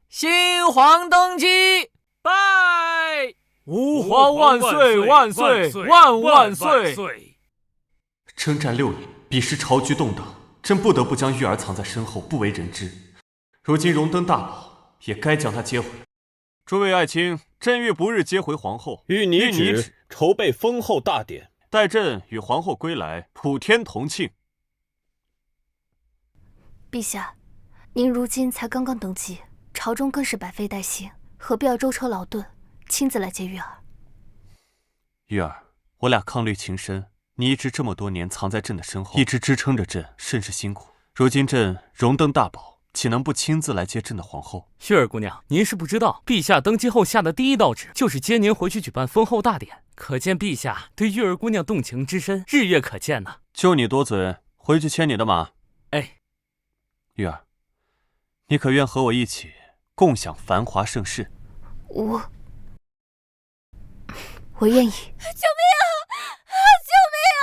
新皇登基，拜！吾皇万岁万岁万万岁！征战6年，彼时朝局动荡，朕不得不将玉儿藏在身后，不为人知。如今荣登大宝，也该将她接回来。诸位爱卿，朕欲不日接回皇后，谕你旨，筹备封后大典，待朕与皇后归来，普天同庆。陛下，您如今才刚刚登基，朝中更是百废待兴，何必要舟车劳顿，亲自来接玉儿？玉儿，我俩伉俪情深，你一直这么多年藏在朕的身后，一直支撑着朕，甚是辛苦。如今朕荣登大宝，岂能不亲自来接朕的皇后？玉儿姑娘，您是不知道，陛下登基后下的第一道旨就是接您回去举办封后大典，可见陛下对玉儿姑娘动情之深，日月可见呐。就你多嘴，回去牵你的马。哎，玉儿，你可愿和我一起共享繁华盛世？我愿意。救命啊！救命啊！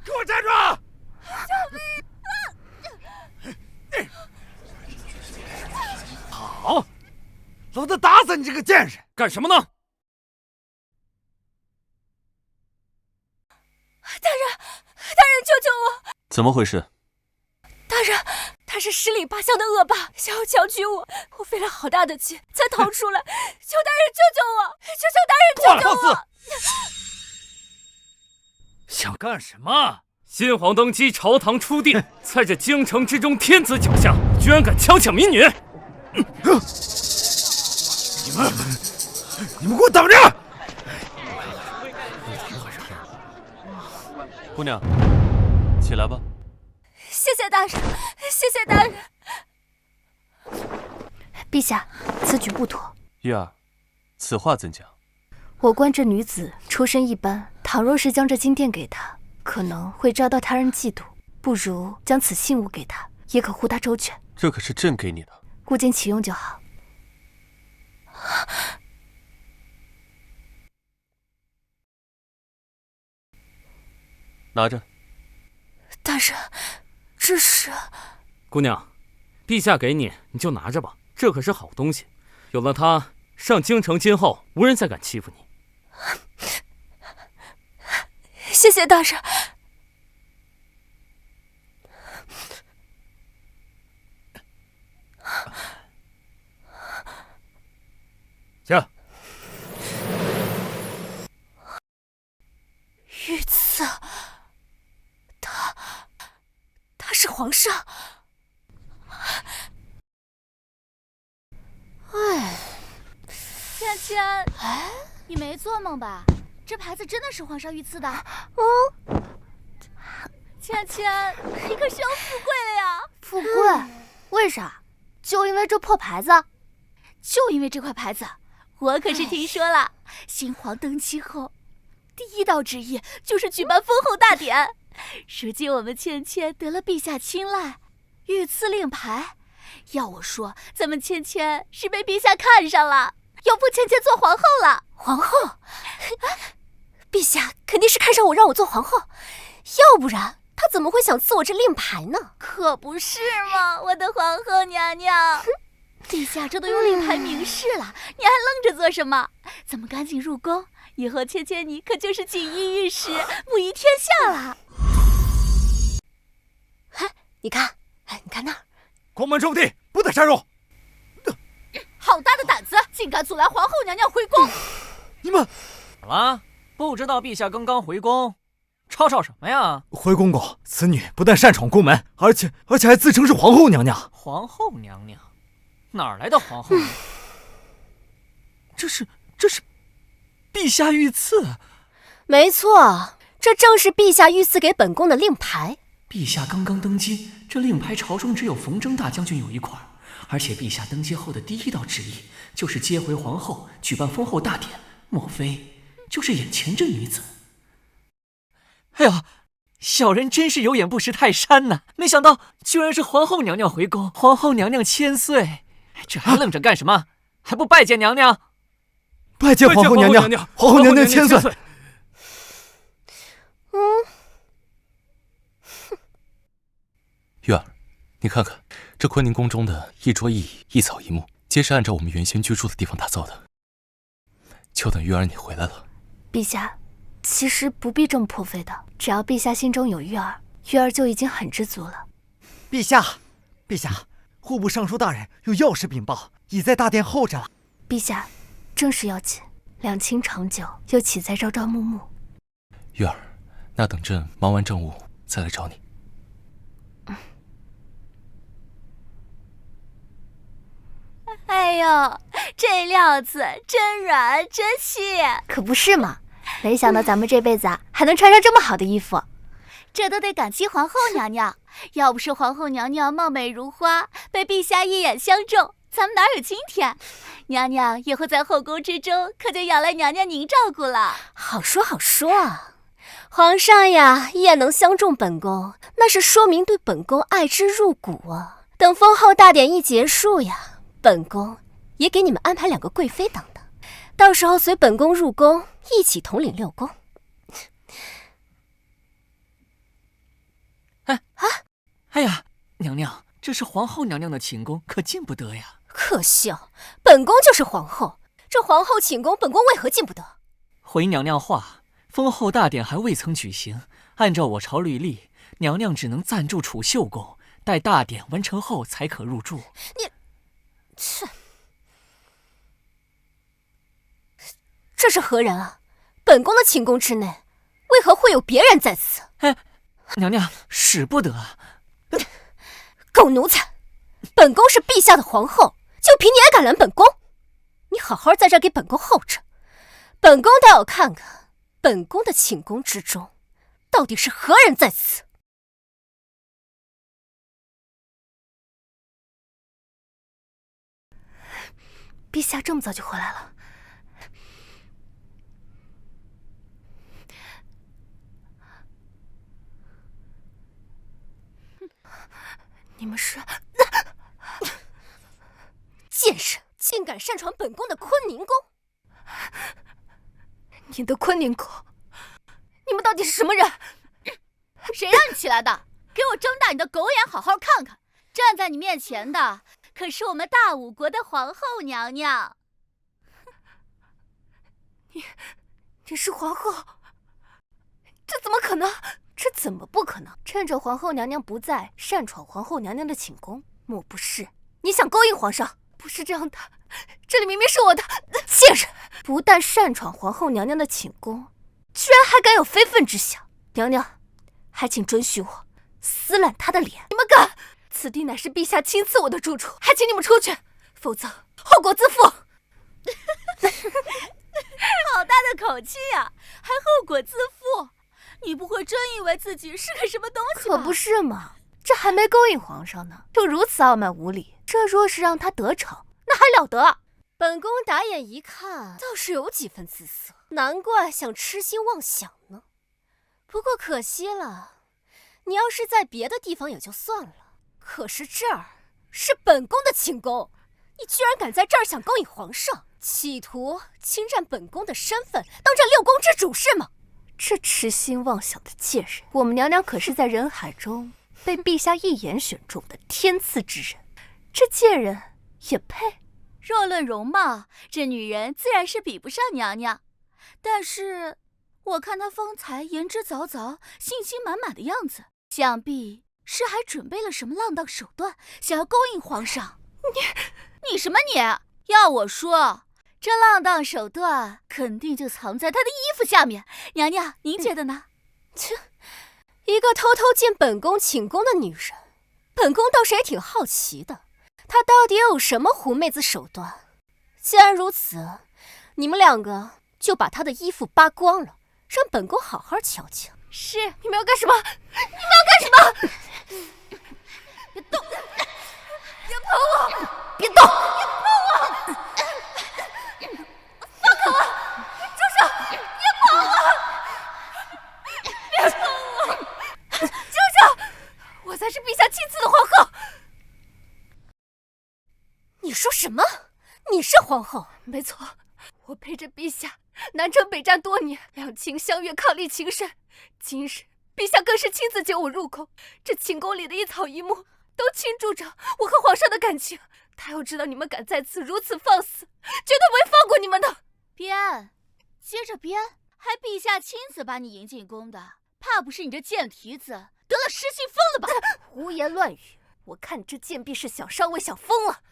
给我站住！救命！好，老子打死你这个贱人！干什么呢？大人，救救我！怎么回事？大人，他是10里8乡的恶霸，想要强娶我，我费了好大的劲才逃出来。求大人救救我！求大人救救我！想干什么？新皇登基，朝堂初定，在这京城之中天子脚下，居然敢强抢民女！你们给我等着！姑娘，起来吧。谢谢大人，谢谢大人。陛下，此举不妥。玉儿，此话怎讲？我观这女子出身一般，倘若是将这金殿给她，可能会遭到他人嫉妒。不如将此信物给她，也可护她周全。这可是朕给你的，顾今启用就好。拿着。大人，这是……姑娘，陛下给你，你就拿着吧，这可是好东西。有了它，上京城今后无人再敢欺负你。谢谢大人。行。御赐，他是皇上。芊芊，你没做梦吧？这牌子真的是皇上御赐的。芊芊，你可是要富贵了呀！富贵？为啥？就因为这破牌子？就因为这块牌子，我可是听说了，新皇登基后，第一道旨意就是举办封后大典。如今我们芊芊得了陛下青睐，御赐令牌。要我说，咱们芊芊是被陛下看上了，要封芊芊做皇后了。皇后？陛下肯定是看上我，让我做皇后，要不然他怎么会想赐我这令牌呢？可不是嘛，我的皇后娘娘。陛下这都用令牌明示了，你还愣着做什么？咱们赶紧入宫，以后芊芊你可就是锦衣玉食，母仪天下了。你看那儿，宫门重地，不得擅入。好大的胆子，竟敢阻拦皇后娘娘回宫！你们怎么了？不知道陛下刚刚回宫，吵什么呀？回公公，此女不但擅闯宫门，而且还自称是皇后娘娘。皇后娘娘？哪儿来的皇后娘娘？这是陛下御赐。没错，这正是陛下御赐给本宫的令牌。陛下刚刚登基，这令牌朝中只有冯征大将军有一块，而且陛下登基后的第一道旨意就是接回皇后，举办封后大典，莫非就是眼前这女子？哎呀，小人真是有眼不识泰山呐！没想到居然是皇后娘娘回宫，皇后娘娘千岁，这还愣着干什么？还不拜见娘娘？拜见皇后娘娘，皇后娘娘千岁。玉儿，你看看，这坤宁宫中的一桌一椅、一草一木，皆是按照我们原先居住的地方打造的。就等玉儿你回来了。陛下，其实不必这么破费的，只要陛下心中有玉儿，玉儿就已经很知足了。陛下，陛下，户部尚书大人有要事禀报，已在大殿候着了。陛下，正事要紧，两清长久，又岂在朝朝暮暮？玉儿，那等朕忙完政务再来找你。哎呦，这料子真软真细，可不是嘛！没想到咱们这辈子啊，还能穿上这么好的衣服。这都得感激皇后娘娘，要不是皇后娘娘貌美如花，被陛下一眼相中，咱们哪有今天？娘娘以后在后宫之中，可就仰赖娘娘您照顾了。好说好说啊，皇上呀，一眼能相中本宫，那是说明对本宫爱之入骨啊。等封后大典一结束呀，本宫也给你们安排2个贵妃当当，到时候随本宫入宫，一起统领6宫。哎呀，娘娘，这是皇后娘娘的寝宫，可进不得呀。可笑，本宫就是皇后，这皇后寝宫，本宫为何进不得？回娘娘话，封后大典还未曾举行，按照我朝律例，娘娘只能暂住储秀宫，待大典完成后才可入住。你，切，这是何人啊？本宫的寝宫之内，为何会有别人在此？哎，娘娘使不得啊！狗奴才！本宫是陛下的皇后，就凭你也敢拦本宫？你好好在这儿给本宫候着，本宫倒要看看本宫的寝宫之中，到底是何人在此。陛下这么早就回来了。你们是贱人，竟敢擅闯本宫的坤宁宫！你的坤宁宫，你们到底是什么人？谁让你起来的？给我睁大你的狗眼，好好看看！站在你面前的可是我们大武国的皇后娘娘。你是皇后？这怎么可能？这怎么不可能？趁着皇后娘娘不在，擅闯皇后娘娘的寝宫，莫不是你想勾引皇上？不是这样的，这里明明是我的。贱人，不但擅闯皇后娘娘的寝宫，居然还敢有非分之想。娘娘，还请准许我撕烂她的脸。你们敢？此地乃是陛下亲赐我的住处，还请你们出去，否则后果自负。好大的口气呀，还后果自负？你不会真以为自己是个什么东西吧？可不是嘛，这还没勾引皇上呢，就如此傲慢无礼。这若是让他得逞，那还了得？本宫打眼一看，倒是有几分姿色，难怪想痴心妄想呢。不过可惜了，你要是在别的地方也就算了，可是这儿是本宫的寝宫，你居然敢在这儿想勾引皇上，企图侵占本宫的身份，当这6宫之主是吗？这痴心妄想的贱人，我们娘娘可是在人海中被陛下一眼选中的天赐之人，这贱人也配？若论容貌，这女人自然是比不上娘娘，但是我看她风采言之凿凿，信心满满的样子，想必是还准备了什么浪荡手段，想要勾引皇上。你什么你？要我说，这浪荡手段肯定就藏在她的衣服下面。娘娘，您觉得呢？切，一个偷偷进本宫寝宫的女人，本宫倒是也挺好奇的，她到底有什么狐妹子手段？既然如此，你们2个就把她的衣服扒光了，让本宫好好瞧瞧。是，你们要干什么？你们要干什么？别动！别碰我！别动！别碰我！放开我！住手！别碰我！别碰我！住手！我才是陛下亲赐的皇后。你说什么？你是皇后？没错，我陪着陛下南征北战多年，两情相悦，伉俪情深。今日陛下更是亲自接我入宫，这寝宫里的一草一木都倾注着我和皇上的感情。他要知道你们敢再次如此放肆，绝对不会放过你们的。编，接着编，还陛下亲自把你迎进宫的，怕不是你这贱蹄子得了失心疯了吧？胡言乱语！我看你这贱婢是想上位想疯了。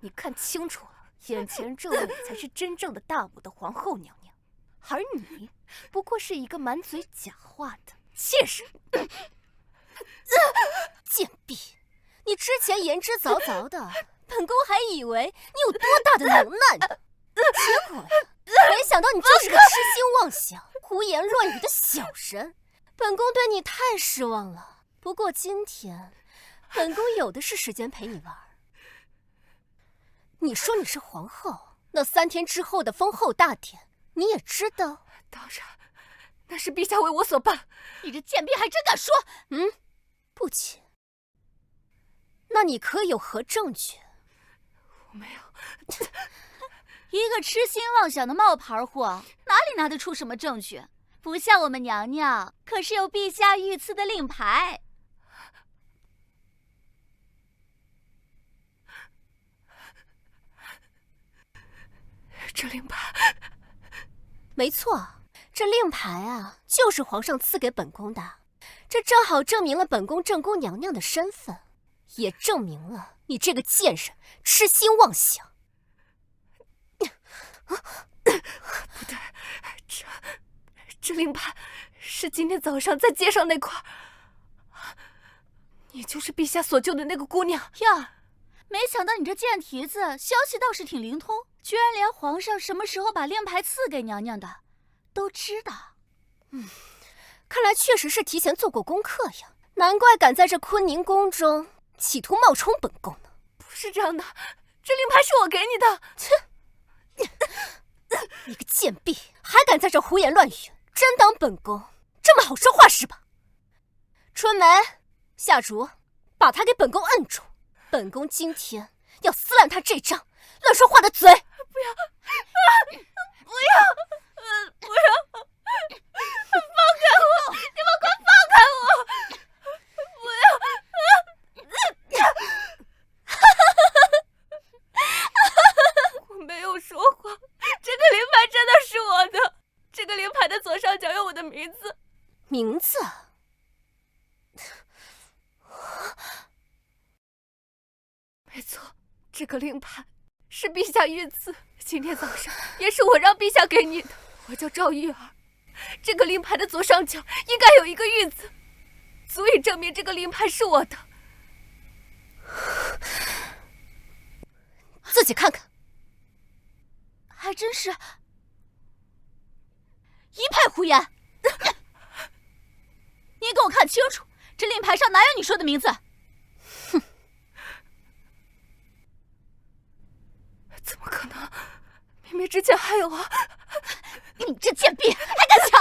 你看清楚了，眼前这位才是真正的大武的皇后娘娘，而你不过是一个满嘴假话的妾室。贱婢，你之前言之凿凿的，本宫还以为你有多大的能耐呢，结果呀，没想到你就是个痴心妄想、胡言乱语的小人。本宫对你太失望了。不过今天，本宫有的是时间陪你玩。你说你是皇后，那3天之后的封后大典，你也知道。当然，那是陛下为我所办。你这贱婢还真敢说！不亲。那你可有何证据？我没有。一个痴心妄想的冒牌货，哪里拿得出什么证据？不像我们娘娘，可是有陛下御赐的令牌。这令牌，没错，这令牌啊，就是皇上赐给本宫的。这正好证明了本宫正宫娘娘的身份，也证明了你这个贱人痴心妄想。不对，这令牌是今天早上在街上那块。你就是陛下所救的那个姑娘呀！没想到你这贱蹄子消息倒是挺灵通，居然连皇上什么时候把令牌赐给娘娘的都知道。看来确实是提前做过功课呀，难怪敢在这坤宁宫中企图冒充本宫呢。不是这样的，这令牌是我给你的。你个贱婢，还敢在这胡言乱语，真当本宫这么好说话是吧？春梅、夏竹，把他给本宫摁住，本宫今天要撕烂他这张乱说话的嘴。不要！不要！不要！放开我！你们快放开我！不要！我没有说谎，这个令牌真的是我的。这个令牌的左上角有我的名字。名字？没错，这个令牌是陛下御赐，今天早上也是我让陛下给你的。我叫赵玉儿，这个令牌的左上角应该有一个玉字，足以证明这个令牌是我的。自己看看。还真是一派胡言！你给我看清楚，这令牌上哪有你说的名字？哼！怎么可能？明明之前还有啊！你这贱婢还敢抢！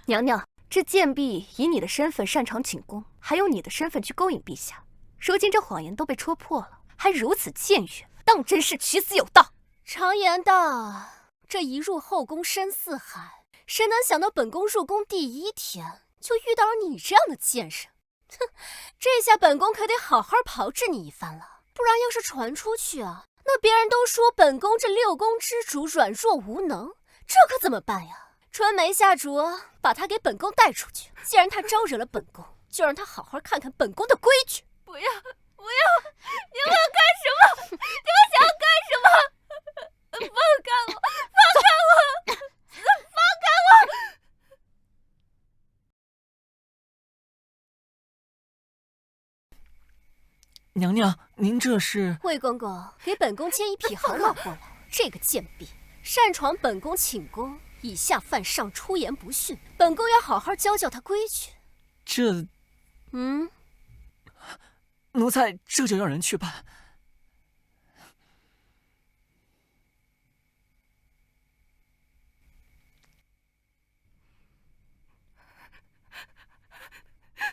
娘娘，这贱婢以你的身份擅长寝宫，还有你的身份去勾引陛下，如今这谎言都被戳破了，还如此僭越，当真是取死有道。常言道，这一入后宫深似海，谁能想到本宫入宫第1天就遇到了你这样的贱人？哼，这下本宫可得好好炮制你一番了，不然要是传出去啊，那别人都说本宫这6宫之主软弱无能，这可怎么办呀？春梅、夏竹，把他给本宫带出去。既然他招惹了本宫，就让他好好看看本宫的规矩。不要！不要！你们要干什么？你们想要干什么？放开我！放开我！放开我！娘娘，您这是？魏公公，给本宫牵一匹好马过来。这个贱婢擅闯本宫寝宫，以下犯上，出言不逊，本宫要好好教教他规矩。这，奴才这就让人去办。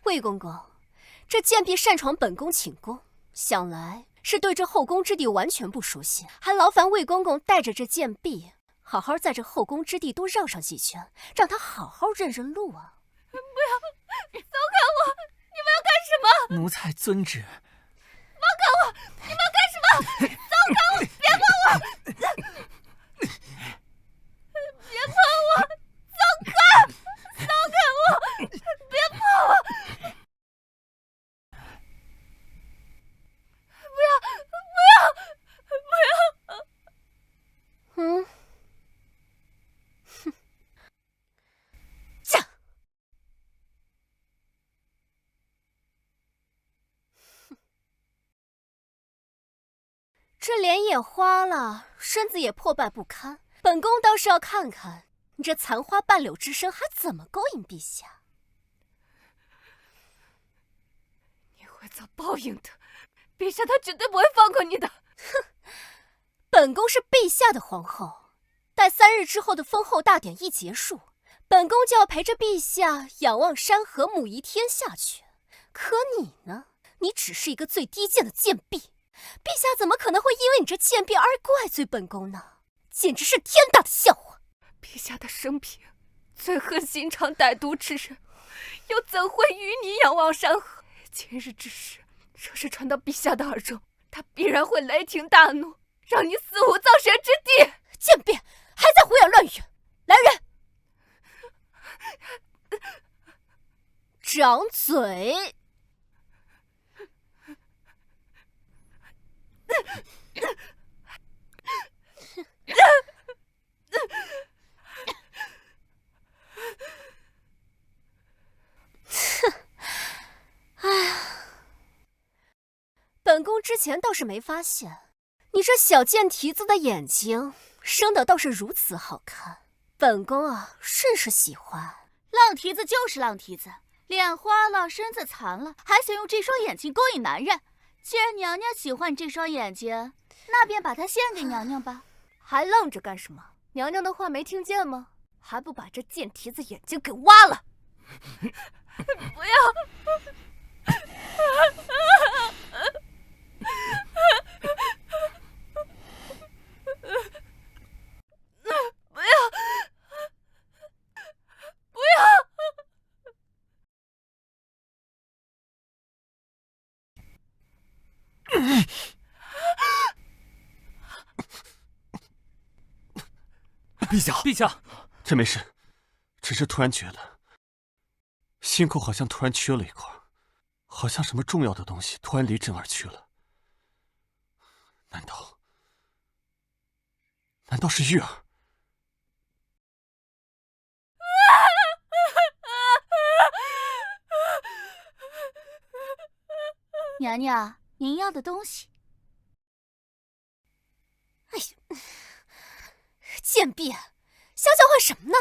魏公公，这贱婢擅闯本宫寝宫，想来是对这后宫之地完全不熟悉，还劳烦魏公公带着这贱婢，好好在这后宫之地多绕上几圈，让她好好认认路啊！不要，松开我！你们要干什么？奴才遵旨。放开我！你们要干什么？走开我！别碰我！别碰我！走开！放开我！别碰我！不要！哼，这。这脸也花了，身子也破败不堪。本宫倒是要看看你这残花半柳之身还怎么勾引陛下。你会遭报应的，陛下他绝对不会放过你的。哼，本宫是陛下的皇后，待3日之后的封后大典一结束，本宫就要陪着陛下仰望山河，母仪天下去。可你呢？你只是一个最低贱的贱婢。陛下怎么可能会因为你这贱婢而怪罪本宫呢？简直是天大的笑话！陛下的生平，最恨心肠歹毒之人，又怎会与你仰望山河？今日之事，若是传到陛下的耳中，他必然会雷霆大怒，让你死无葬身之地！贱婢，还在胡言乱语！来人，掌嘴！本宫之前倒是没发现，你这小贱蹄子的眼睛生得倒是如此好看。本宫啊，甚是喜欢。浪蹄子就是浪蹄子，脸花了，身子残了，还想用这双眼睛勾引男人。既然娘娘喜欢这双眼睛，那便把它献给娘娘吧。还愣着干什么？娘娘的话没听见吗？还不把这贱蹄子眼睛给挖了！不要！不要！不要！陛下，陛下，真没事，只是突然觉得心口好像突然缺了一块，好像什么重要的东西突然离朕而去了。难道是玉儿？娘娘，您要的东西。哎呀，贱婢，瞎叫唤什么呢？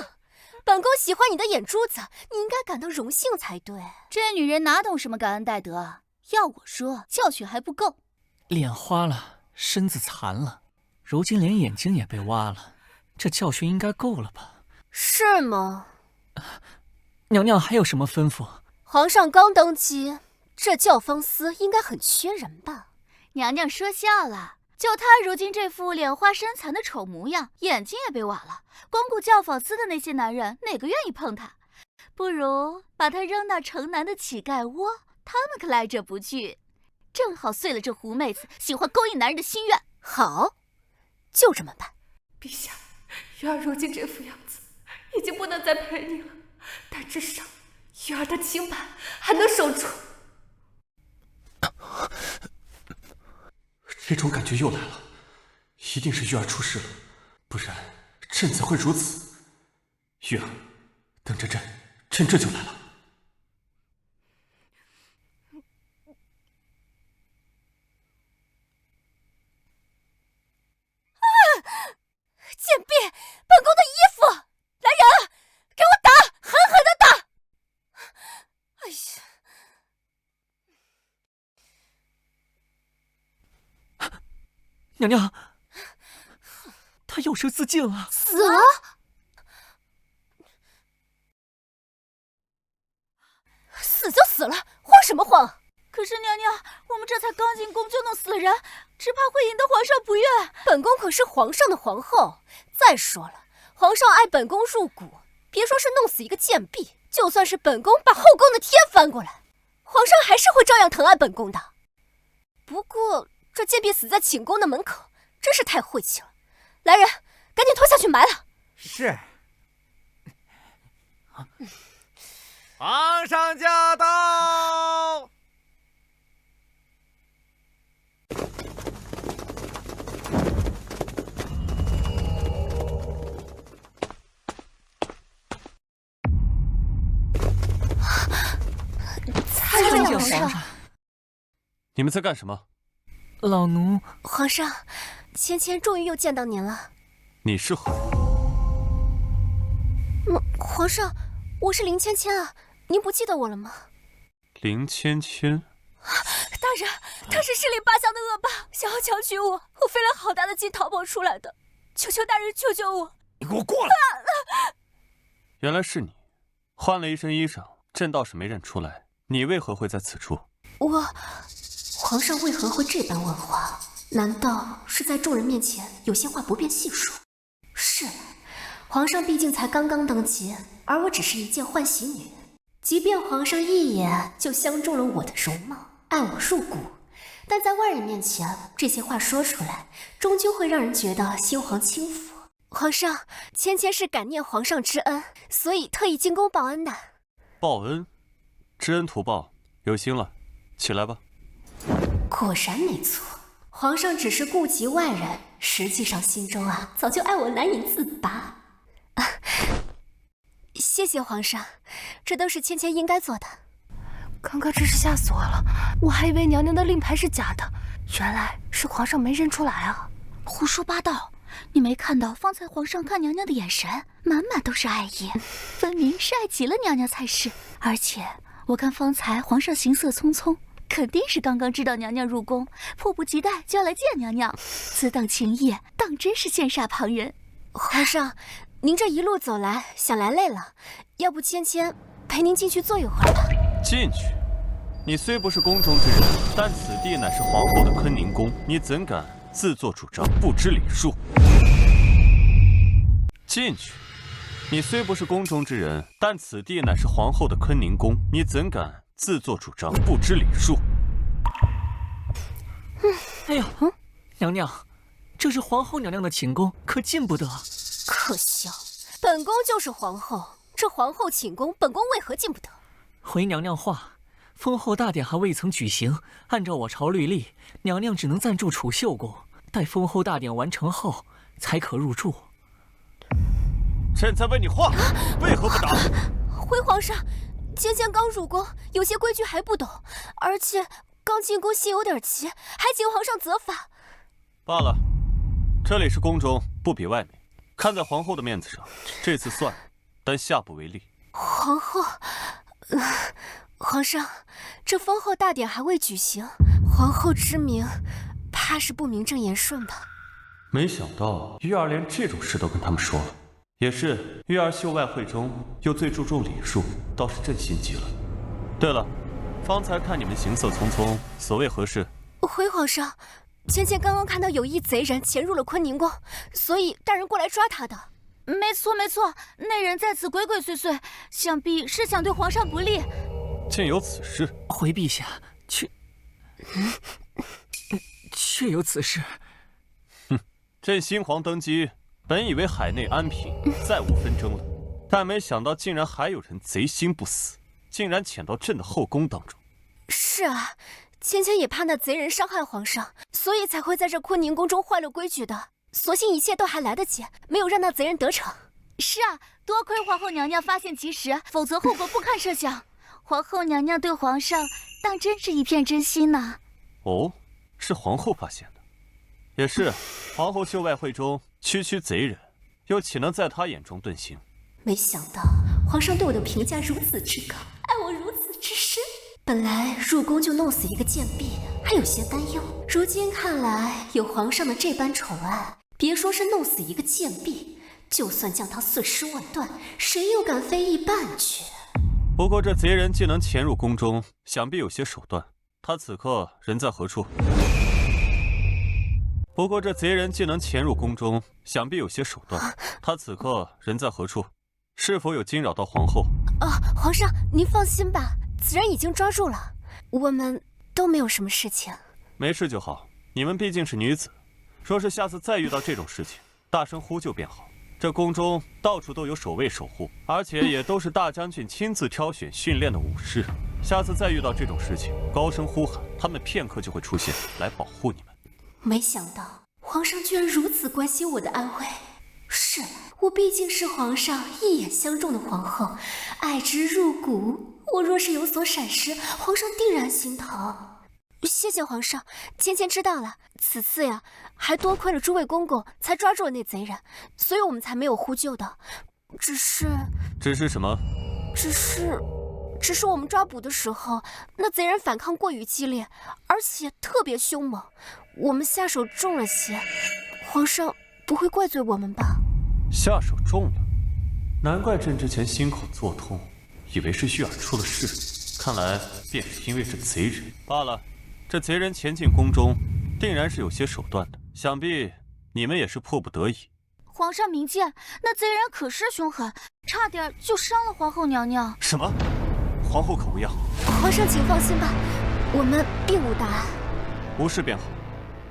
本宫喜欢你的眼珠子，你应该感到荣幸才对。这女人哪懂什么感恩戴德？要我说，教训还不够。脸花了，身子残了，如今连眼睛也被挖了，这教训应该够了吧？是吗？娘娘还有什么吩咐？皇上刚登基，这教坊司应该很缺人吧？娘娘说笑了。就他如今这副脸花身残的丑模样，眼睛也被挖了，光顾教坊司的那些男人，哪个愿意碰他？不如把他扔到城南的乞丐窝，他们可来者不拒，正好碎了这狐妹子喜欢勾引男人的心愿。好，就这么办。陛下，玉儿如今这副样子，已经不能再陪你了，但至少玉儿的清白还能守住。这种感觉又来了，一定是玉儿出事了，不然朕怎会如此？玉儿，等着朕，朕这就来了。贱婢，本宫的衣服！来人，给我打，狠狠的打！哎呀！娘娘，他有失自尽了，死了？死就死了，慌什么慌？可是娘娘，我们这才刚进宫就弄死了人，只怕会引得皇上不悦。本宫可是皇上的皇后，再说了，皇上爱本宫入骨，别说是弄死一个贱婢，就算是本宫把后宫的天翻过来，皇上还是会照样疼爱本宫的。不过这贱婢死在寝宫的门口，真是太晦气了。来人，赶紧拖下去埋了。是。皇上驾到！参见皇上。你们在干什么？老奴……皇上，芊芊终于又见到您了。你是何人？皇上，我是林芊芊啊，您不记得我了吗？林芊芊。大人，他是十里八乡的恶霸，想要强娶我，我费了好大的劲逃跑出来的，求求大人救救我！你给我过来！原来是你，换了一身衣裳，朕倒是没认出来。你为何会在此处？皇上为何会这般问话？难道是在众人面前有些话不便细说？是，皇上毕竟才刚刚登基，而我只是一介换喜女。即便皇上一眼就相中了我的容貌，爱我入骨，但在外人面前，这些话说出来，终究会让人觉得心皇轻浮。皇上，芊芊是感念皇上之恩，所以特意进宫报恩的。报恩？知恩图报，有心了。起来吧。果然没错，皇上只是顾及外人，实际上心中早就爱我难以自拔。谢谢皇上，这都是芊芊应该做的。刚刚真是吓死我了，我还以为娘娘的令牌是假的，原来是皇上没认出来啊！胡说八道！你没看到方才皇上看娘娘的眼神，满满都是爱意，分明是爱极了娘娘才是。而且我看方才皇上行色匆匆，肯定是刚刚知道娘娘入宫，迫不及待就要来见娘娘。此等情谊，当真是羡煞旁人。皇上，您这一路走来，想来累了，要不芊芊陪您进去坐一会儿吧？进去？你虽不是宫中之人，但此地乃是皇后的坤宁宫，你怎敢自作主张，不知礼数？进去？你虽不是宫中之人，但此地乃是皇后的坤宁宫，你怎敢自作主张，不知礼数？哎呀，娘娘，这是皇后娘娘的寝宫，可进不得。可笑，本宫就是皇后，这皇后寝宫，本宫为何进不得？回娘娘话，封后大典还未曾举行，按照我朝律例，娘娘只能暂住储秀宫，待封后大典完成后才可入住。朕在问你话，为何不答？回皇上，芊芊刚入宫，有些规矩还不懂，而且刚进宫心有点急，还请皇上责罚。罢了，这里是宫中，不比外面。看在皇后的面子上，这次算了，但下不为例。皇后，皇上，这封后大典还未举行，皇后之名，怕是不名正言顺吧？没想到玉儿连这种事都跟他们说了。也是，玉儿秀外慧中，又最注重礼数，倒是朕心急了。对了，方才看你们行色匆匆，所谓何事？回皇上，芊芊刚刚看到有一贼人潜入了坤宁宫，所以大人过来抓他的。没错没错，那人在此鬼鬼祟祟，想必是想对皇上不利。竟有此事？回陛下，确有此事。哼，朕新皇登基，本以为海内安平，再无纷争了，但没想到竟然还有人贼心不死，竟然潜到朕的后宫当中。是啊，芊芊也怕那贼人伤害皇上，所以才会在这坤宁宫中坏了规矩的。所幸一切都还来得及，没有让那贼人得逞。是啊，多亏皇后娘娘发现及时，否则后果不堪设想。皇后娘娘对皇上当真是一片真心呢。哦，是皇后发现的。也是，皇后秀外慧中，区区贼人，又岂能在她眼中遁形？没想到皇上对我的评价如此之高，爱我如此之深。本来入宫就弄死一个贱婢，还有些担忧。如今看来，有皇上的这般宠爱，别说是弄死一个贱婢，就算将她碎尸万段，谁又敢非议半句？不过这贼人既能潜入宫中，想必有些手段。他此刻人在何处？不过这贼人既能潜入宫中，想必有些手段。他此刻人在何处？是否有惊扰到皇后？皇上您放心吧，此人已经抓住了。我们都没有什么事情。没事就好。你们毕竟是女子，若是下次再遇到这种事情，大声呼救便好。这宫中到处都有守卫守护，而且也都是大将军亲自挑选训练的武士。下次再遇到这种事情，高声呼喊，他们片刻就会出现，来保护你们。没想到皇上居然如此关心我的安危。是我毕竟是皇上一眼相中的皇后，爱之入骨。我若是有所闪失，皇上定然心疼。谢谢皇上，芊芊知道了。此次呀，还多亏了诸位公公才抓住了那贼人，所以我们才没有呼救的。只是什么？只是我们抓捕的时候，那贼人反抗过于激烈，而且特别凶猛，我们下手重了些。皇上不会怪罪我们吧？下手重了，难怪朕之前心口作痛，以为是玉儿出了事，看来便是因为这贼人罢了。这贼人前进宫中，定然是有些手段的，想必你们也是迫不得已。皇上明鉴，那贼人可是凶狠，差点就伤了皇后娘娘。什么？皇后可无恙？皇上请放心吧，我们并无大碍。无事便好。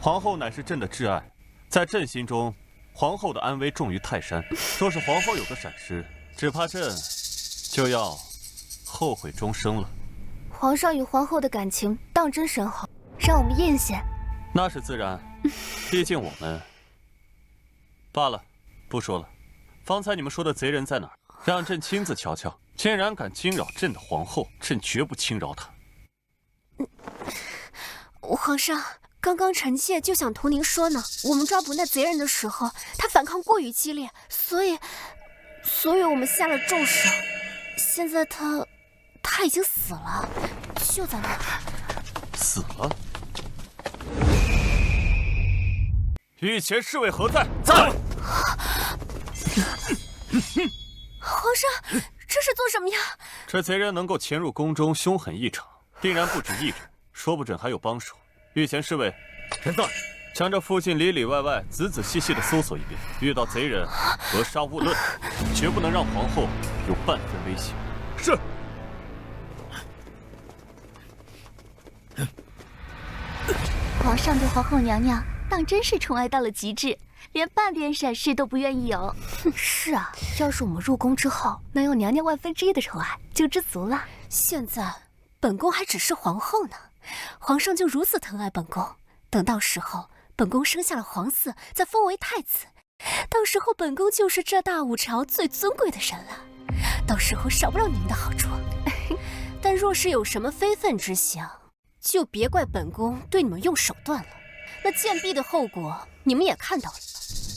皇后乃是朕的挚爱，在朕心中，皇后的安危重于泰山。若是皇后有个闪失，只怕朕就要后悔终生了。皇上与皇后的感情当真深厚，让我们艳羡。那是自然，毕竟我们……罢了，不说了。方才你们说的贼人在哪儿？让朕亲自瞧瞧。竟然敢惊扰朕的皇后，朕绝不轻饶他。皇上，刚刚臣妾就想同您说呢。我们抓捕那贼人的时候，他反抗过于激烈，所以我们下了重手。现在他已经死了，就在那儿。死了？御前侍卫何在？在。皇上，这是做什么呀？这贼人能够潜入宫中，凶狠异常，定然不止一人，说不准还有帮手。御前侍卫，臣在。将这附近里里外外仔仔细细的搜索一遍，遇到贼人，格杀勿论，绝不能让皇后有半分危险。是。皇上对皇后娘娘当真是宠爱到了极致，连半点闪失都不愿意有。是啊，要是我们入宫之后能有娘娘1/10的宠爱，就知足了。现在本宫还只是皇后呢，皇上就如此疼爱本宫，等到时候本宫生下了皇嗣，再封为太子，到时候本宫就是这大武朝最尊贵的人了，到时候少不了你们的好处。但若是有什么非分之想，就别怪本宫对你们用手段了。那贱婢的后果你们也看到了。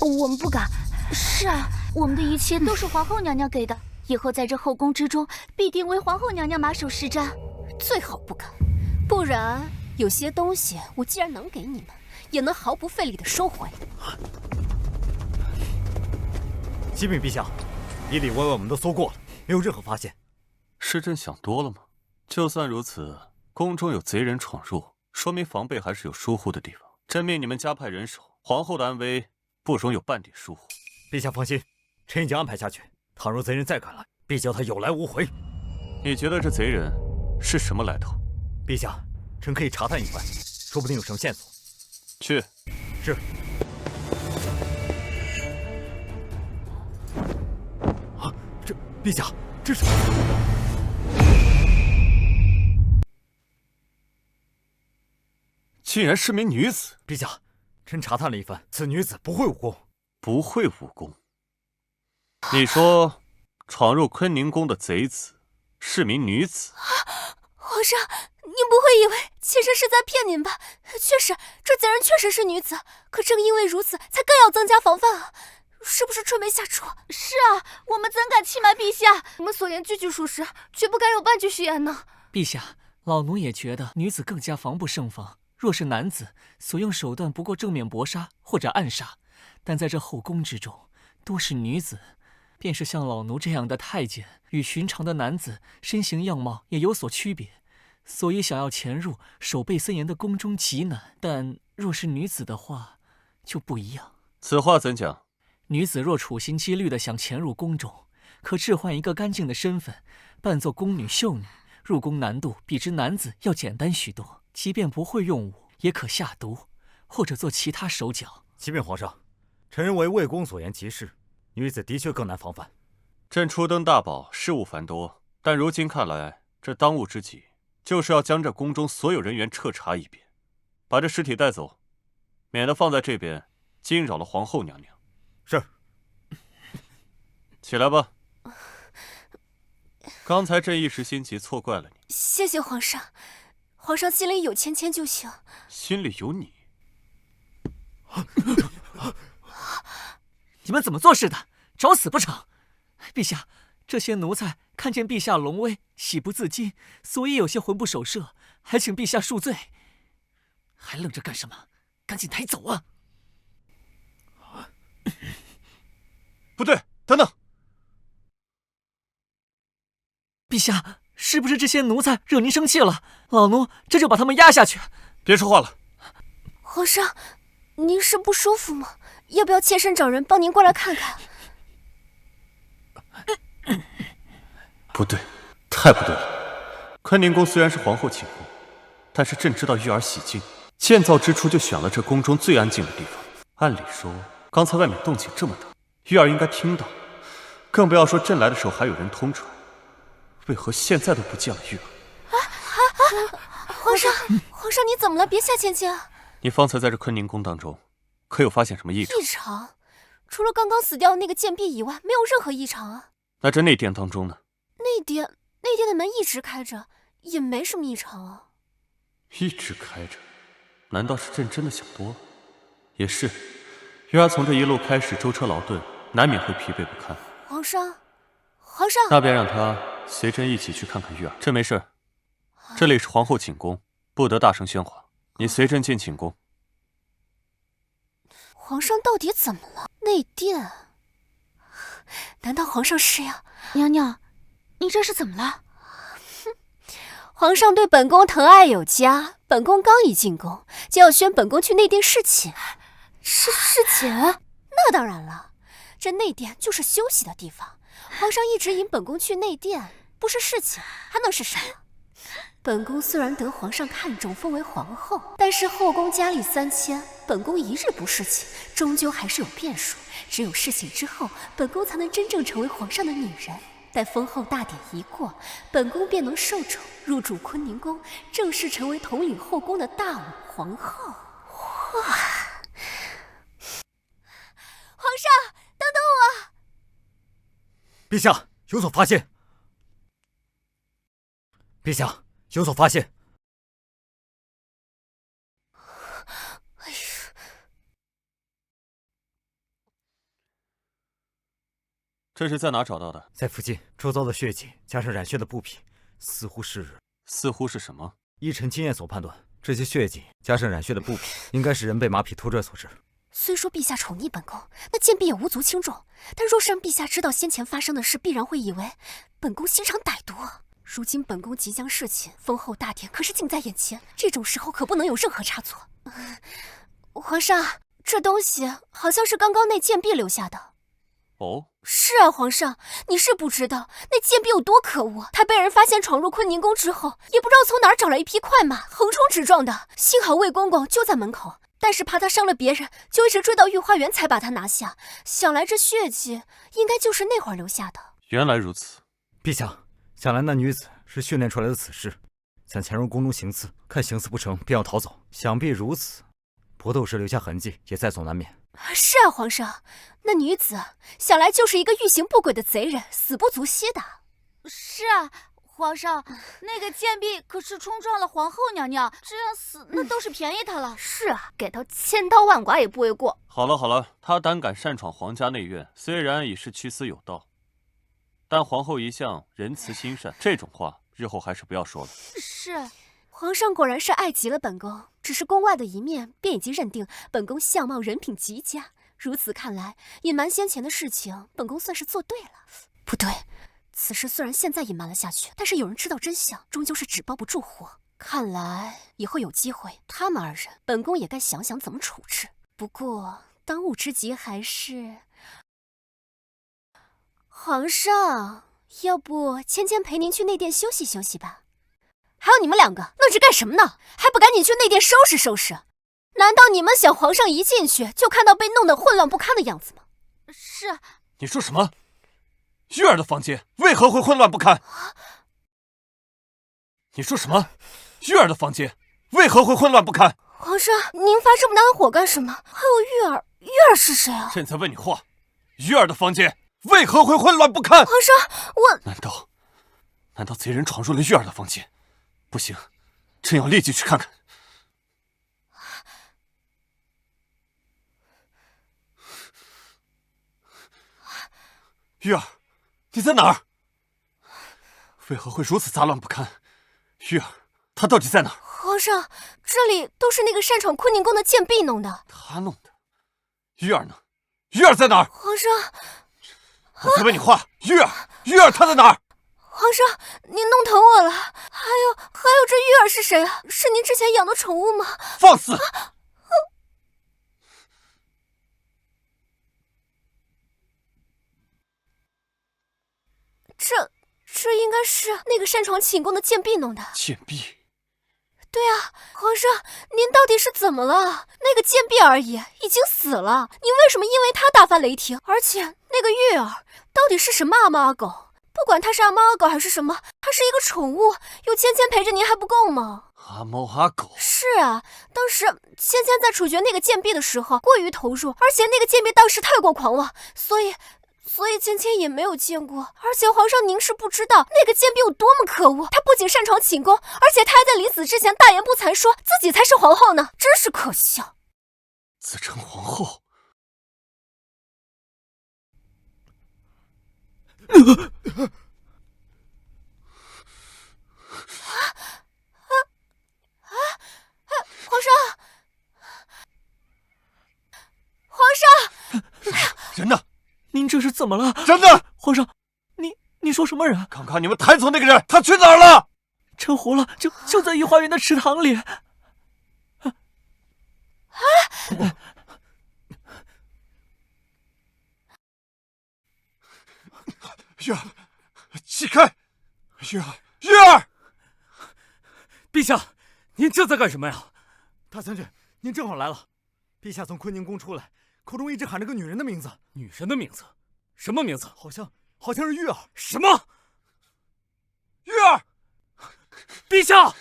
我们不敢。是啊，我们的一切都是皇后娘娘给的，以后在这后宫之中，必定为皇后娘娘马首是瞻。最好不敢，不然有些东西我既然能给你们，也能毫不费力地收回。启禀陛下，里里外外我们都搜过了，没有任何发现。是朕想多了吗？就算如此，宫中有贼人闯入，说明防备还是有疏忽的地方。朕命你们加派人手，皇后的安危不容有半点疏忽。陛下放心，臣已经安排下去。倘若贼人再敢来，必叫他有来无回。你觉得这贼人是什么来头？陛下，臣可以查探一番，说不定有什么线索。去。是。啊，陛下，这是……竟然是名女子！陛下，臣查探了一番，此女子不会武功。不会武功？你说，闯入坤宁宫的贼子是名女子？皇上，您不会以为妾身是在骗您吧？确实，这贼人确实是女子，可正因为如此，才更要增加防范啊！是不是春梅下厨？是啊，我们怎敢欺瞒陛下？我们所言句句属实，绝不敢有半句虚言呢。陛下，老奴也觉得女子更加防不胜防。若是男子，所用手段不过正面搏杀或者暗杀，但在这后宫之中，多是女子，便是像老奴这样的太监，与寻常的男子身形样貌也有所区别，所以想要潜入守备森严的宫中极难。但若是女子的话，就不一样。此话怎讲？女子若处心积虑地想潜入宫中，可置换一个干净的身份，扮作宫女秀女，入宫难度比之男子要简单许多，即便不会用武，也可下毒，或者做其他手脚。启禀皇上，臣认为魏公所言极是，女子的确更难防范。朕初登大宝，事务繁多，但如今看来，这当务之急就是要将这宫中所有人员彻查一遍，把这尸体带走，免得放在这边惊扰了皇后娘娘。是。起来吧。刚才朕一时心急，错怪了你。谢谢皇上，皇上心里有芊芊就行。心里有你？你们怎么做事的？找死不成？陛下，这些奴才看见陛下龙威，喜不自禁，所以有些魂不守舍，还请陛下恕罪。还愣着干什么？赶紧抬走啊！不对，等等！陛下，是不是这些奴才惹您生气了？老奴这就把他们压下去。别说话了。皇上，您是不舒服吗？要不要妾身找人帮您过来看看？不对，太不对了。坤宁宫虽然是皇后寝宫，但是朕知道玉儿喜静，建造之初就选了这宫中最安静的地方。按理说，刚才外面动静这么大，玉儿应该听到，更不要说朕来的时候还有人通传。为何现在都不见了玉儿？皇上，你怎么了？别吓芊芊啊！你方才在这坤宁宫当中，可有发现什么异常？异常？除了刚刚死掉的那个贱婢以外，没有任何异常啊。那这内殿当中呢？内殿的门一直开着，也没什么异常啊。一直开着，难道是朕真的想多了？也是，玉儿从这一路开始舟车劳顿，难免会疲惫不堪。皇上，那便让他随朕一起去看看玉儿。朕没事，这里是皇后寝宫，不得大声喧哗。你随朕进寝宫。皇上到底怎么了？内殿？难道皇上是要……娘娘，你这是怎么了？皇上对本宫疼爱有加，本宫刚一进宫，就要宣本宫去内殿侍寝。侍寝？那当然了，这内殿就是休息的地方。皇上一直引本宫去内殿，不是侍寝还能是什么？本宫虽然得皇上看重，封为皇后，但是后宫佳丽3000，本宫一日不侍寝，终究还是有变数。只有侍寝之后，本宫才能真正成为皇上的女人。待封后大典一过，本宫便能受宠，入主坤宁宫，正式成为统领后宫的大武皇后。哇！皇上，等等我！陛下有所发现。陛下有所发现。哎呀！这是在哪找到的？在附近，周遭的血迹加上染血的布匹，似乎是什么？依臣经验所判断，这些血迹加上染血的布匹，应该是人被马匹突拽所致。虽说陛下宠溺本宫，那贱婢也无足轻重，但若是让陛下知道先前发生的事，必然会以为本宫心肠歹毒。如今本宫即将侍寝，封后大典可是近在眼前，这种时候可不能有任何差错。皇上，这东西好像是刚刚那贱婢留下的。哦，是啊，皇上，你是不知道那贱婢有多可恶。她被人发现闯入坤宁宫之后，也不知道从哪儿找来一匹快马，横冲直撞的。幸好魏公公就在门口，但是怕他伤了别人，就一直追到御花园才把他拿下。想来这血迹应该就是那会儿留下的。原来如此。陛下，想来那女子是训练出来的死士，想潜入宫中行刺，看行刺不成便要逃走。想必如此，搏斗时留下痕迹也在所难免。是啊，皇上，那女子想来就是一个欲行不轨的贼人，死不足惜的。是啊，皇上，那个贱婢可是冲撞了皇后娘娘，这样死那都是便宜她了。是啊，给她千刀万剐也不为过。好了，他胆敢擅闯皇家内院，虽然已是屈私有道，但皇后一向仁慈心善，这种话日后还是不要说了。是，皇上果然是爱极了本宫，只是宫外的一面便已经认定本宫相貌人品极佳。如此看来，隐瞒先前的事情，本宫算是做对了。不对，此事虽然现在隐瞒了下去，但是有人知道真相，终究是纸包不住火。看来以后有机会，他们二人，本宫也该想想怎么处置。不过当务之急还是……皇上，要不芊芊陪您去内殿休息休息吧？还有你们两个愣着干什么呢？还不赶紧去内殿收拾收拾？难道你们想皇上一进去就看到被弄得混乱不堪的样子吗？是。你说什么？玉儿的房间为何会混乱不堪？你说什么？玉儿的房间为何会混乱不堪？皇上，您发这么大的火干什么？还有玉儿，玉儿是谁啊？朕在问你话。玉儿的房间为何会混乱不堪？皇上，我……难道贼人闯入了玉儿的房间？不行，朕要立即去看看。玉儿，你在哪儿？为何会如此杂乱不堪？玉儿，她到底在哪儿？皇上，这里都是那个擅闯坤宁宫的贱婢弄的。她弄的？玉儿呢？玉儿在哪儿？皇上，我在问你话。玉儿她在哪儿？皇上，您弄疼我了。还有，这玉儿是谁啊？是您之前养的宠物吗？放肆！这应该是那个擅闯寝宫的贱婢弄的。贱婢？对啊，皇上，您到底是怎么了？那个贱婢而已，已经死了，您为什么因为她大发雷霆？而且那个玉儿到底是什么阿猫阿狗？不管她是阿猫阿狗还是什么，她是一个宠物，有芊芊陪着您还不够吗？阿猫阿狗？是啊，当时芊芊在处决那个贱婢的时候过于投入，而且那个贱婢当时太过狂妄，所以芊芊也没有见过。而且皇上您是不知道那个贱婢有多么可恶，她不仅擅闯寝宫，而且她还在临死之前大言不惭说自己才是皇后呢，真是可笑。自称皇后？皇上！人呢？您这是怎么了？人呢？皇上，你说什么人？刚刚你们抬走那个人，他去哪儿了？臣糊了，就在御花园的池塘里。玉儿，起开！玉儿！陛下，您这在干什么呀？大将军，您正好来了。陛下从坤宁宫出来，口中一直喊着个女人的名字。女人的名字？什么名字？好像是玉儿。什么？玉儿！陛下！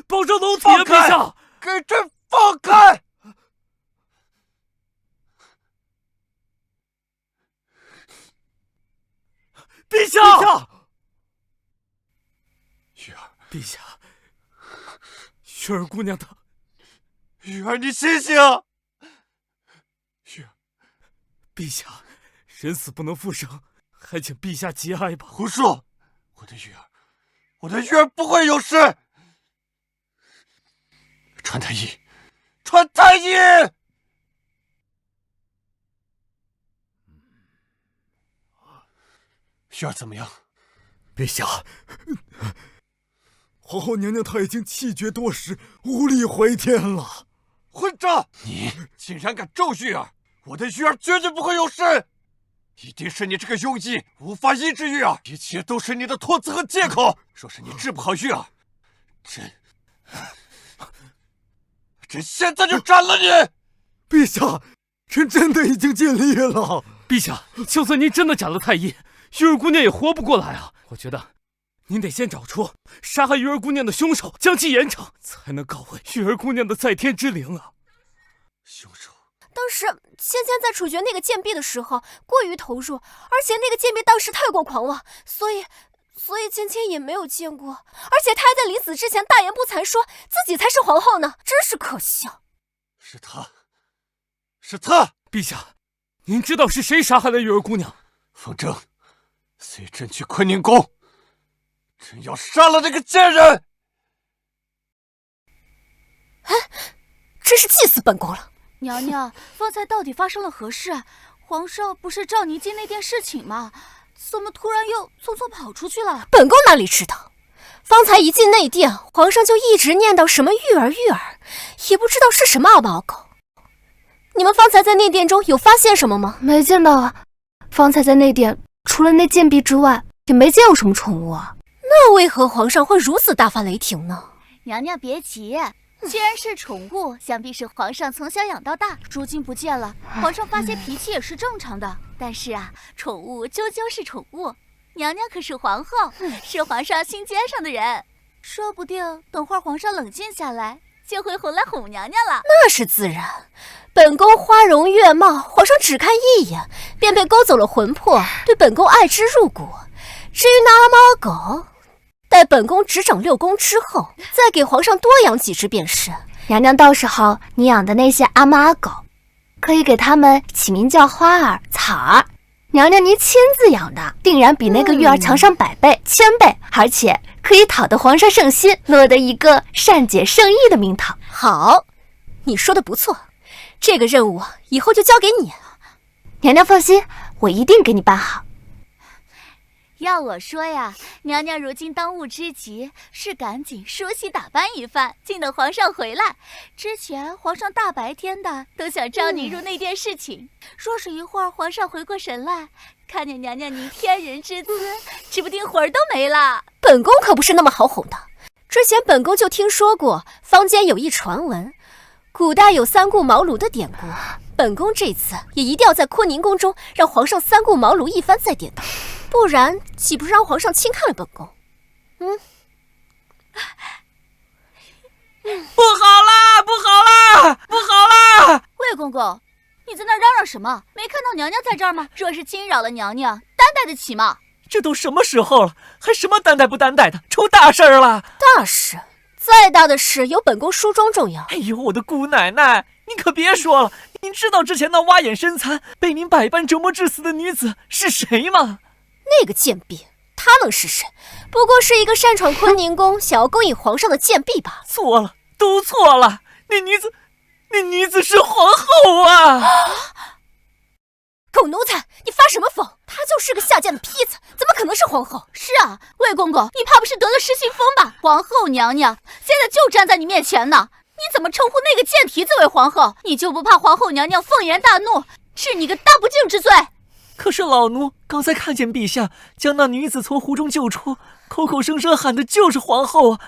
保证龙体啊！陛下，给朕放开！陛下！玉儿，陛下，玉儿姑娘她……玉儿，你醒醒！玉儿，陛下，人死不能复生，还请陛下节哀吧。胡说！我的玉儿不会有事。传太医！玉儿怎么样？陛下，皇后娘娘她已经气绝多时，无力回天了。混账！你竟然敢咒玉儿！我的玉儿绝对不会有事，一定是你这个庸医无法医治玉儿，一切都是你的托词和借口。若是你治不好玉儿，朕现在就斩了你！陛下，臣真的已经尽力了。陛下，就算您真的斩了太医，玉儿姑娘也活不过来啊！我觉得，您得先找出杀害玉儿姑娘的凶手，将其严惩，才能告慰玉儿姑娘的在天之灵啊！凶手？当时芊芊在处决那个贱婢的时候过于投入，而且那个贱婢当时太过狂妄，所以芊芊也没有见过，而且她还在临死之前大言不惭说自己才是皇后呢，真是可笑。是他！陛下，您知道是谁杀害了玉儿姑娘？风筝，随朕去坤宁宫，朕要杀了那个贱人！真是气死本宫了！娘娘，方才到底发生了何事？皇上不是召你进内殿侍寝吗？怎么突然又匆匆跑出去了？本宫哪里知道？方才一进内殿，皇上就一直念叨什么玉儿，也不知道是什么阿猫阿狗。你们方才在内殿中有发现什么吗？没见到啊，方才在内殿除了那贱婢之外，也没见过什么宠物啊。那为何皇上会如此大发雷霆呢？娘娘别急，既然是宠物，想必是皇上从小养到大，如今不见了，皇上发些脾气也是正常的。但是啊，宠物终究是宠物，娘娘可是皇后，是皇上心尖上的人，说不定等会儿皇上冷静下来，就会回来哄娘娘了。那是自然，本宫花容月貌，皇上只看一眼便被勾走了魂魄，对本宫爱之入骨。至于那阿猫阿狗，待本宫执掌6宫之后，再给皇上多养几只便是。娘娘，到时候你养的那些阿猫阿狗，可以给它们起名叫花儿、草儿。娘娘您亲自养的，定然比那个玉儿强上100倍、1000倍，而且可以讨得皇上圣心，落得一个善解圣意的名头。好，你说的不错，这个任务以后就交给你。娘娘放心，我一定给你办好。要我说呀，娘娘如今当务之急是赶紧梳洗打扮一番，静等皇上回来。之前皇上大白天的都想召您入内殿侍寝，若是一会儿皇上回过神来，看见娘娘您天人之姿，指不定魂儿都没了。本宫可不是那么好哄的。之前本宫就听说过，坊间有一传闻，古代有三顾茅庐的典故。本宫这次也一定要在坤宁宫中让皇上三顾茅庐一番再点头，不然岂不是让皇上轻看了本宫？不好啦！不好啦！不好啦！魏公公，你在那嚷嚷什么？没看到娘娘在这儿吗？若是惊扰了娘娘，担待得起吗？这都什么时候了，还什么担待不担待的，出大事儿了！大事，再大的事有本宫梳妆重要。哎呦，我的姑奶奶，您可别说了！您知道之前那挖眼身残、被您百般折磨致死的女子是谁吗？那个贱婢，她能是谁？不过是一个擅闯坤宁宫、想要勾引皇上的贱婢罢了。错了，都错了！那女子是皇后啊！狗奴才，你发什么疯？她就是个下贱的坯子，怎么可能是皇后？是啊，魏公公，你怕不是得了失心疯吧？皇后娘娘现在就站在你面前呢，你怎么称呼那个贱蹄子为皇后？你就不怕皇后娘娘凤颜大怒，治你个大不敬之罪？可是老奴刚才看见陛下将那女子从湖中救出，口口声声喊的就是皇后啊！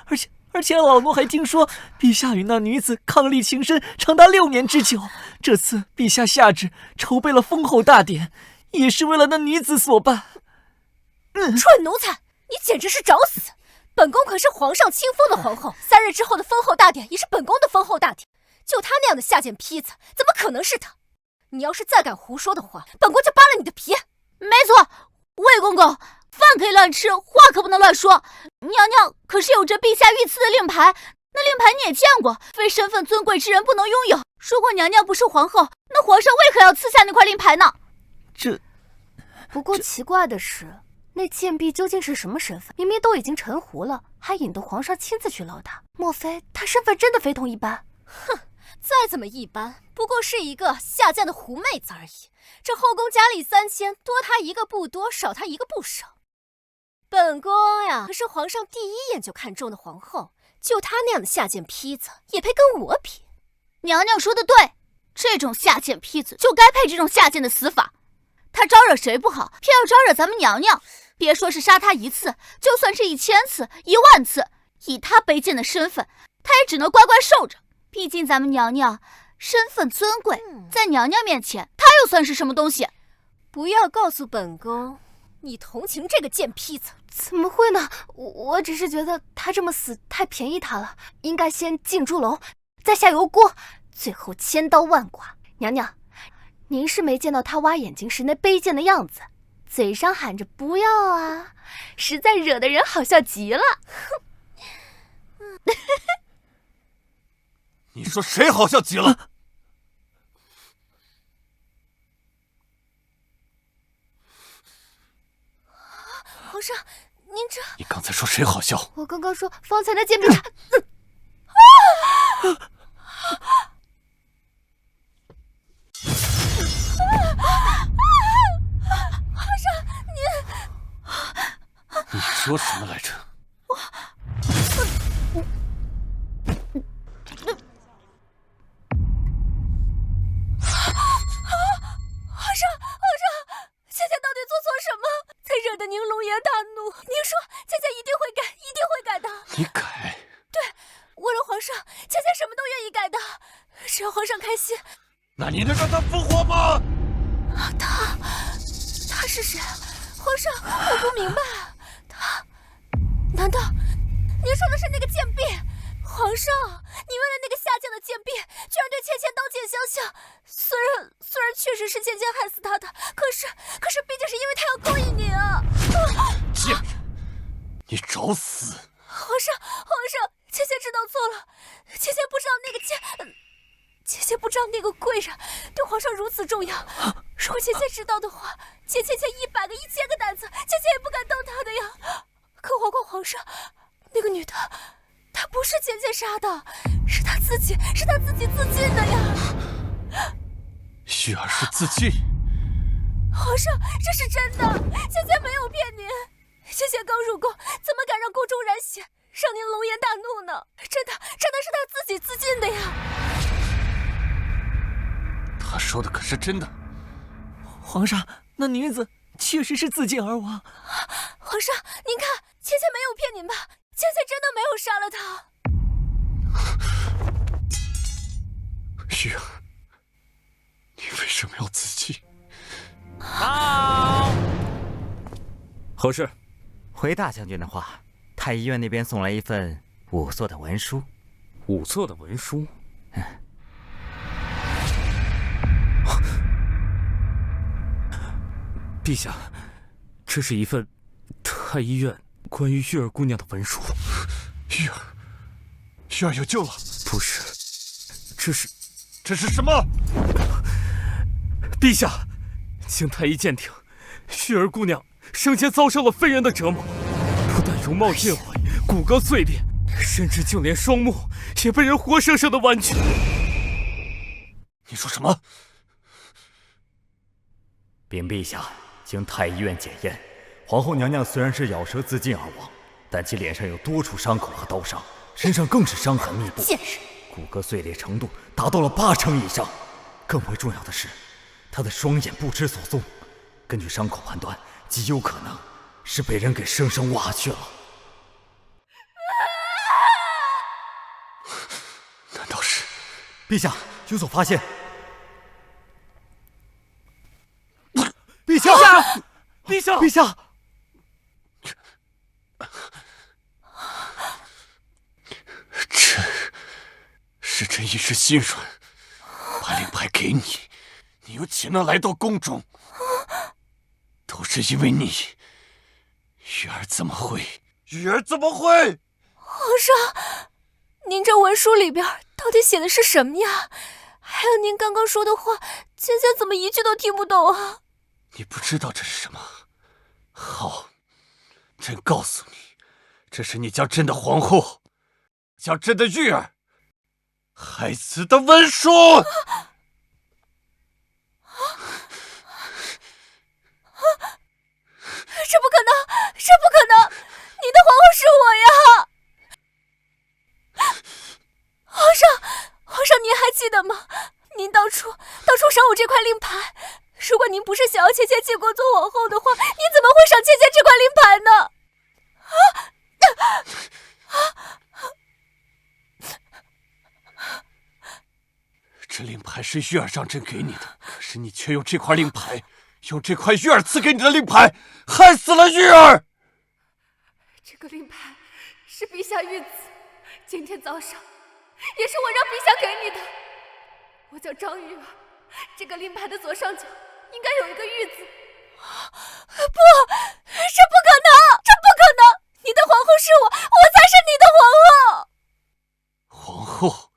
而且老奴还听说陛下与那女子伉俪情深长达6年之久。这次陛下下旨筹备了封后大典，也是为了那女子所办。蠢奴才，你简直是找死！本宫可是皇上亲封的皇后，3日之后的封后大典也是本宫的封后大典。就她那样的下贱坯子，怎么可能是她？你要是再敢胡说的话，本宫就扒了你的皮！没错，魏公公，饭可以乱吃，话可不能乱说。娘娘可是有着陛下御赐的令牌，那令牌你也见过，非身份尊贵之人不能拥有。如果娘娘不是皇后，那皇上为何要赐下那块令牌呢？不过奇怪的是，那贱婢究竟是什么身份？明明都已经沉湖了，还引得皇上亲自去捞她。莫非她身份真的非同一般？哼，再怎么一般，不过是一个下贱的狐妹子而已。这后宫佳丽3000，多她一个不多，少她一个不少。本宫呀，可是皇上第一眼就看中的皇后，就她那样的下贱坯子，也配跟我比？娘娘说的对，这种下贱坯子就该配这种下贱的死法。她招惹谁不好，偏要招惹咱们娘娘。别说是杀她1次，就算是1000次、10000次，以她卑贱的身份，她也只能乖乖受着。毕竟咱们娘娘身份尊贵，在娘娘面前，她又算是什么东西？不要告诉本宫，你同情这个贱坯子。怎么会呢？我只是觉得她这么死太便宜她了，应该先进猪笼，再下油锅，最后千刀万剐。娘娘，您是没见到她挖眼睛时那卑贱的样子，嘴上喊着不要啊，实在惹得人好笑极了。你说谁好笑极了？皇上，您这……你刚才说谁好笑？我刚刚说方才那贱婢。你说什么来着？皇上，妾到底做错什么，才惹得您龙颜大怒？上开心。那你能让他复活吗？他是谁？皇上，我不明白。难道您说的是那个贱婢？皇上，你为了那个下贱的贱婢，居然对芊芊刀剑相向。虽然确实是芊芊害死他的，可是毕竟是因为他要勾引你啊！贱人，你找死！皇上，芊芊知道错了，芊芊不知道那个贵人对皇上如此重要。如果芊芊知道的话，芊芊100个1000个胆子，芊芊也不敢动他的呀。可何况皇上，那个女的，她不是芊芊杀的，是她自己自尽的呀。玉儿是自尽？皇上，这是真的，芊芊没有骗您。芊芊刚入宫，怎么敢让宫中染血，让您龙颜大怒呢？真的是她自己自尽的呀。他说的可是真的？皇上，那女子确实是自尽而亡。皇上，您看，芊芊没有骗您吧？芊芊真的没有杀了他。玉儿，你为什么要自尽？何事？回大将军的话，太医院那边送来一份仵作的文书。仵作的文书？陛下，这是一份太医院关于玉儿姑娘的文书。玉儿有救了？不是，这是什么？陛下，经太医鉴定，玉儿姑娘生前遭受了非人的折磨，不但容貌尽毁，骨骼碎裂，甚至就连双目也被人活生生的剜去。你说什么？禀陛下，经太医院检验，皇后娘娘虽然是咬舌自尽而亡，但其脸上有多处伤口和刀伤，身上更是伤痕密布，骨骼碎裂程度达到了80%以上。更为重要的是，她的双眼不知所踪，根据伤口判断，极有可能是被人给生生挖去了。难道是？陛下有所发现。陛下！陛下！陛下！朕一时心软，把令牌给你，你又岂能来到宫中？都是因为你，玉儿怎么会？皇上，您这文书里边到底写的是什么呀？还有您刚刚说的话，芊芊怎么一句都听不懂啊？你不知道这是什么？好，朕告诉你，这是你将朕的皇后，将朕的玉儿害死的文书。这不可能！你的皇后是我呀！皇上，您还记得吗？您当初赏我这块令牌，如果您不是想要芊芊进宫做皇后的话，您怎么会赏芊芊这块令牌呢？这令牌是玉儿让朕给你的，可是你却用这块令牌，用这块玉儿赐给你的令牌，害死了玉儿。这个令牌是陛下御赐，今天早上也是我让陛下给你的。我叫张玉儿，这个令牌的左上角应该有一个玉字。不，这不可能！你的皇后是我才是你的皇后，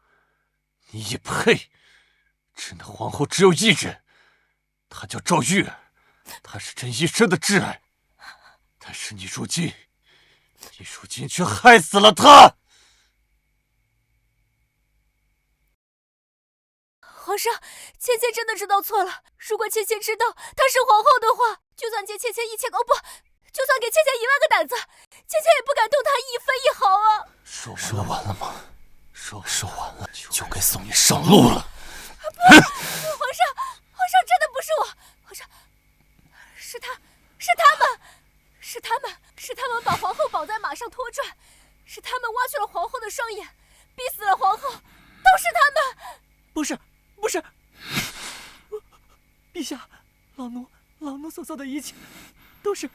你也配？朕的皇后只有一人，她叫赵玉儿，她是朕一生的挚爱。但是你如今却害死了她。皇上，芊芊真的知道错了。如果芊芊知道她是皇后的话，就算给芊芊1000个，哦不，就算给芊芊1万个胆子，芊芊也不敢动她1分1毫啊！说完了吗？说完了就该送你上路了。不，皇上真的不是我，皇上，是他们把皇后绑在马上拖拽，是他们挖去了皇后的双眼，逼死了皇后，都是他们。不是，是，陛下，老奴所做的一切，都是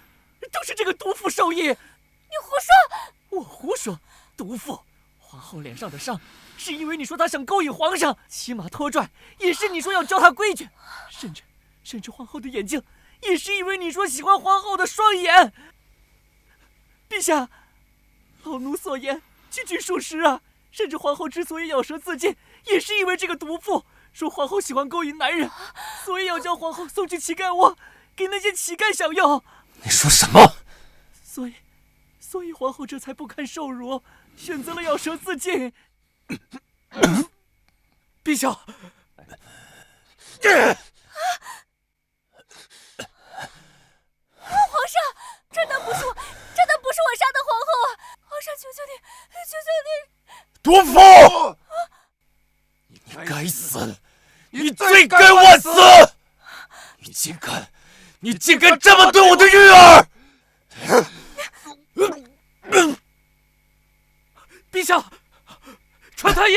这个毒妇授意。你胡说！我胡说？毒妇，皇后脸上的伤，是因为你说她想勾引皇上，骑马拖拽，也是你说要教她规矩，甚至皇后的眼睛，也是因为你说喜欢皇后的双眼。陛下，老奴所言句句属实啊！甚至皇后之所以咬舌自尽，也是因为这个毒妇说皇后喜欢勾引男人，所以要将皇后送去乞丐窝，给那些乞丐享用。你说什么？所以皇后这才不堪受辱，选择了咬舌自尽。陛下，皇上，真的不是我杀的皇后啊！皇上，求求你，求求你！毒妇，你该死！你罪该万死！你竟敢这么对我的玉儿！陛下，传太医，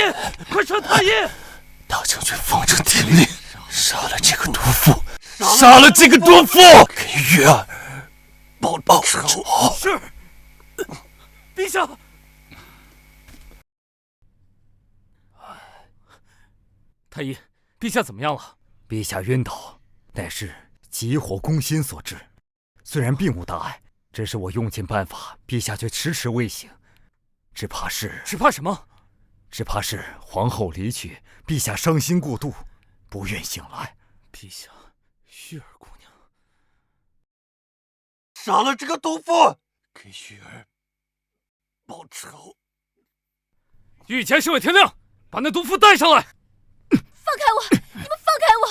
快传太医！大将军奉朕听令，杀了这个毒妇，杀了这个毒妇，给玉儿报仇。是，陛下。太医，陛下怎么样了？陛下晕倒，乃是急火攻心所致，虽然并无大碍，只是我用尽办法，陛下却迟迟未醒，只怕什么？只怕是皇后离去，陛下伤心过度，不愿醒来。陛下，玉儿姑娘杀了这个毒妇，给玉儿报仇。御前侍卫听令，把那毒妇带上来。放开我！你们放开我！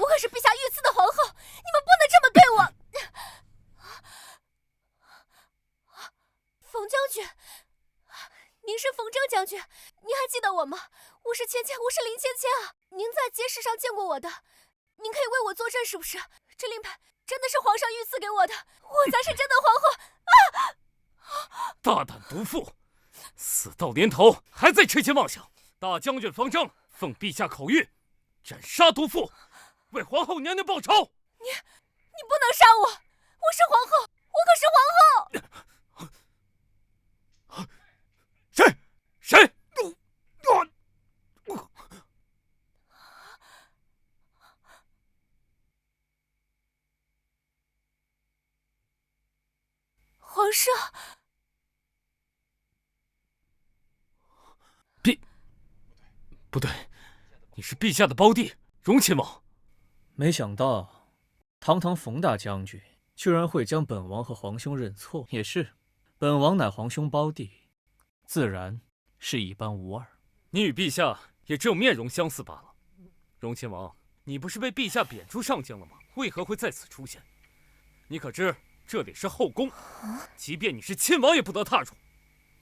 我可是陛下御赐的皇后，你们不能这么对我！冯将军，您是冯征将军，您还记得我吗？我是林芊芊啊！您在街市上见过我的，您可以为我作证是不是？这令牌真的是皇上御赐给我的，我才是真的皇后！大胆毒妇，死到临头还在痴心妄想！大将军方正奉陛下口谕，斩杀毒妇，为皇后娘娘报仇！你不能杀我！我是皇后，我可是皇后！谁？皇上，不对，你是陛下的胞弟荣亲王。没想到，堂堂冯大将军居然会将本王和皇兄认错。也是，本王乃皇兄胞弟，自然是一般无二。你与陛下也只有面容相似罢了。荣亲王，你不是被陛下贬出上京了吗？为何会在此出现？你可知这里是后宫，即便你是亲王也不得踏入。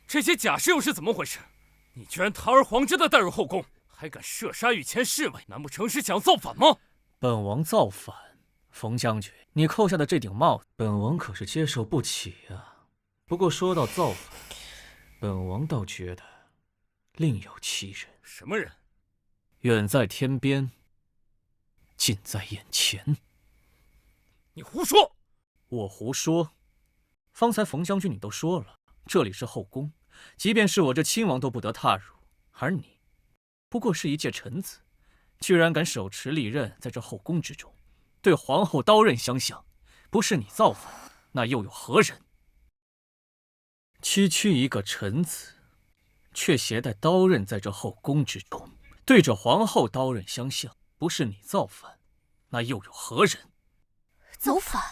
这些假事又是怎么回事？你居然堂而皇之的带入后宫，还敢射杀御前侍卫，难不成是想造反吗？本王造反？冯将军，你扣下的这顶帽子，本王可是接受不起啊。不过说到造反，本王倒觉得另有其人。什么人？远在天边，近在眼前。你胡说！我胡说？方才冯将军你都说了，这里是后宫，即便是我这亲王都不得踏入，而你不过是一介臣子，居然敢手持利刃在这后宫之中，对皇后刀刃相向，不是你造反，那又有何人？区区一个臣子，却携带刀刃在这后宫之中，对着皇后刀刃相向，不是你造反，那又有何人？造反？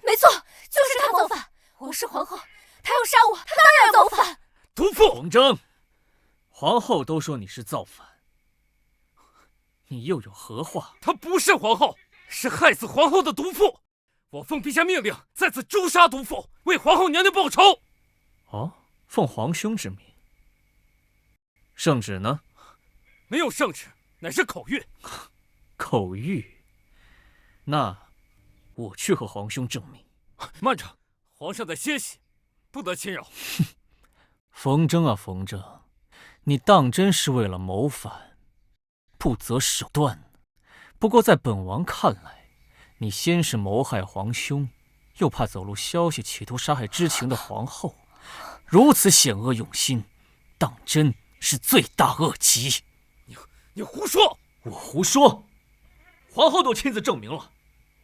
没错，就是他造反！我是皇后，他要杀我，他当然要造反！毒妇！冯征，皇后都说你是造反，你又有何话？她不是皇后，是害死皇后的毒妇！我奉陛下命令，在此诛杀毒妇，为皇后娘娘报仇！哦，奉皇兄之命。圣旨呢？没有圣旨，乃是口谕。口谕？那我去和皇兄证明。慢着，皇上在歇息，不得侵扰。冯征啊，冯征，你当真是为了谋反，不择手段。不过在本王看来，你先是谋害皇兄，又怕走漏消息，企图杀害知情的皇后，如此险恶用心，当真是罪大恶极。你胡说！我胡说？皇后都亲自证明了，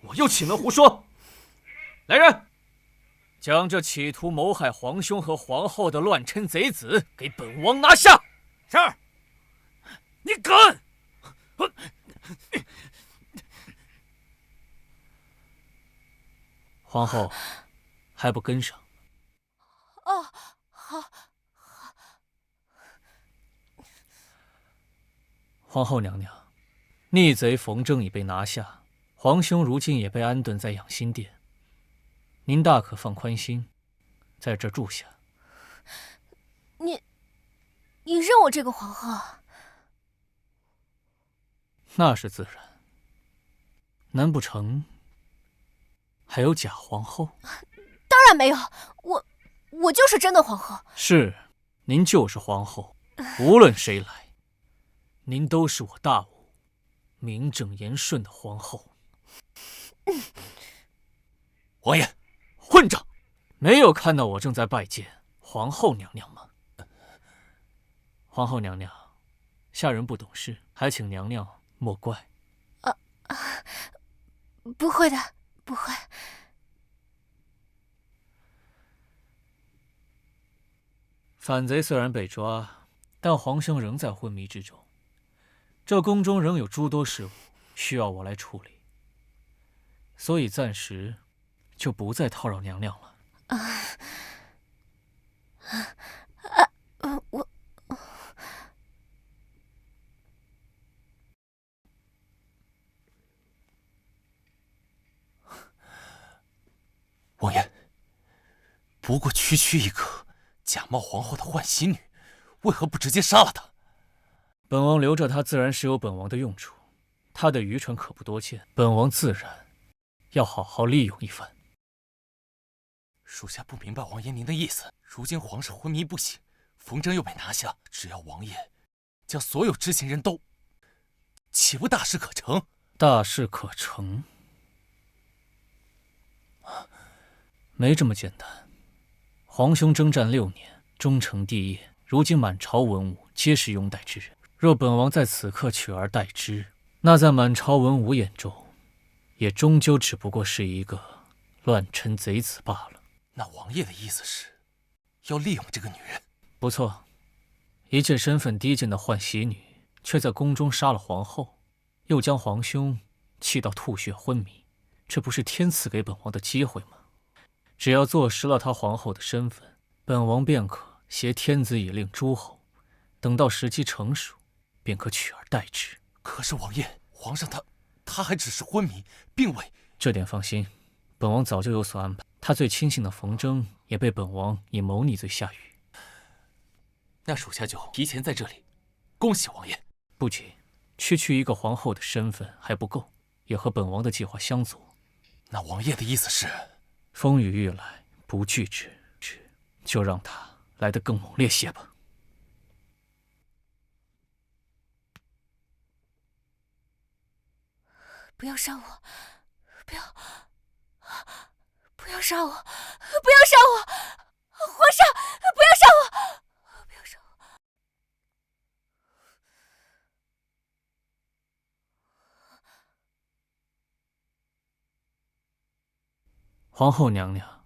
我又岂能胡说？来人，将这企图谋害皇兄和皇后的乱臣贼子给本王拿下！是。你敢！皇后还不跟上？哦，好。皇后娘娘，逆贼冯正已被拿下，皇兄如今也被安顿在养心殿。您大可放宽心，在这住下。你认我这个皇后？那是自然。难不成还有假皇后？当然没有，我就是真的皇后。是，您就是皇后，无论谁来，您都是我大武名正言顺的皇后。王爷，混账！没有看到我正在拜见皇后娘娘吗？皇后娘娘，下人不懂事，还请娘娘莫怪。不会的，不会。反贼虽然被抓，但皇兄仍在昏迷之中。这宫中仍有诸多事务需要我来处理，所以暂时就不再叨扰娘娘了。王爷，不过区区一个假冒皇后的换媳女，为何不直接杀了她？本王留着她自然是有本王的用处，她的愚蠢可不多见，本王自然要好好利用一番。属下不明白王爷您的意思。如今皇上昏迷不醒，冯真又被拿下，只要王爷将所有知情人都，岂不大事可成？大事可成？没这么简单。皇兄征战6年，终成帝业，如今满朝文武皆是拥戴之人。若本王在此刻取而代之，那在满朝文武眼中，也终究只不过是一个乱臣贼子罢了。那王爷的意思是，要利用这个女人？不错，一介身份低贱的换媳女，却在宫中杀了皇后，又将皇兄气到吐血昏迷，这不是天赐给本王的机会吗？只要坐实了她皇后的身份，本王便可挟天子以令诸侯，等到时机成熟，便可取而代之。可是王爷，皇上他还只是昏迷，并未……这点放心，本王早就有所安排。他最亲信的冯征也被本王以谋逆罪下狱。那属下就提前在这里恭喜王爷。不急，区区一个皇后的身份还不够，也和本王的计划相左。那王爷的意思是，风雨欲来不惧之，就让它来得更猛烈些吧。不要杀我！不要杀我！不要杀我！皇上，不要杀我！不要杀我！皇后娘娘，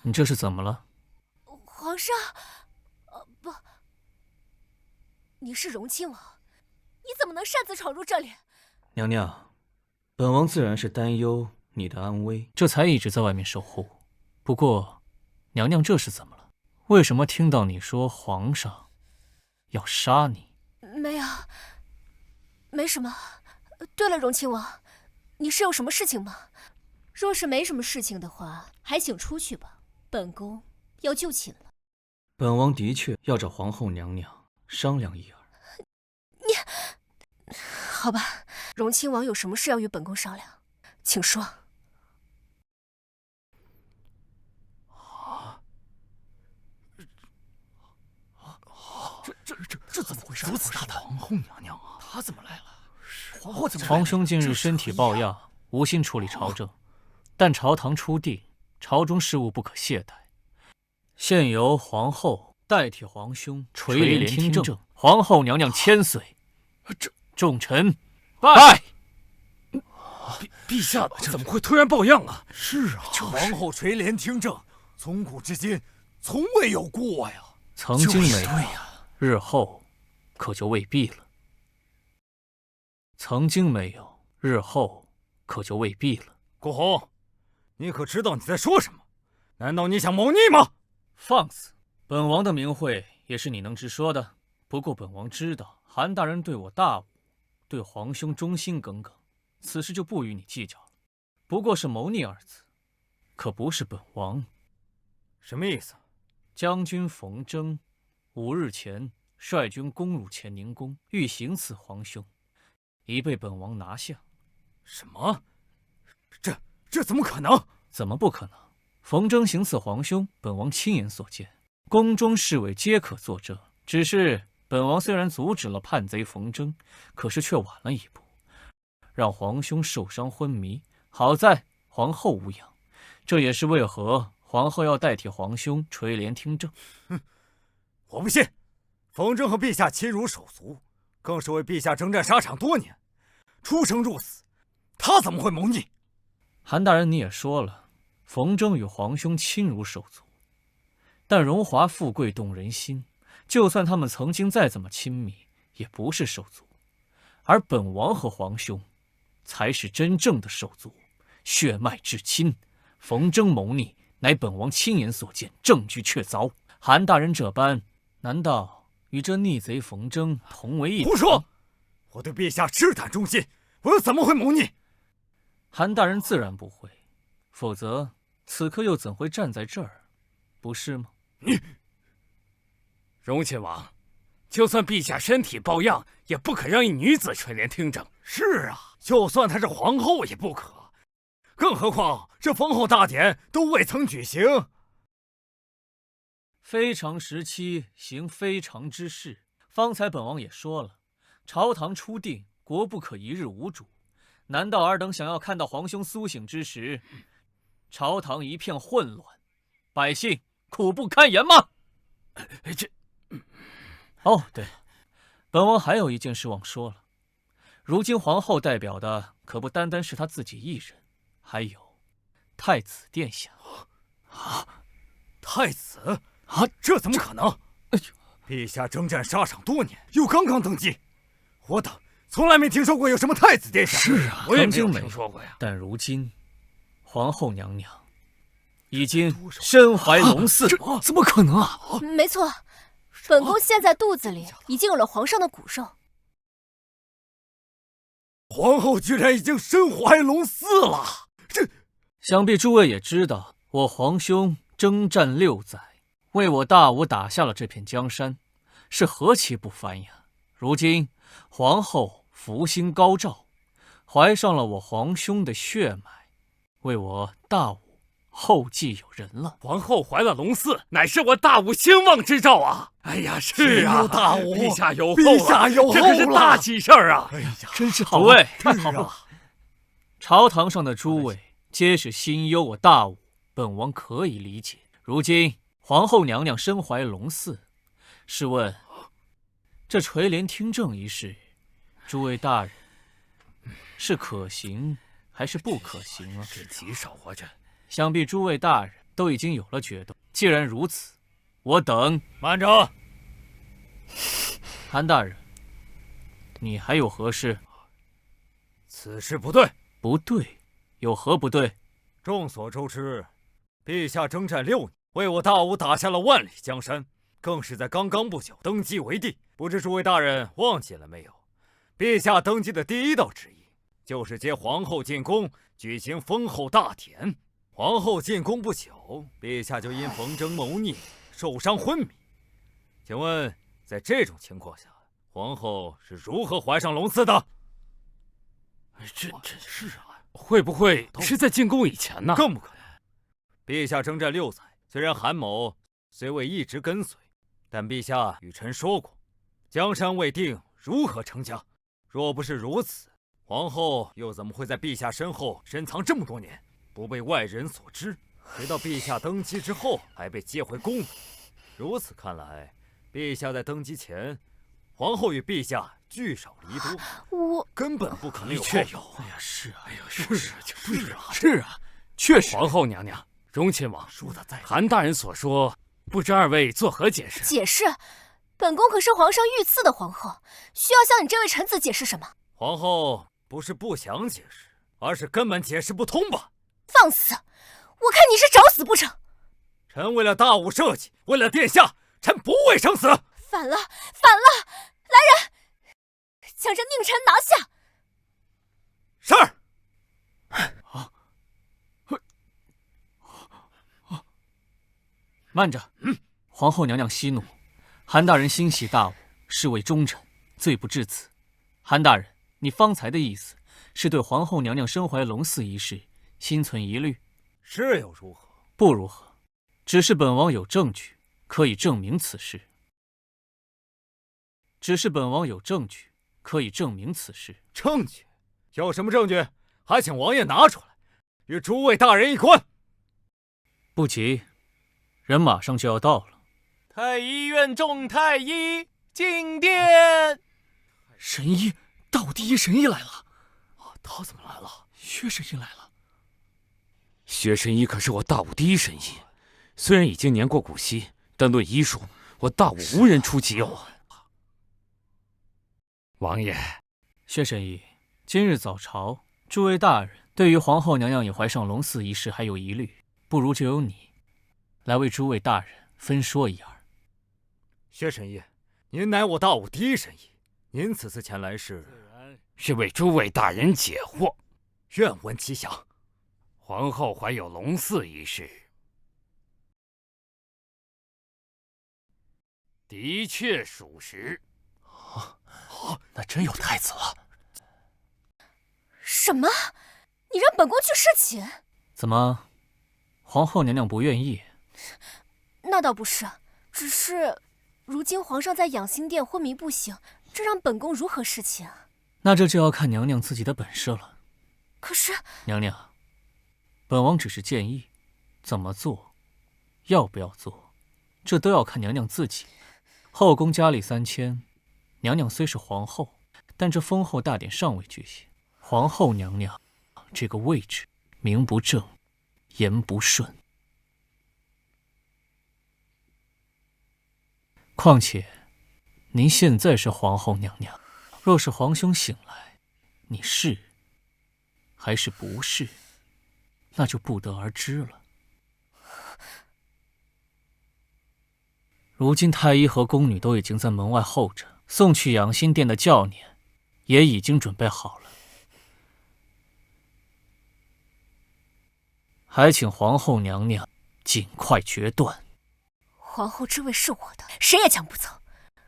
你这是怎么了？皇上，不，你是荣亲王，你怎么能擅自闯入这里？娘娘，本王自然是担忧你的安危，这才一直在外面守护。不过，娘娘这是怎么了？为什么听到你说皇上要杀你？没有，没什么。对了，荣亲王，你是有什么事情吗？若是没什么事情的话，还请出去吧，本宫要就寝了。本王的确要找皇后娘娘商量一二。你，好吧，荣亲王有什么事要与本宫商量，请说。这怎么回事？如此大胆！皇后娘娘啊，她怎么来了？皇后怎么来了？皇兄近日身体抱恙，无心处理朝政，但朝堂初定，朝中事务不可懈怠。现由皇后代替皇兄垂帘听政，皇后娘娘千岁。众臣拜。陛下怎么会突然抱恙啊？是啊，皇后垂帘听政，从古至今从未有过呀。曾经没有，日后可就未必了。曾经没有，日后可就未必了。顾红，你可知道你在说什么？难道你想谋逆吗？放肆！本王的名讳也是你能直说的。不过本王知道韩大人对我大武，对皇兄忠心耿耿，此事就不与你计较了。不过是谋逆二字，可不是本王。什么意思？将军冯征5日前率军攻入乾宁宫，欲行刺皇兄，已被本王拿下。什么？这怎么可能？怎么不可能？冯征行刺皇兄，本王亲眼所见，宫中侍卫皆可作证。只是本王虽然阻止了叛贼冯征，可是却晚了一步，让皇兄受伤昏迷。好在皇后无恙，这也是为何皇后要代替皇兄垂帘听政。哼，我不信！冯征和陛下亲如手足，更是为陛下征战沙场多年，出生入死，他怎么会谋逆？韩大人，你也说了，冯征与皇兄亲如手足，但荣华富贵动人心，就算他们曾经再怎么亲密，也不是手足。而本王和皇兄，才是真正的手足，血脉至亲。冯征谋逆，乃本王亲眼所见，证据确凿。韩大人这般，难道与这逆贼冯征同为一党？胡说！我对陛下赤胆忠心，我又怎么会谋逆？韩大人自然不会，否则此刻又怎会站在这儿，不是吗？你，荣亲王，就算陛下身体抱恙，也不可让一女子垂帘听政。是啊，就算她是皇后也不可，更何况这封后大典都未曾举行。非常时期行非常之事，方才本王也说了，朝堂初定，国不可一日无主。难道尔等想要看到皇兄苏醒之时，朝堂一片混乱，百姓苦不堪言吗？哦，对，本王还有一件事忘说了。如今皇后代表的可不单单是她自己一人，还有太子殿下。太子？这怎么可能？陛下征战沙场多年，又刚刚登基，我等从来没听说过有什么太子殿下。是啊，我也没有听说过呀。但如今，皇后娘娘已经身怀龙嗣。这怎么可能啊？没错，本宫现在肚子里已经有了皇上的骨肉。皇后居然已经身怀龙嗣了！这，想必诸位也知道，我皇兄征战6载，为我大武打下了这片江山，是何其不凡呀！如今皇后福星高照，怀上了我皇兄的血脉，为我大武后继有人了。皇后怀了龙嗣，乃是我大武兴旺之兆啊！哎呀，是啊，大武，陛下有后陛下有后了，这可是大喜事儿啊！哎呀，真是好！诸位，太好了！朝堂上的诸位皆是心忧我大武，本王可以理解。如今皇后娘娘身怀龙嗣，试问这垂帘听政一事，诸位大人是可行还是不可行啊？这极少啊！这想必诸位大人都已经有了决断。既然如此，我等慢着。韩大人，你还有何事？此事不对。不对？有何不对？众所周知，陛下征战6年，为我大武打下了万里江山，更是在刚刚不久登基为帝。不知诸位大人忘记了没有？陛下登基的第一道旨意，就是接皇后进宫，举行封后大典。皇后进宫不久，陛下就因冯征谋逆受伤昏迷。请问，在这种情况下，皇后是如何怀上龙嗣的？这是啊，会不会是在进宫以前呢？更不可能。陛下征战6载，虽然韩某虽未一直跟随，但陛下与臣说过，江山未定，如何成家？若不是如此，皇后又怎么会在陛下身后深藏这么多年，不被外人所知？直到陛下登基之后，还被接回宫里。如此看来，陛下在登基前，皇后与陛下聚少离多，我根本不可能有后确有。哎呀，是啊，是啊，确实。皇后娘娘，荣亲王说的在韩大人所说，不知二位作何解释？解释？本宫可是皇上御赐的皇后，需要向你这位臣子解释什么？皇后不是不想解释，而是根本解释不通吧？放肆！我看你是找死不成？臣为了大武社稷，为了殿下，臣不畏生死。反了！来人，将这佞臣拿下！是。慢着，皇后娘娘息怒，韩大人心系大武，是为忠臣，罪不至此。韩大人，你方才的意思是对皇后娘娘身怀龙嗣一事心存疑虑？是又如何？不如何，只是本王有证据可以证明此事。证据？有什么证据？还请王爷拿出来，与诸位大人一观。不急，人马上就要到了。太医院众太医进殿。神医，大武第一神医来了。他怎么来了？薛神医来了。薛神医可是我大武第一神医，虽然已经年过古稀，但论医术，我大武无人出其右。王爷，薛神医，今日早朝，诸位大人对于皇后娘娘已怀上龙嗣一事还有疑虑，不如就由你来为诸位大人分说一二。薛神医，您乃我大武第一神医，您此次前来是为诸位大人解惑。愿闻其详。皇后怀有龙嗣一事，的确属实。那真有太子了。什么？你让本宫去侍寝？怎么，皇后娘娘不愿意？那倒不是，只是如今皇上在养心殿昏迷不醒，这让本宫如何侍寝啊？那这就要看娘娘自己的本事了。可是，娘娘，本王只是建议，怎么做，要不要做，这都要看娘娘自己。后宫佳丽3000，娘娘虽是皇后，但这封后大典尚未举行。皇后娘娘这个位置，名不正，言不顺。况且，您现在是皇后娘娘，若是皇兄醒来，你是还是不是，那就不得而知了。如今太医和宫女都已经在门外候着，送去养心殿的轿辇也已经准备好了，还请皇后娘娘尽快决断。皇后之位是我的，谁也抢不走。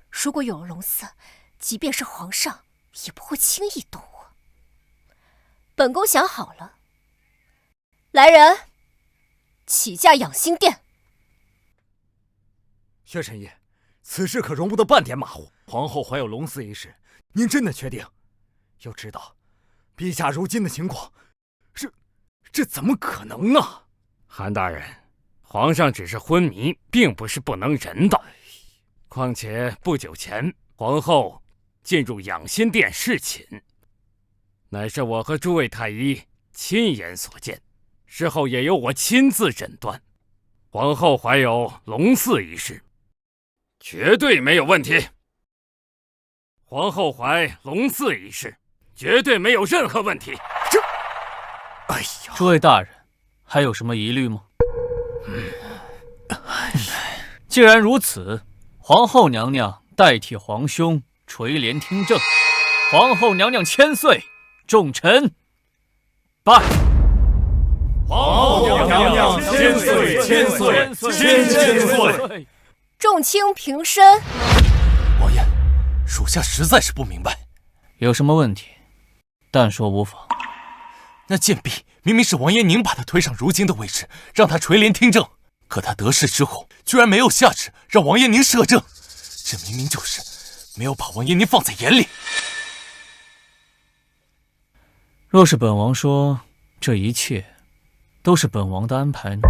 如果有了龙嗣，即便是皇上也不会轻易动我。本宫想好了，来人，起驾养心殿。薛神医，此事可容不得半点马虎。皇后怀有龙嗣一事，您真的确定？要知道，陛下如今的情况，这怎么可能啊？韩大人，皇上只是昏迷，并不是不能人道。况且不久前，皇后进入养心殿侍寝，乃是我和诸位太医亲眼所见，事后也由我亲自诊断，皇后怀有龙嗣一事，绝对没有问题。皇后怀龙嗣一事，绝对没有任何问题。哎呀，诸位大人，还有什么疑虑吗？既然如此，皇后娘娘代替皇兄垂帘听政。皇后娘娘千岁，众臣拜。皇后娘娘千岁，千岁，千岁！众卿平身。王爷，属下实在是不明白，有什么问题，但说无妨。那贱婢明明是王爷您把她推上如今的位置，让她垂帘听政，可她得势之后，居然没有下旨让王爷您摄政，这明明就是没有把王延宁放在眼里。若是本王说这一切都是本王的安排呢？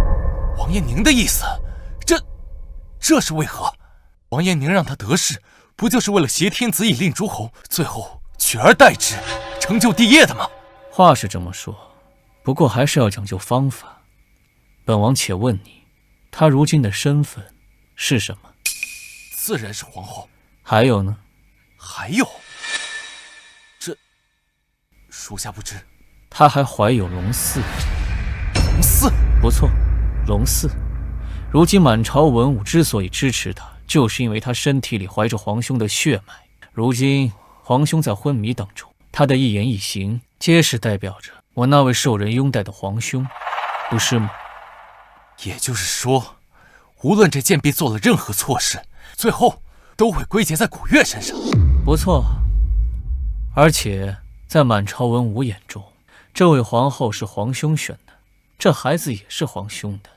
王延宁的意思，这是为何？王延宁让他得势，不就是为了挟天子以令诸侯，最后取而代之，成就帝业的吗？话是这么说，不过还是要讲究方法。本王且问你，他如今的身份是什么？自然是皇后。还有呢？还有，这属下不知。他还怀有龙嗣。龙嗣？不错，龙嗣。如今满朝文武之所以支持他，就是因为他身体里怀着皇兄的血脉。如今皇兄在昏迷当中，他的一言一行皆是代表着我那位受人拥戴的皇兄，不是吗？也就是说，无论这贱婢做了任何错事，最后都会归结在古月身上。不错，而且在满朝文武眼中，这位皇后是皇兄选的，这孩子也是皇兄的。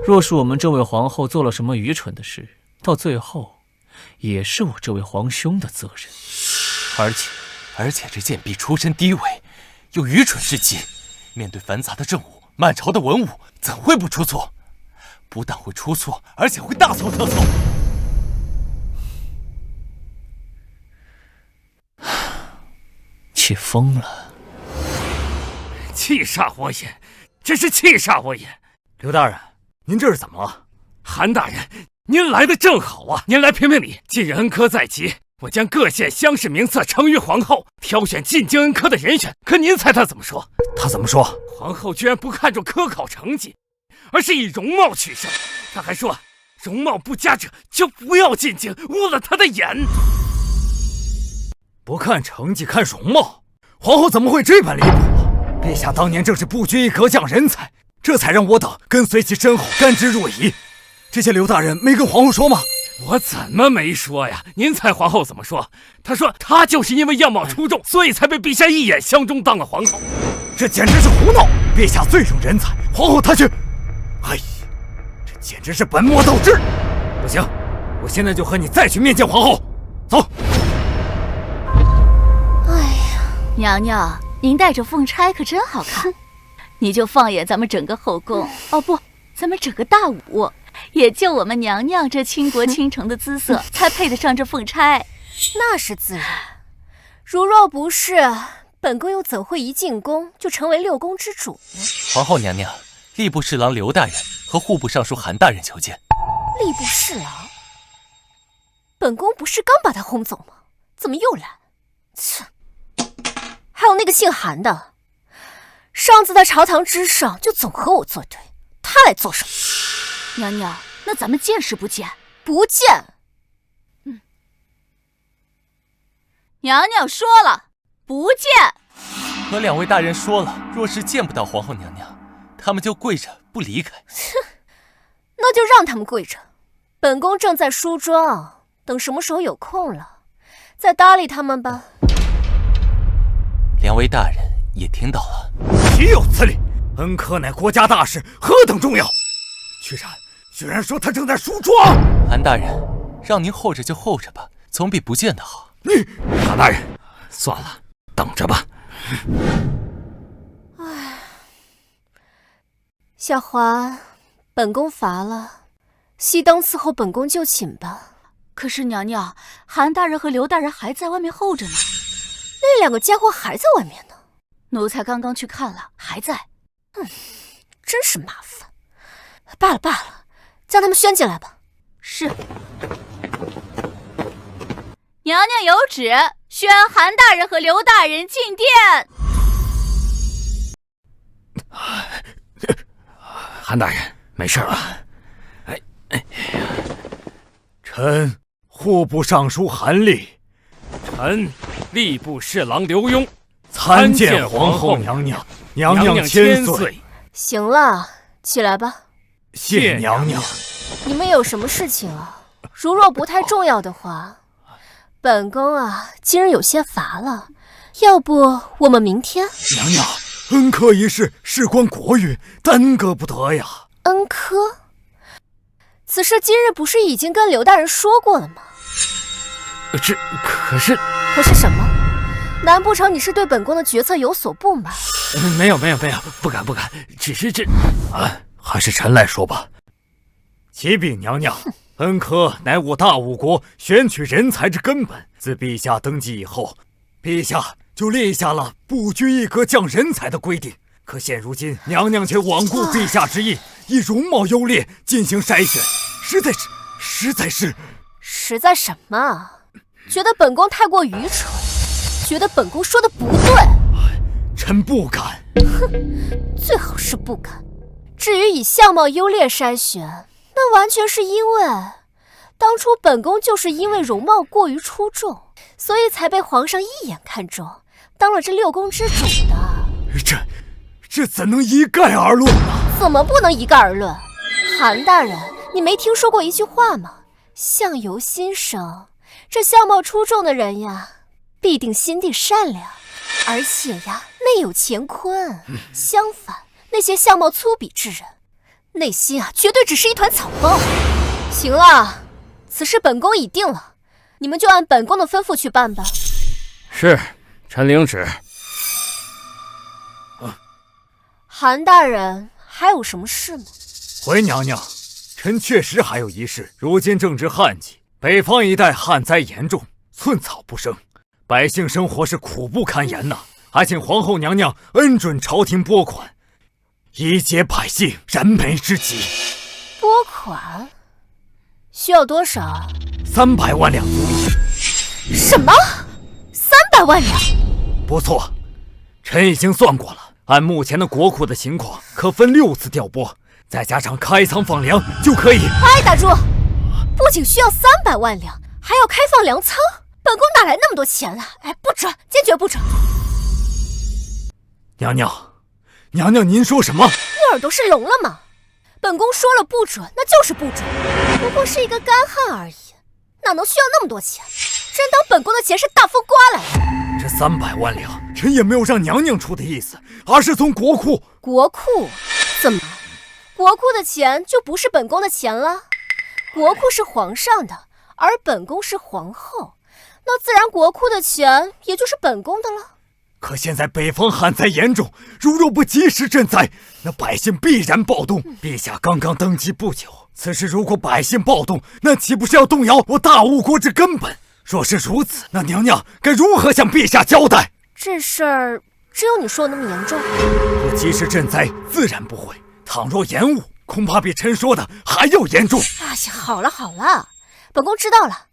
若是我们这位皇后做了什么愚蠢的事，到最后也是我这位皇兄的责任。而且这贱婢出身低微，又愚蠢至极，面对繁杂的政务，满朝的文武怎会不出错？不但会出错，而且会大错特错。气疯了！气煞我也，真是气煞我也！刘大人，您这是怎么了？韩大人，您来的正好啊！您来评评理。近日恩科在即，我将各县乡试名册呈于皇后，挑选进京恩科的人选。可您猜他怎么说？他怎么说？皇后居然不看重科考成绩，而是以容貌取胜。他还说，容貌不佳者就不要进京，污了他的眼。不看成绩，看容貌，皇后怎么会这般离谱？陛下当年正是不拘一格降人才，这才让我等跟随其身后，甘之若饴。这些刘大人没跟皇后说吗？我怎么没说呀？您猜皇后怎么说？她说她就是因为样貌出众，所以才被陛下一眼相中当了皇后。这简直是胡闹！陛下最重人才，皇后她却……哎呀，这简直是本末倒置！不行，我现在就和你再去面见皇后。走。娘娘，您带着凤钗可真好看。你就放眼咱们整个后宫，哦不，咱们整个大武，也就我们娘娘这倾国倾城的姿色，才配得上这凤钗。那是自然。如若不是，本宫又怎会一进宫就成为六宫之主呢？皇后娘娘，吏部侍郎刘大人和户部尚书韩大人求见。吏部侍郎？本宫不是刚把他轰走吗？怎么又来？切！还有那个姓韩的，上次在朝堂之上就总和我作对，他来做什么？娘娘，那咱们见是不见？不见。娘娘说了，不见。和两位大人说了，若是见不到皇后娘娘，他们就跪着不离开。那就让他们跪着。本宫正在梳妆，等什么时候有空了，再搭理他们吧。两位大人也听到了。岂有此理！恩科乃国家大事，何等重要，居然说他正在梳妆。韩大人，让您候着就候着吧，总比不见的好。韩大人，算了，等着吧。唉，小华，本宫乏了，熄灯伺候本宫就寝吧。可是娘娘，韩大人和刘大人还在外面候着呢。那两个家伙还在外面呢。奴才刚刚去看了，还在。真是麻烦。罢了，将他们宣进来吧。是。娘娘有旨，宣韩大人和刘大人进殿。韩大人，没事吧？臣户部尚书韩立，臣吏部侍郎刘墉，参见皇后娘娘。娘娘千岁。行了，起来吧。谢娘娘。你们有什么事情啊？如若不太重要的话，本宫啊，今日有些乏了，要不我们明天？娘娘，恩科一事事关国运，耽搁不得呀。恩科？此事今日不是已经跟刘大人说过了吗？可是什么？难不成你是对本宫的决策有所不满？没有，不敢，只是还是臣来说吧。启禀娘娘，恩科乃我大吴国选取人才之根本。自陛下登基以后，陛下就立下了不拘一格降人才的规定。可现如今，娘娘却罔顾陛下之意，以容貌优劣进行筛选，实在什么？觉得本宫太过愚蠢，觉得本宫说的不对。臣不敢。最好是不敢。至于以相貌优劣筛选，那完全是因为当初本宫就是因为容貌过于出众，所以才被皇上一眼看中，当了这6宫之主的。这怎能一概而论呢？怎么不能一概而论？韩大人，你没听说过一句话吗？相由心生。这相貌出众的人呀，必定心地善良，而且呀，内有乾坤。相反，那些相貌粗鄙之人，内心啊，绝对只是一团草包。行了，此事本宫已定了，你们就按本宫的吩咐去办吧。是，臣领旨。韩大人还有什么事吗？回娘娘，臣确实还有一事。如今正值旱季，北方一带旱灾严重，寸草不生，百姓生活是苦不堪言呐。还请皇后娘娘恩准朝廷拨款，以解百姓燃眉之急。拨款需要多少？300万两足矣。什么？300万两？不错，臣已经算过了。按目前的国库的情况，可分6次调拨，再加上开仓放粮，就可以。哎，打住！不仅需要300万两，还要开放粮仓，本宫哪来那么多钱啊？哎，不准，坚决不准！娘娘，您说什么？你耳朵是聋了吗？本宫说了不准，那就是不准。不过是一个干旱而已，哪能需要那么多钱？真当本宫的钱是大风刮来的？这300万两，臣也没有让娘娘出的意思，而是从国库。国库？怎么？国库的钱就不是本宫的钱了？国库是皇上的，而本宫是皇后，那自然国库的钱也就是本宫的了。可现在北方旱灾严重，如若不及时赈灾，那百姓必然暴动。陛下刚刚登基不久，此时如果百姓暴动，那岂不是要动摇我大吴国之根本？若是如此，那娘娘该如何向陛下交代？这事儿只有你说的那么严重？若及时赈灾，自然不会；倘若延误，恐怕比臣说的还要严重。哎呀，好了，本宫知道了。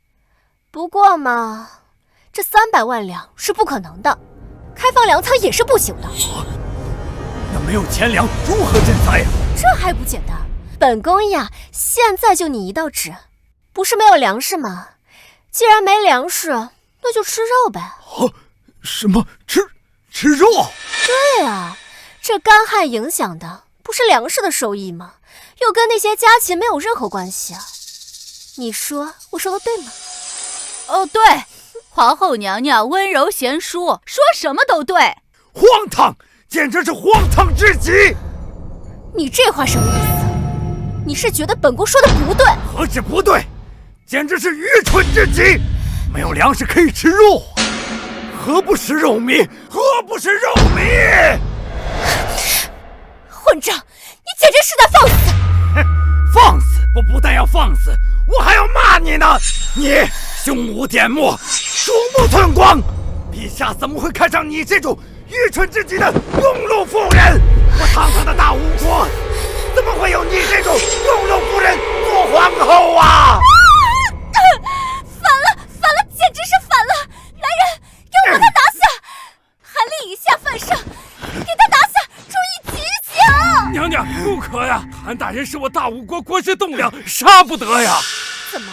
不过嘛，这300万两是不可能的，开放粮仓也是不行的。那没有钱粮，如何赈灾呀？这还不简单？本宫呀，现在就拟一道旨，不是没有粮食吗？既然没粮食，那就吃肉呗。什么吃肉？对啊，这干旱影响的不是粮食的收益吗？又跟那些家禽没有任何关系啊。你说我说的对吗？哦，对，皇后娘娘温柔贤淑，说什么都对。荒唐，简直是荒唐至极！你这话什么意思？你是觉得本宫说的不对？何止不对，简直是愚蠢至极！没有粮食可以吃肉，何不食肉糜？混账！你简直是在放肆！放肆！我不但要放肆，我还要骂你呢！你胸无点墨，鼠目寸光，陛下怎么会看上你这种愚蠢至极的庸碌妇人？我堂堂的大吴国，怎么会有你这种庸碌妇人做皇后啊？反了，简直是反了！来人，给我把他拿下！韩令以下犯上，给他拿下，注意极刑！娘娘不可呀！韩大人是我大吴国国之栋梁，杀不得呀！怎么，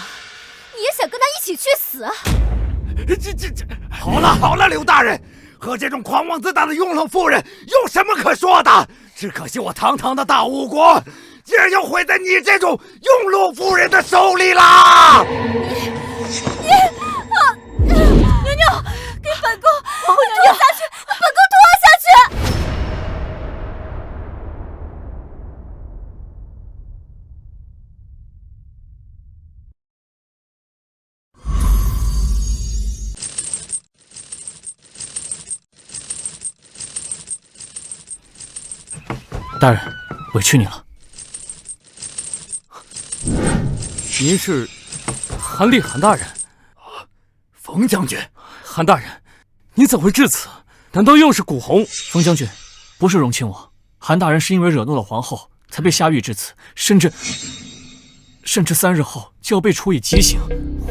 你也想跟他一起去死？好了，刘大人，和这种狂妄自大的庸碌妇人有什么可说的？只可惜我堂堂的大吴国，竟然要毁在你这种庸碌妇人的手里啦！娘娘，给本宫拖下去，本宫拖下去！大人，委屈你了。您是韩立韩大人？冯将军，韩大人，您怎会至此？难道又是古红？冯将军，不是荣亲王，韩大人是因为惹怒了皇后，才被下狱至此，甚至3日后就要被处以极刑。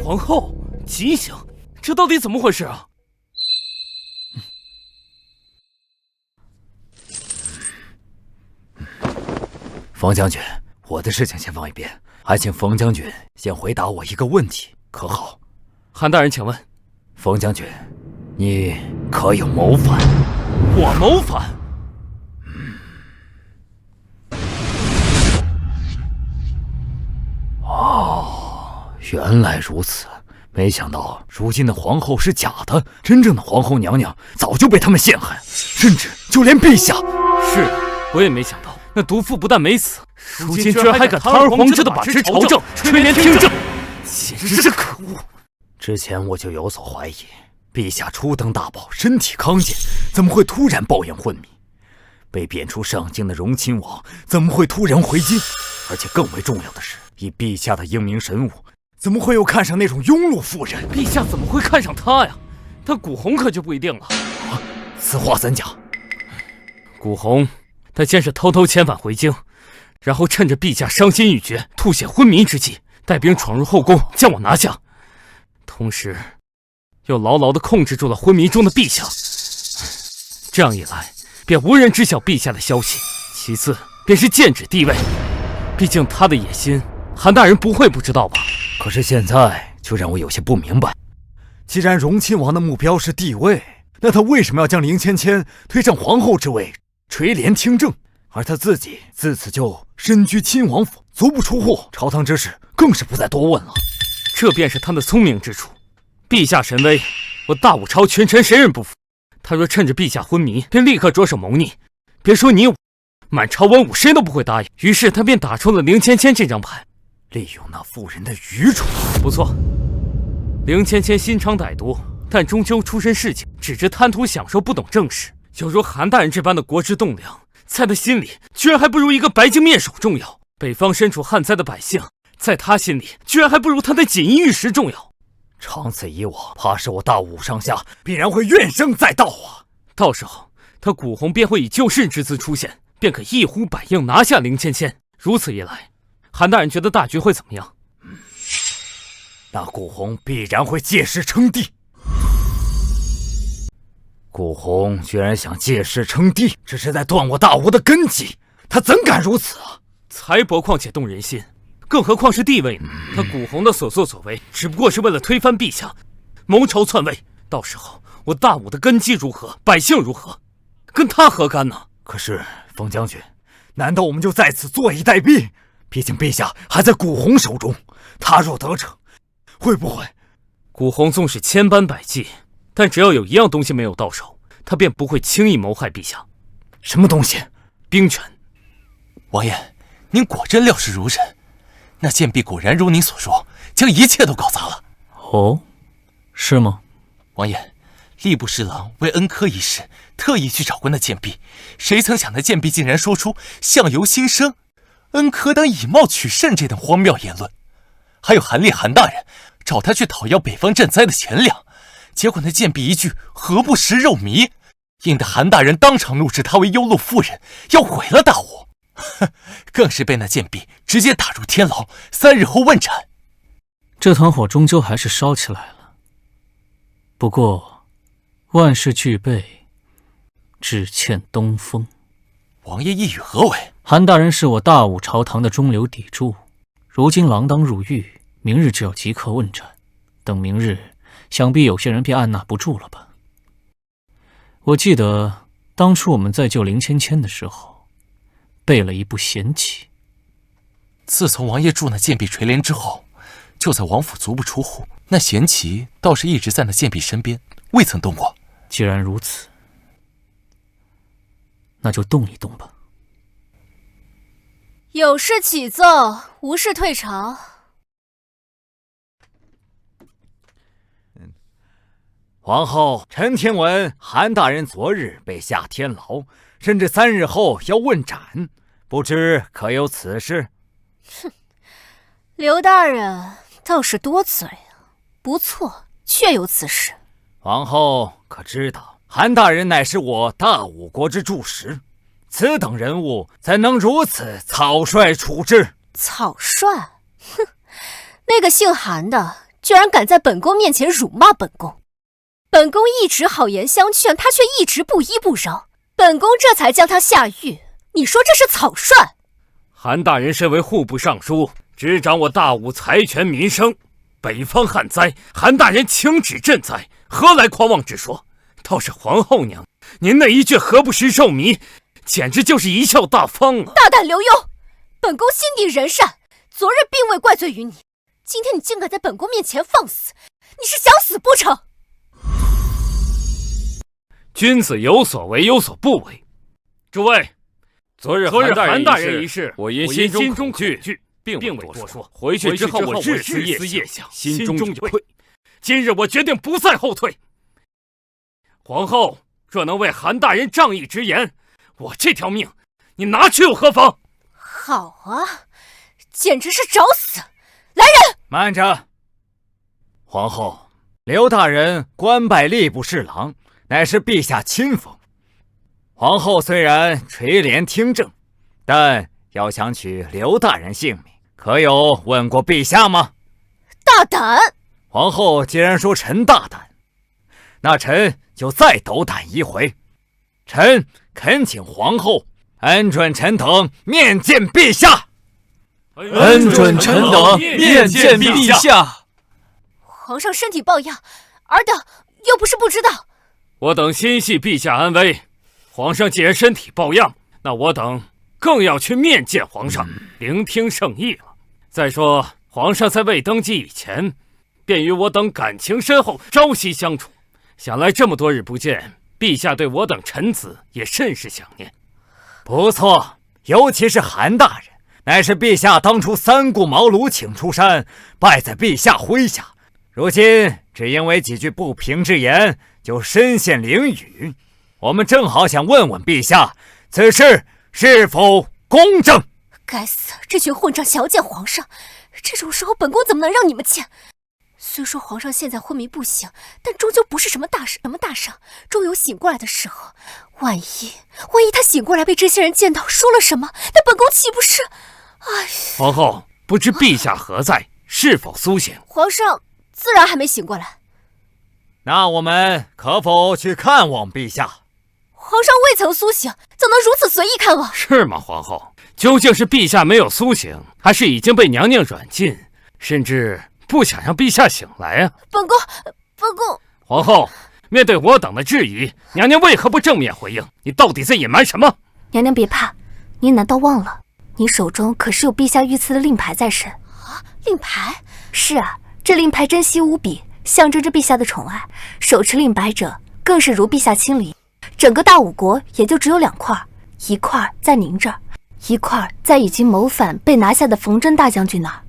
皇后极刑，这到底怎么回事啊？冯将军，我的事情先放一边，还请冯将军先回答我一个问题，可好？韩大人，请问，冯将军，你可有谋反？我谋反？哦，原来如此。没想到如今的皇后是假的，真正的皇后娘娘早就被他们陷害，甚至就连陛下……是的，我也没想到，那毒妇不但没死，如今居然还敢堂而皇之的把持朝政，垂帘听政，简直是可恶！之前我就有所怀疑，陛下初登大宝，身体康健，怎么会突然暴饮昏迷？被贬出上京的荣亲王怎么会突然回京？而且更为重要的是，以陛下的英明神武，怎么会又看上那种庸碌妇人？陛下怎么会看上她呀？但古红可就不一定了。此话怎讲？古红，她先是偷偷遣返回京，然后趁着陛下伤心欲绝、吐血昏迷之际，带兵闯入后宫，将我拿下，同时又牢牢地控制住了昏迷中的陛下。这样一来，便无人知晓陛下的消息。其次便是剑指帝位，毕竟他的野心，韩大人不会不知道吧？可是现在就让我有些不明白，既然荣亲王的目标是帝位，那他为什么要将凌芊芊推上皇后之位，垂帘听政，而他自己自此就身居亲王府，足不出户，朝堂之事更是不再多问了。这便是他的聪明之处。陛下神威，我大武朝群臣谁人不服？他若趁着陛下昏迷，便立刻着手谋逆，别说你我，满朝文武谁都不会答应。于是他便打出了凌芊芊这张牌，利用那妇人的愚蠢。不错，凌芊芊心肠歹毒，但终究出身市井，只知贪图享受，不懂政事。有如韩大人这般的国之栋梁，在他心里居然还不如一个白金面首重要。北方身处旱灾的百姓，在他心里居然还不如他的锦衣玉食重要。长此以往，怕是我大武上下必然会怨声载道啊！到时候他古红便会以救世之姿出现，便可一呼百应拿下凌芊芊。如此一来，韩大人觉得大局会怎么样？那古红必然会借势称帝。古红居然想借势称帝，这是在断我大吴的根基，他怎敢如此啊！财帛况且动人心，更何况是地位呢？他古红的所作所为，只不过是为了推翻陛下，谋朝篡位。到时候我大武的根基如何，百姓如何，跟他何干呢？可是冯将军，难道我们就在此坐以待毙？毕竟陛下还在古红手中，他若得逞，会不会……古红纵使千般百计，但只要有一样东西没有到手，他便不会轻易谋害陛下。什么东西？兵权。王爷，您果真料事如神，那贱婢果然如您所说，将一切都搞砸了。哦，是吗？王爷，吏部侍郎为恩科一事，特意去找过那贱婢，谁曾想那贱婢竟然说出相由心生，恩科当以貌取胜这等荒谬言论。还有韩立韩大人找他去讨要北方赈灾的钱粮，结果那贱婢一句何不食肉糜，引得韩大人当场怒斥他为忧禄妇人，要毁了大吴。更是被那贱婢直接打入天牢，3日后问斩。这团火终究还是烧起来了。不过万事俱备，只欠东风。王爷一语何为？韩大人是我大武朝堂的中流砥柱，如今锒铛入狱，明日就要即刻问斩。等明日，想必有些人便按捺不住了吧。我记得当初我们在救凌芊芊的时候，备了一部险棋。自从王爷助那贱婢垂帘之后，就在王府足不出户，那贤棋倒是一直在那贱婢身边，未曾动过。既然如此，那就动一动吧。有事启奏，无事退朝。皇后，臣听闻韩大人昨日被下天牢，甚至3日后要问斩。不知可有此事？哼，刘大人倒是多嘴啊，不错，确有此事。皇后可知道，韩大人乃是我大武国之柱石，此等人物怎能如此草率处置？草率？哼，那个姓韩的居然敢在本宫面前辱骂本宫，本宫一直好言相劝，他却一直不依不饶，本宫这才将他下狱。你说这是草率？韩大人身为户部尚书，执掌我大武财权民生，北方旱灾，韩大人请旨赈灾，何来狂妄之说？倒是皇后娘，您那一句何不食寿糜，简直就是贻笑大方啊！大胆刘墉，本宫心地仁善，昨日并未怪罪于你，今天你竟敢在本宫面前放肆，你是想死不成？君子有所为，有所不为。诸位，昨日韩大人一事，我因心中恐惧，并未多说。回去之后，我日思夜想，心中有愧。今日我决定不再后退。皇后若能为韩大人仗义直言，我这条命你拿去又何妨？好啊，简直是找死！来人，慢着！皇后，刘大人官拜吏部侍郎，乃是陛下亲封。皇后虽然垂帘听政，但要想取刘大人性命，可有问过陛下吗？大胆！皇后既然说臣大胆，那臣就再斗胆一回。臣恳请皇后恩准臣等面见陛下。恩准臣等面见陛下。皇上身体抱恙，尔等又不是不知道。我等心系陛下安危，皇上既然身体抱恙，那我等更要去面见皇上，聆听圣意了。再说，皇上在未登基以前，便与我等感情深厚，朝夕相处。想来这么多日不见，陛下对我等臣子也甚是想念。不错，尤其是韩大人，乃是陛下当初三顾茅庐请出山，败在陛下麾下。如今只因为几句不平之言，就身陷囹圄。我们正好想问问陛下，此事是否公正？该死，这群混账小见皇上！这种时候，本宫怎么能让你们见？虽说皇上现在昏迷不醒，但终究不是什么大伤，终有醒过来的时候。万一他醒过来被这些人见到，说了什么，那本宫岂不是……哎，皇后，不知陛下何在，是否苏醒？皇上自然还没醒过来。那我们可否去看望陛下？皇上未曾苏醒，怎能如此随意看望？是吗，皇后？究竟是陛下没有苏醒，还是已经被娘娘软禁，甚至不想让陛下醒来啊？本宫……皇后，面对我等的质疑，娘娘为何不正面回应？你到底在隐瞒什么？娘娘别怕，您难道忘了，你手中可是有陛下御赐的令牌在身啊？令牌？是啊，这令牌珍惜无比，象征着陛下的宠爱。手持令牌者，更是如陛下亲临。整个大武国也就只有2块，一块在您这儿，一块在已经谋反被拿下的冯真大将军那儿。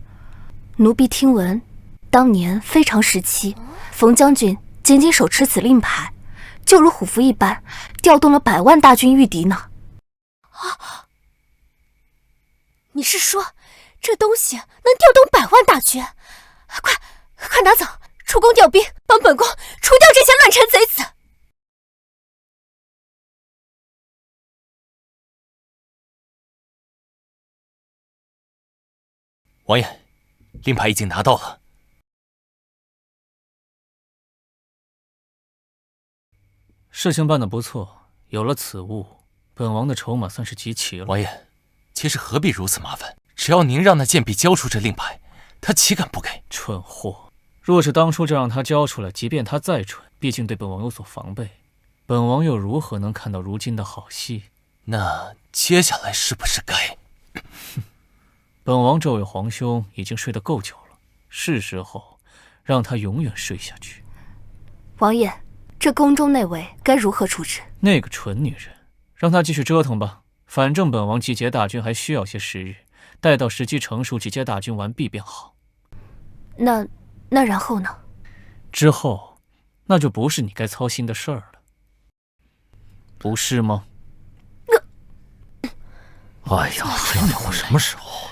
奴婢听闻，当年非常时期，冯将军仅仅手持此令牌，就如虎符一般，调动了100万大军御敌呢。啊！你是说，这东西能调动100万大军？快拿走，出宫调兵，帮本宫除掉这些乱臣贼子！王爷，令牌已经拿到了。事情办得不错，有了此物，本王的筹码算是集齐了。王爷，其实何必如此麻烦？只要您让那贱婢交出这令牌，他岂敢不给？蠢货！若是当初就让他交出来，即便他再蠢，毕竟对本王有所防备，本王又如何能看到如今的好戏？那接下来是不是该……本王这位皇兄已经睡得够久了，是时候让他永远睡下去。王爷，这宫中那位该如何处置？那个蠢女人，让她继续折腾吧。反正本王集结大军还需要些时日，待到时机成熟，集结大军完毕便好。那然后呢？之后，那就不是你该操心的事儿了，不是吗？哎呀，还要等到什么时候？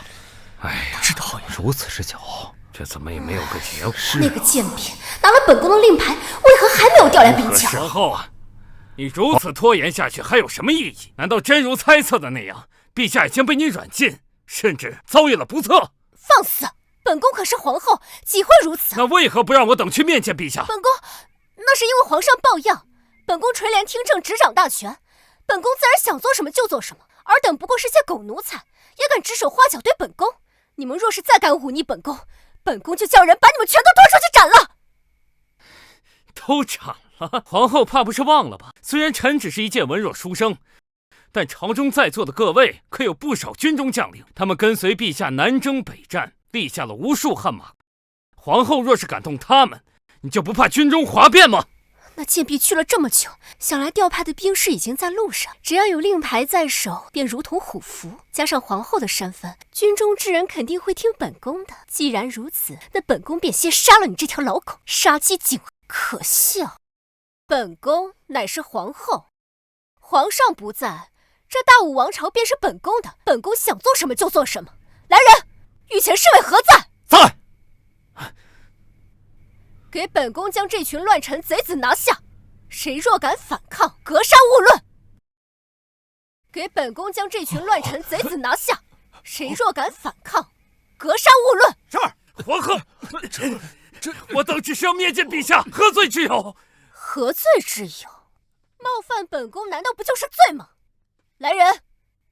哎呀，不知道呀。如此之久，这怎么也没有个结果。那个贱婢拿了本宫的令牌，为何还没有调来兵将？时候啊！你如此拖延下去还有什么意义？难道真如猜测的那样，陛下已经被你软禁，甚至遭遇了不测？放肆！本宫可是皇后，岂会如此？那为何不让我等去面见陛下？本宫，那是因为皇上抱恙，本宫垂帘听政，执掌大权，本宫自然想做什么就做什么。尔等不过是些狗奴才，也敢指手画脚对本宫？你们若是再敢忤逆本宫，本宫就叫人把你们全都拖出去斩了！都斩了？皇后怕不是忘了吧？虽然臣只是一介文弱书生，但朝中在座的各位可有不少军中将领，他们跟随陛下南征北战，立下了无数汗马。皇后若是敢动他们，你就不怕军中哗变吗？那贱婢去了这么久，想来调派的兵士已经在路上，只要有令牌在手，便如同虎符。加上皇后的身份，军中之人肯定会听本宫的。既然如此，那本宫便先杀了你这条老狗，杀鸡儆猴。可笑，本宫乃是皇后，皇上不在，这大武王朝便是本宫的，本宫想做什么就做什么。来人，御前侍卫何在？在。给本宫将这群乱臣贼子拿下，谁若敢反抗，格杀勿论。给本宫将这群乱臣贼子拿下，谁若敢反抗，格杀勿论。是。皇后，这我等只是要面见陛下，何罪之有？何罪之有？冒犯本宫难道不就是罪吗？来人，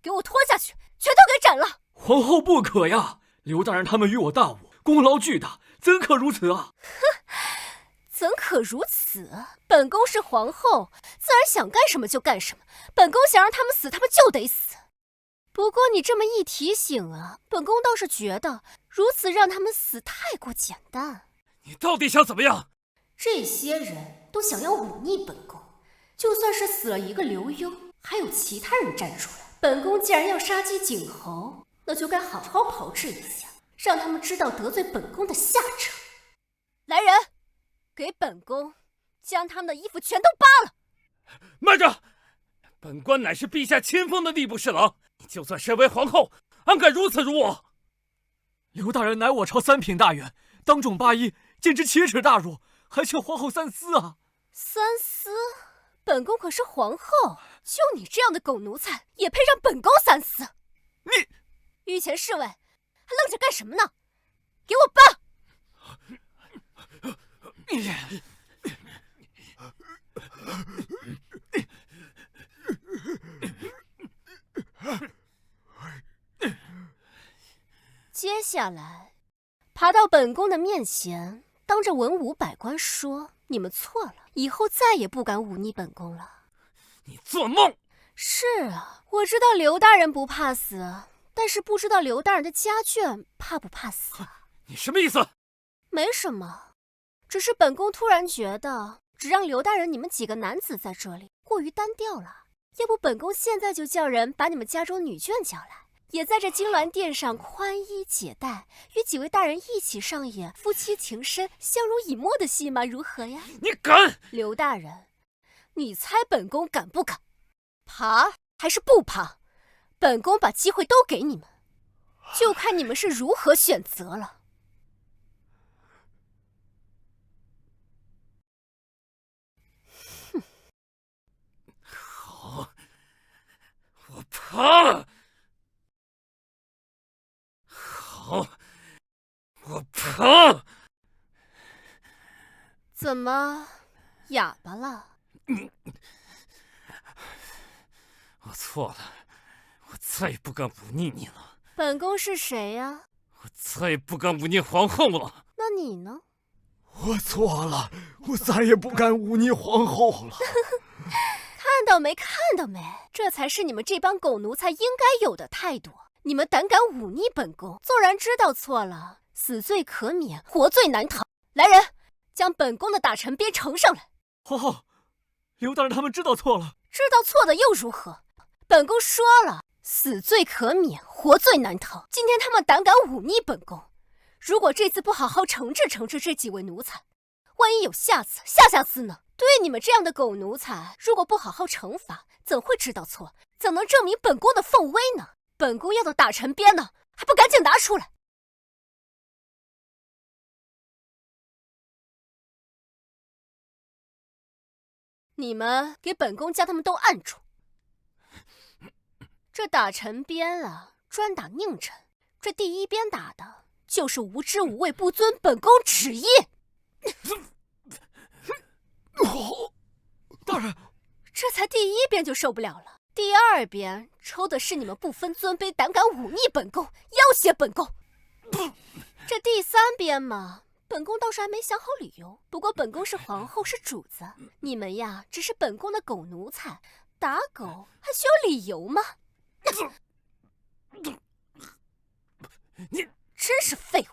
给我拖下去，全都给斩了！皇后不可呀！刘大人他们与我大武，功劳巨大，怎可如此啊？怎可如此？本宫是皇后，自然想干什么就干什么。本宫想让他们死，他们就得死。不过你这么一提醒啊，本宫倒是觉得如此让他们死太过简单。你到底想怎么样？这些人都想要忤逆本宫，就算是死了一个刘墉，还有其他人站出来。本宫既然要杀鸡儆猴，那就该好好炮制一下，让他们知道得罪本宫的下场。来人，给本宫将他们的衣服全都扒了！慢着，本官乃是陛下亲封的吏部侍郎，你就算身为皇后，安敢如此辱我？刘大人乃我朝3品大员，当众扒衣，简直奇耻大辱，还请皇后三思啊！三思？本宫可是皇后，就你这样的狗奴才，也配让本宫三思？你，御前侍卫，还愣着干什么呢？给我扒！接下来，爬到本宫的面前，当着文武百官说：“你们错了，以后再也不敢忤逆本宫了。”你做梦！是啊，我知道刘大人不怕死，但是不知道刘大人的家眷怕不怕死。你什么意思？没什么，只是本宫突然觉得，只让刘大人你们几个男子在这里过于单调了。要不本宫现在就叫人把你们家中女眷叫来，也在这金銮殿上宽衣解带，与几位大人一起上演夫妻情深、相濡以沫的戏码，如何呀？你敢！刘大人，你猜本宫敢不敢？爬还是不爬？本宫把机会都给你们，就看你们是如何选择了。好，我爬。好，我爬。怎么，哑巴了？我错了，我再也不敢忤逆你了。本宫是谁呀？我再也不敢忤逆皇后了。那你呢？我错了，我再也不敢忤逆皇后了。看到没？看到没？这才是你们这帮狗奴才应该有的态度。你们胆敢忤逆本宫，纵然知道错了，死罪可免，活罪难逃。来人，将本宫的打臣鞭呈上来。皇后，刘大人他们知道错了。知道错的又如何？本宫说了，死罪可免，活罪难逃。今天他们胆敢忤逆本宫，如果这次不好好惩治这几位奴才，万一有下次、下次呢？对你们这样的狗奴才，如果不好好惩罚，怎会知道错？怎能证明本宫的凤威呢？本宫要的大臣鞭呢，还不赶紧拿出来！你们给本宫将他们都按住。这打臣鞭啊，专打佞臣。这第一鞭打的就是无知无畏、不遵本宫旨意。大人，这才第一鞭就受不了了，第二鞭抽的是你们不分尊卑，胆敢忤逆本宫，要挟本宫。这第三鞭嘛，本宫倒是还没想好理由。不过本宫是皇后，是主子，你们呀只是本宫的狗奴才，打狗还需要理由吗？你真是废物！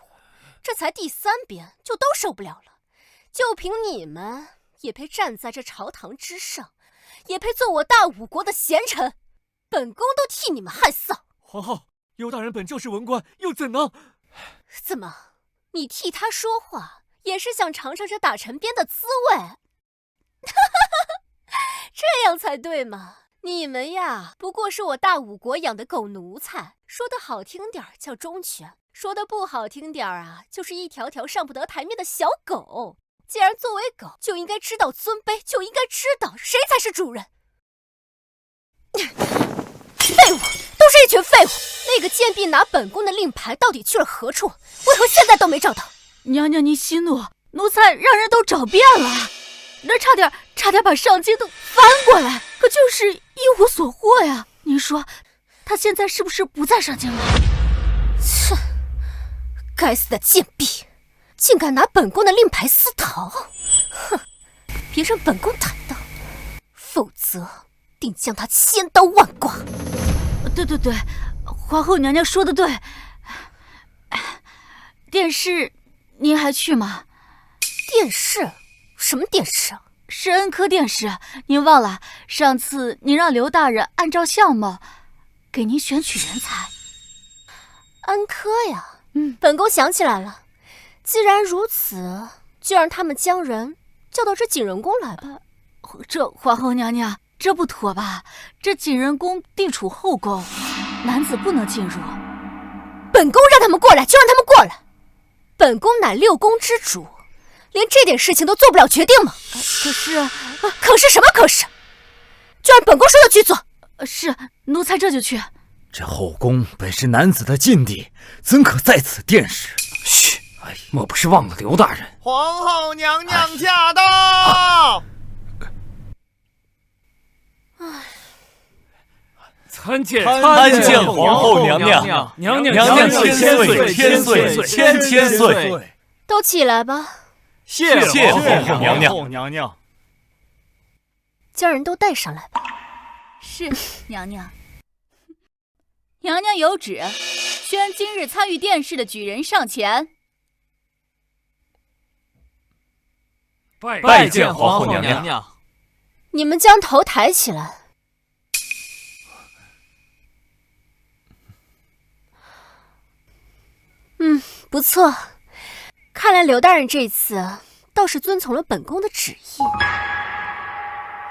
这才第三鞭就都受不了了，就凭你们也配站在这朝堂之上，也配做我大吴国的贤臣？本宫都替你们害臊！皇后，尤大人本就是文官，又怎能……怎么，你替他说话，也是想尝尝这打臣鞭的滋味？这样才对嘛！你们呀，不过是我大吴国养的狗奴才，说的好听点叫忠犬，说的不好听点啊，就是一条条上不得台面的小狗。既然作为狗，就应该知道尊卑，就应该知道谁才是主人。废物，都是一群废物！那个贱婢拿本宫的令牌到底去了何处？为何现在都没找到？娘娘，您息怒，奴才让人都找遍了，那差点把上京都翻过来，可就是一无所获呀。您说，他现在是不是不在上京了？切！该死的贱婢，竟敢拿本宫的令牌私逃！哼，别让本宫逮到，否则定将他千刀万剐！对，皇后娘娘说的对。殿试，您还去吗？殿试？什么殿试？是恩科殿试。您忘了上次您让刘大人按照相貌给您选取人才。安科呀，本宫想起来了。既然如此，就让他们将人叫到这景仁宫来吧。这皇后娘娘，这不妥吧？这景仁宫地处后宫，男子不能进入。本宫让他们过来，就让他们过来。本宫乃六宫之主，连这点事情都做不了决定吗？可是什么可是？就按本宫说的去做。是，奴才这就去。这后宫本是男子的禁地，怎可在此殿试？嘘，莫不是忘了刘大人？皇后娘娘驾到！参见皇后娘娘，娘娘千岁！都起来吧。谢皇后娘娘。将人都带上来吧。是，娘娘。娘娘有旨，宣今日参与殿试的举人上前。拜见皇后娘娘。你们将头抬起来。不错，看来刘大人这次倒是遵从了本宫的旨意。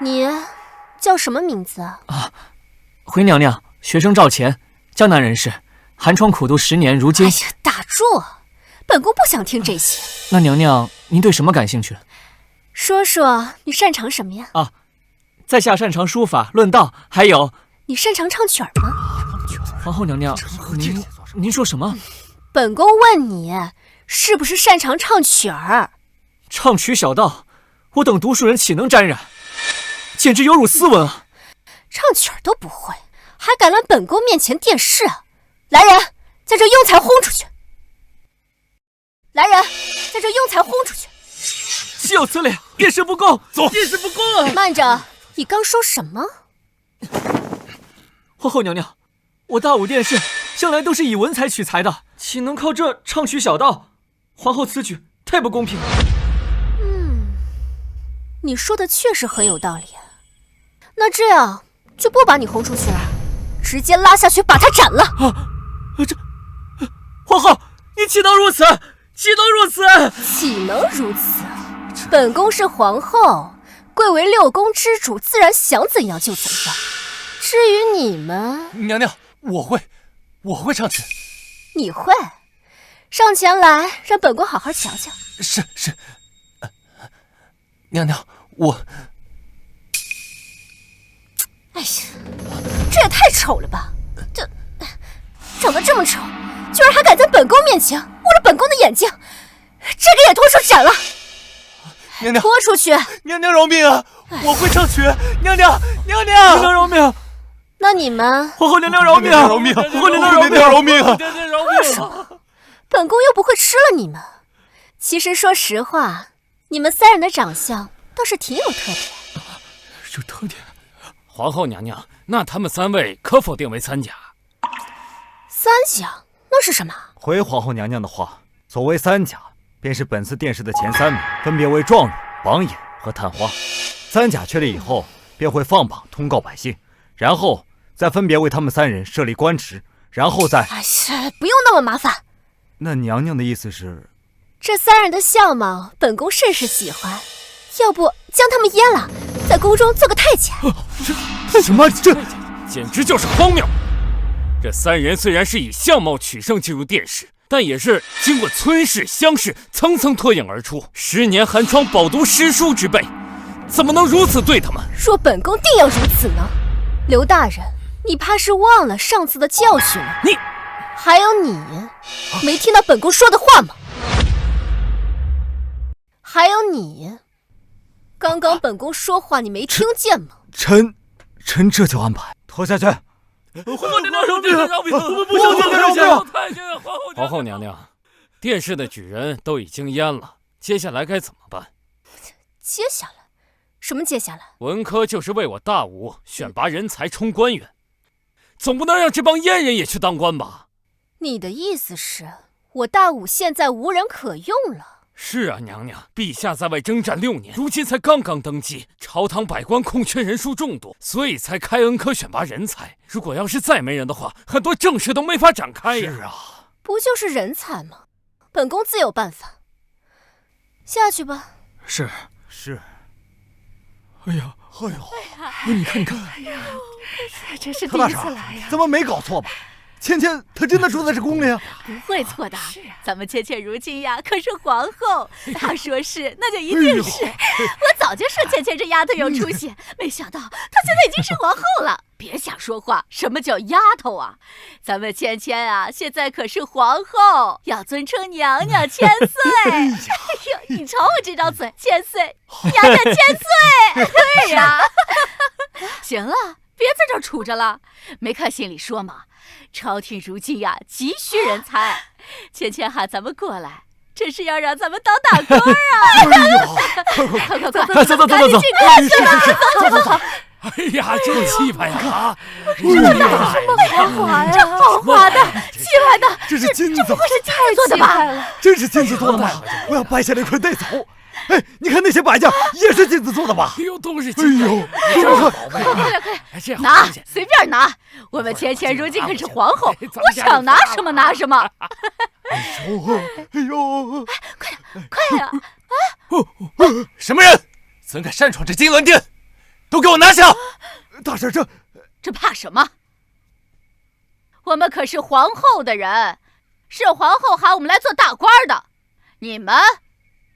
你叫什么名字啊？回娘娘，学生赵乾，江南人士，寒窗苦读10年，如今……哎呀，打住！本宫不想听这些。那娘娘，您对什么感兴趣？说说你擅长什么呀？在下擅长书法、论道，还有……你擅长唱曲儿吗？皇后娘娘，您说什么？本宫问你，是不是擅长唱曲儿？唱曲小道，我等读书人岂能沾染？简直有辱斯文啊！唱曲儿都不会，还敢来本宫面前殿试？来人，将这庸才轰出去！来人，将这庸才轰出去！岂有此理！殿试不公，走！殿试不公啊！慢着，你刚说什么？皇后娘娘，我大武殿试向来都是以文才取材的，岂能靠这唱曲小道？皇后此举太不公平了。你说的确实很有道理。那这样就不把你轰出去了，直接拉下去把他斩了。皇后，你岂能如此？岂能如此？本宫是皇后，贵为六宫之主，自然想怎样就怎样。至于你们，娘娘，我会。我会上去。你会？上前来，让本宫好好瞧瞧。是。娘娘，我……哎呀，这也太丑了吧！这长得这么丑，居然还敢在本宫面前捂着本宫的眼睛，这个也拖出斩了！娘娘，拖出去！娘娘饶命啊！我会上去！娘娘饶命！那你们皇后娘娘饶命！皇后娘娘饶命啊！放手！本宫又不会吃了你们。其实说实话，你们3人的长相倒是挺有特点。有特点？皇后娘娘，那他们3位可否定为3甲？3甲？那是什么？回皇后娘娘的话，所谓3甲，便是本次殿试的前3名，分别为状元、榜眼和探花。3甲确立以后，便会放榜通告百姓，然后再分别为他们3人设立官职，然后再……哎呀，不用那么麻烦。那娘娘的意思是，这3人的相貌，本宫甚是喜欢，要不将他们阉了，在宫中做个太监？什么？这简直就是荒谬！这3人虽然是以相貌取胜进入殿试，但也是经过村试、乡试，层层脱颖而出，10年寒窗饱读诗书之辈，怎么能如此对他们？若本宫定要如此呢？刘大人，你怕是忘了上次的教训了。你，还有你，没听到本宫说的话吗？还有你，刚刚本宫说话你没听见吗？臣这就安排。拖下去。皇后娘娘饶命！我们不想见太监。皇后娘娘，殿试的举人都已经阉了，接下来该怎么办？接下来？什么接下来？文科就是为我大武选拔人才充官员，总不能让这帮阉人也去当官吧？你的意思是，我大武现在无人可用了？是啊，娘娘，陛下在外征战6年，如今才刚刚登基，朝堂百官空缺人数众多，所以才开恩科选拔人才。如果要是再没人的话，很多政事都没法展开呀。是啊，不就是人才吗？本宫自有办法。下去吧。是。哎呀，你看，哎呀，真是第一次来呀！怎么没搞错吧？芊芊她真的住在这宫里啊？不会错的。咱们芊芊如今呀，可是皇后，她说是，那就一定是。我早就说芊芊这丫头有出息，没想到她现在已经是皇后了。别瞎说话，什么叫丫头啊？咱们芊芊啊，现在可是皇后，要尊称娘娘千岁。哎呦，你瞅我这张嘴，千岁，娘娘千岁。对呀。行了，别在这儿杵着了。没看信里说吗？朝廷如今呀，急需人才。芊芊喊咱们过来，这是要让咱们当大官啊！快，走，赶紧进宫去吧！走！哎呀，真气派呀！啊，这么豪华呀，这豪华的、气派的，这是金子，这不会是金子做的吧？真是金子做的吗？我要掰下来一块带走。哎，你看那些摆件也是金子做的吧？哎呦，都是金子！快，拿，随便拿。我们芊芊如今可是皇后，我想拿什么拿什么。哎呦，快呀！什么人怎敢擅闯这金銮殿？都给我拿下！大婶，这怕什么？我们可是皇后的人，是皇后喊我们来做大官的。你们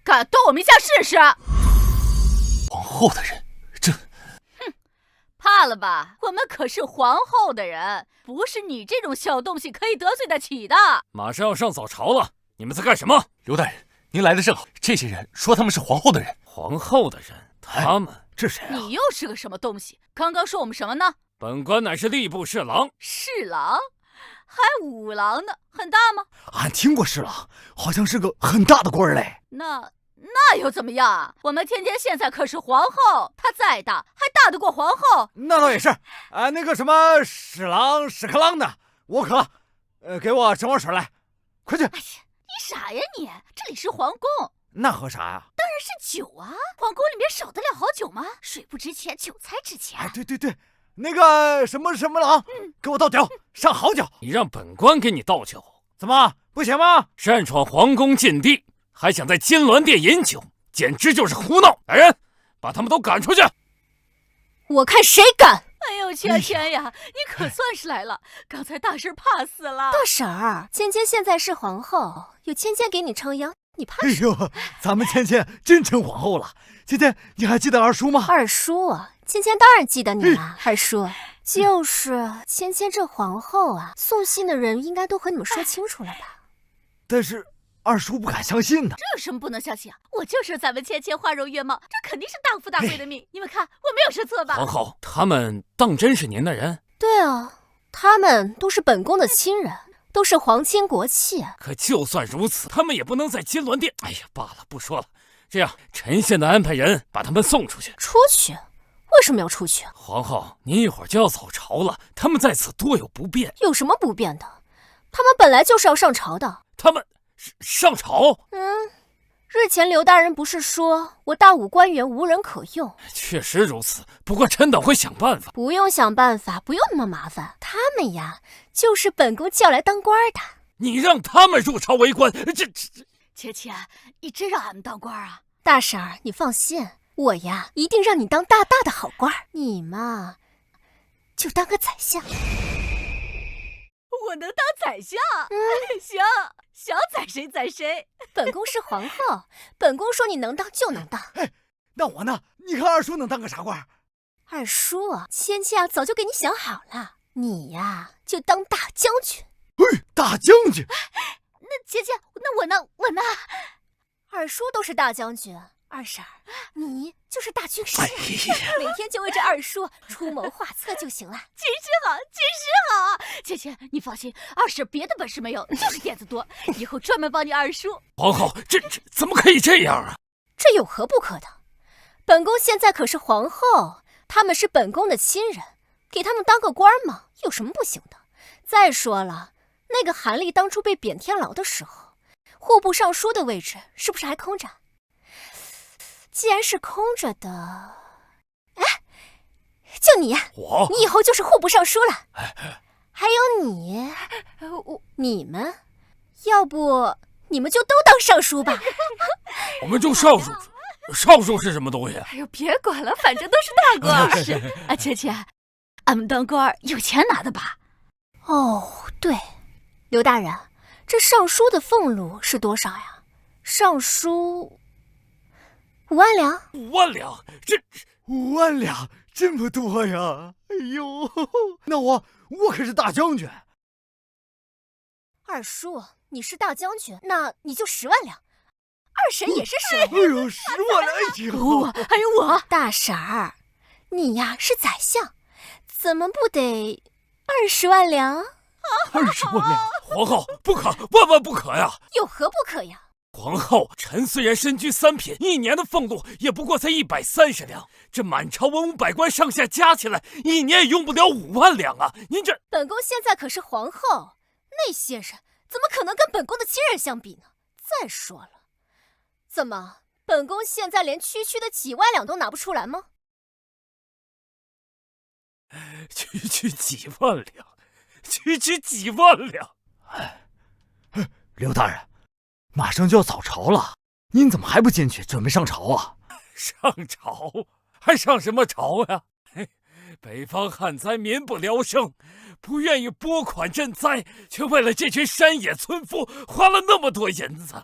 敢动我们一下试试？皇后的人，这……怕了吧？我们可是皇后的人，不是你这种小东西可以得罪得起的。马上要上早朝了，你们在干什么？刘大人，您来的正好。这些人说他们是皇后的人。皇后的人？他们？这谁啊？你又是个什么东西？刚刚说我们什么呢？本官乃是吏部侍郎。侍郎？还五郎呢？很大吗？俺听过侍郎，好像是个很大的官嘞。那又怎么样？我们芊芊现在可是皇后，她再大还大得过皇后。那倒也是。那个什么侍郎、屎壳郎的，我渴，给我整碗水来，快去。哎呀，你傻呀你！这里是皇宫。那喝啥呀？当然是酒啊！皇宫里面少得了好酒吗？水不值钱，酒才值钱。哎，对，那个什么郎，给我倒酒，上好酒。你让本官给你倒酒，怎么不行吗？擅闯皇宫禁地，还想在金銮殿饮酒，简直就是胡闹！来人，把他们都赶出去！我看谁敢！哎呦，呦，芊芊呀，你可算是来了！刚才大婶怕死了。大婶儿，芊芊现在是皇后，有芊芊给你撑腰，你怕什么？哎呦，咱们芊芊真成皇后了。芊芊，你还记得二叔吗？二叔啊，芊芊当然记得你了。二叔，就是芊芊这皇后啊，送信的人应该都和你们说清楚了吧？但是二叔不敢相信呢。这有什么不能相信啊？我就说咱们芊芊花容月貌，这肯定是大富大贵的命。你们看，我没有说错吧？皇后，他们当真是您的人？对啊，他们都是本宫的亲人，都是皇亲国戚。可就算如此，他们也不能在金銮殿。哎呀，罢了，不说了。这样，臣现在安排人把他们送出去。出去？为什么要出去？皇后，您一会儿就要走朝了，他们在此多有不便。有什么不便的？他们本来就是要上朝的。他们上朝？日前刘大人不是说我大武官员无人可用？确实如此，不过臣等会想办法。不用想办法，不用那么麻烦。他们呀，就是本宫叫来当官的。你让他们入朝为官，这……芊芊，你真让俺们当官啊？大婶儿，你放心，我呀一定让你当大大的好官。你嘛，就当个宰相。我能当宰相？行，想宰谁宰谁。本宫是皇后，本宫说你能当就能当。哎，那我呢？你看二叔能当个啥官？二叔啊，芊芊啊，早就给你想好了，你呀就当大将军。大将军？那芊芊，那我呢？我呢？二叔都是大将军，二婶儿，你就是大军师，每天就为这二叔出谋划策就行了。军师好，军师好。芊芊，你放心，二婶别的本事没有，就是点子多，以后专门帮你二叔。皇后，这怎么可以这样啊？这有何不可的？本宫现在可是皇后，他们是本宫的亲人，给他们当个官嘛，有什么不行的？再说了，那个韩立当初被贬天牢的时候，户部尚书的位置是不是还空着？既然是空着的，哎，就你，你以后就是户部尚书了。还有你，你们，要不你们就都当尚书吧？我们就尚书。尚书是什么东西？哎呦，别管了，反正都是大官。是啊，芊芊，俺们当官有钱拿的吧？哦，对，刘大人，这尚书的俸禄是多少呀？尚书5万两。5万两，这5万两这么多呀！哎呦，那我可是大将军。二叔，你是大将军，那你就10万两。二婶也是10万两。哎呦，10万两！还有我，大婶儿，你呀是宰相，怎么不得20万两？20万两！皇后，不可，万万不可呀！有何不可呀？皇后，臣虽然身居3品，一年的俸禄也不过才130两，这满朝文武百官上下加起来，一年也用不了5万两啊！您这……本宫现在可是皇后，那些人怎么可能跟本宫的亲人相比呢？再说了，怎么本宫现在连区区的几万两都拿不出来吗？区几万两，区几万两！刘大人，马上就要早朝了，您怎么还不进去准备上朝啊？上朝？还上什么朝呀？北方旱灾，民不聊生，不愿意拨款赈灾，却为了这群山野村夫花了那么多银子，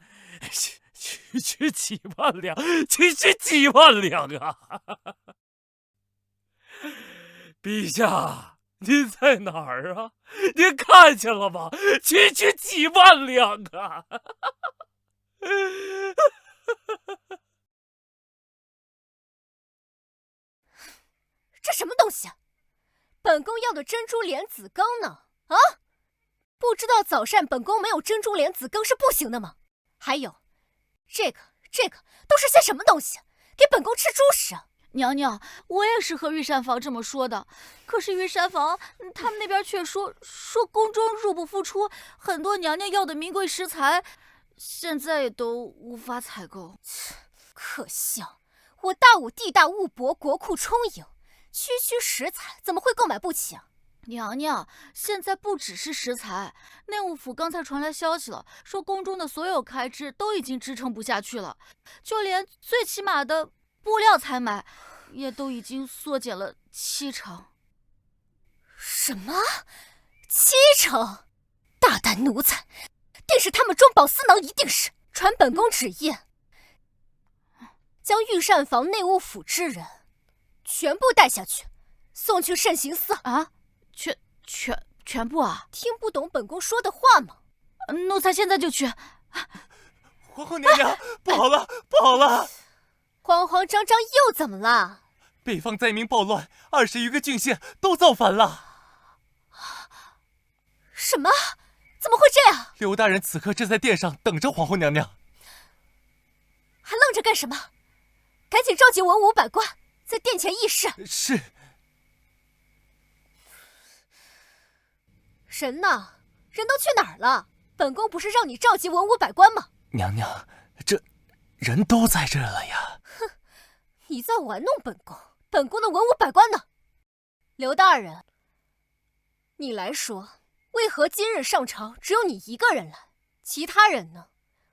区几万两，区几万两啊！陛下，您在哪儿啊？您看见了吗？区几万两啊！这什么东西？本宫要的珍珠莲子羹呢？啊！不知道早膳本宫没有珍珠莲子羹是不行的吗？还有，这个都是些什么东西？给本宫吃猪食！娘娘，我也是和御膳房这么说的，可是御膳房他们那边却说宫中入不敷出，很多娘娘要的名贵食材，现在也都无法采购。可笑！我大武地大物博，国库充盈，区食材怎么会购买不起啊？娘娘，现在不只是食材，内务府刚才传来消息了，说宫中的所有开支都已经支撑不下去了，就连最起码的布料采买也都已经缩减了70%。什么？7成？大胆奴才，定是他们中饱私囊，一定是传本宫旨意，将御膳房内务府之人全部带下去，送去慎刑司啊！全部啊？听不懂本宫说的话吗？奴才现在就去。皇后娘娘，不好了，不好了！慌慌张张又怎么了？北方灾民暴乱，20余个郡县都造反了。什么？怎么会这样？刘大人此刻正在殿上等着皇后娘娘。还愣着干什么？赶紧召集文武百官，在殿前议事。是。人呢？人都去哪儿了？本宫不是让你召集文武百官吗？娘娘，这人都在这了呀！哼，你在玩弄本宫。本宫的文武百官呢？刘大人，你来说，为何今日上朝只有你一个人来？其他人呢？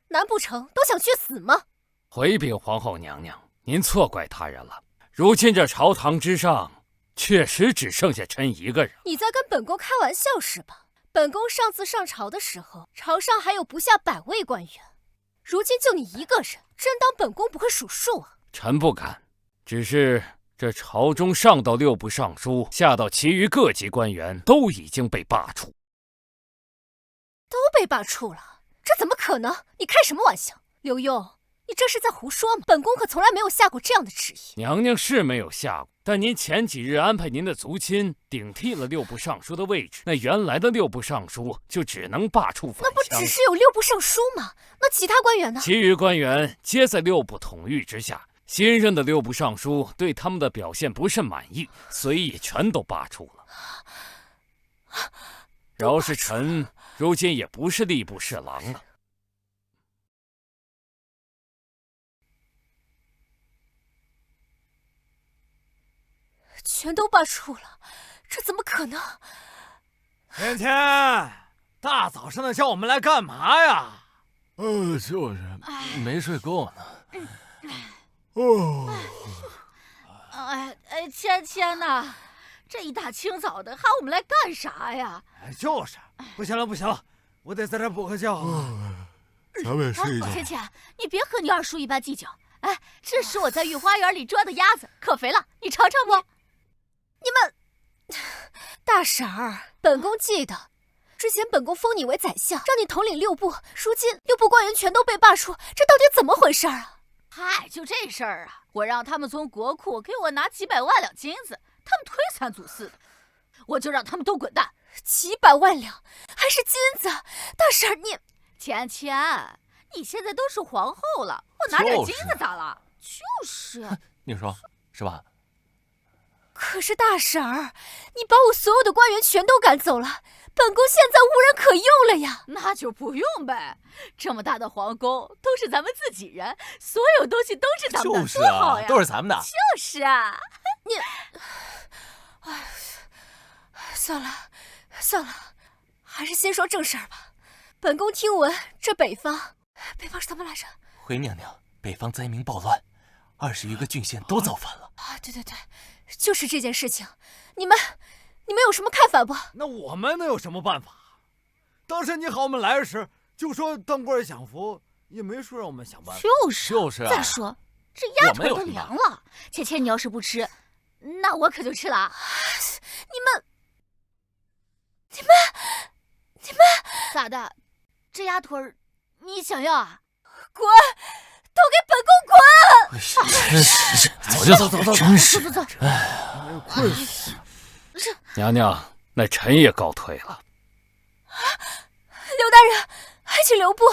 难不成都想去死吗？回禀皇后娘娘，您错怪他人了。如今这朝堂之上，确实只剩下臣一个人。你在跟本宫开玩笑是吧？本宫上次上朝的时候，朝上还有不下100位官员，如今就你一个人，真当本宫不会数数啊？臣不敢，只是这朝中上到6部尚书，下到其余各级官员，都已经被罢黜。都被罢黜了？这怎么可能？你开什么玩笑？刘墉，你这是在胡说吗？本宫可从来没有下过这样的旨意。娘娘是没有下过，但您前几日安排您的族亲顶替了6部尚书的位置，那原来的6部尚书就只能罢黜返乡。那不只是有6部尚书吗？那其他官员呢？其余官员皆在6部统御之下。新任的6部尚书对他们的表现不甚满意，所以也全都罢黜了。饶是臣，如今也不是吏部侍郎了。全都罢黜了，这怎么可能？芊芊，大早上的叫我们来干嘛呀？就是没睡够呢。芊芊呐，这一大清早的喊我们来干啥呀？就是，不行了，我得在这补个觉啊。咱们睡一觉。芊芊，你别和你二叔一般计较。哎，这是我在御花园里捉的鸭子，可肥了，你尝尝不？你们，大婶儿，本宫记得，之前本宫封你为宰相，让你统领6部，如今6部官员全都被罢黜，这到底怎么回事啊？嗨，就这事儿啊！我让他们从国库给我拿几百万两金子，他们推三阻四的，我就让他们都滚蛋。几百万两，还是金子？大婶儿，你芊芊，你现在都是皇后了，我拿点金子咋了？就是，你说是吧？可是大婶儿，你把我所有的官员全都赶走了，本宫现在无人可用了呀！那就不用呗，这么大的皇宫都是咱们自己人，所有东西都是咱们的，就是多好呀！都是咱们的。就是啊，你，哎，算了，还是先说正事儿吧。本宫听闻这北方是怎么来着？回娘娘，北方灾民暴乱，20余个郡县都造反了。啊，对，就是这件事情，你们有什么看法不？那我们能有什么办法？当时你喊我们来时，就说当官享福，也没说让我们想办法。就是啊。再说这鸭腿都凉了，芊芊，你要是不吃，那我可就吃了啊！你们咋的？这鸭腿你想要啊？滚！都给本宫滚！真是，走就走，真是。走。困死！娘娘，那臣也告退了。刘大人，还请留步。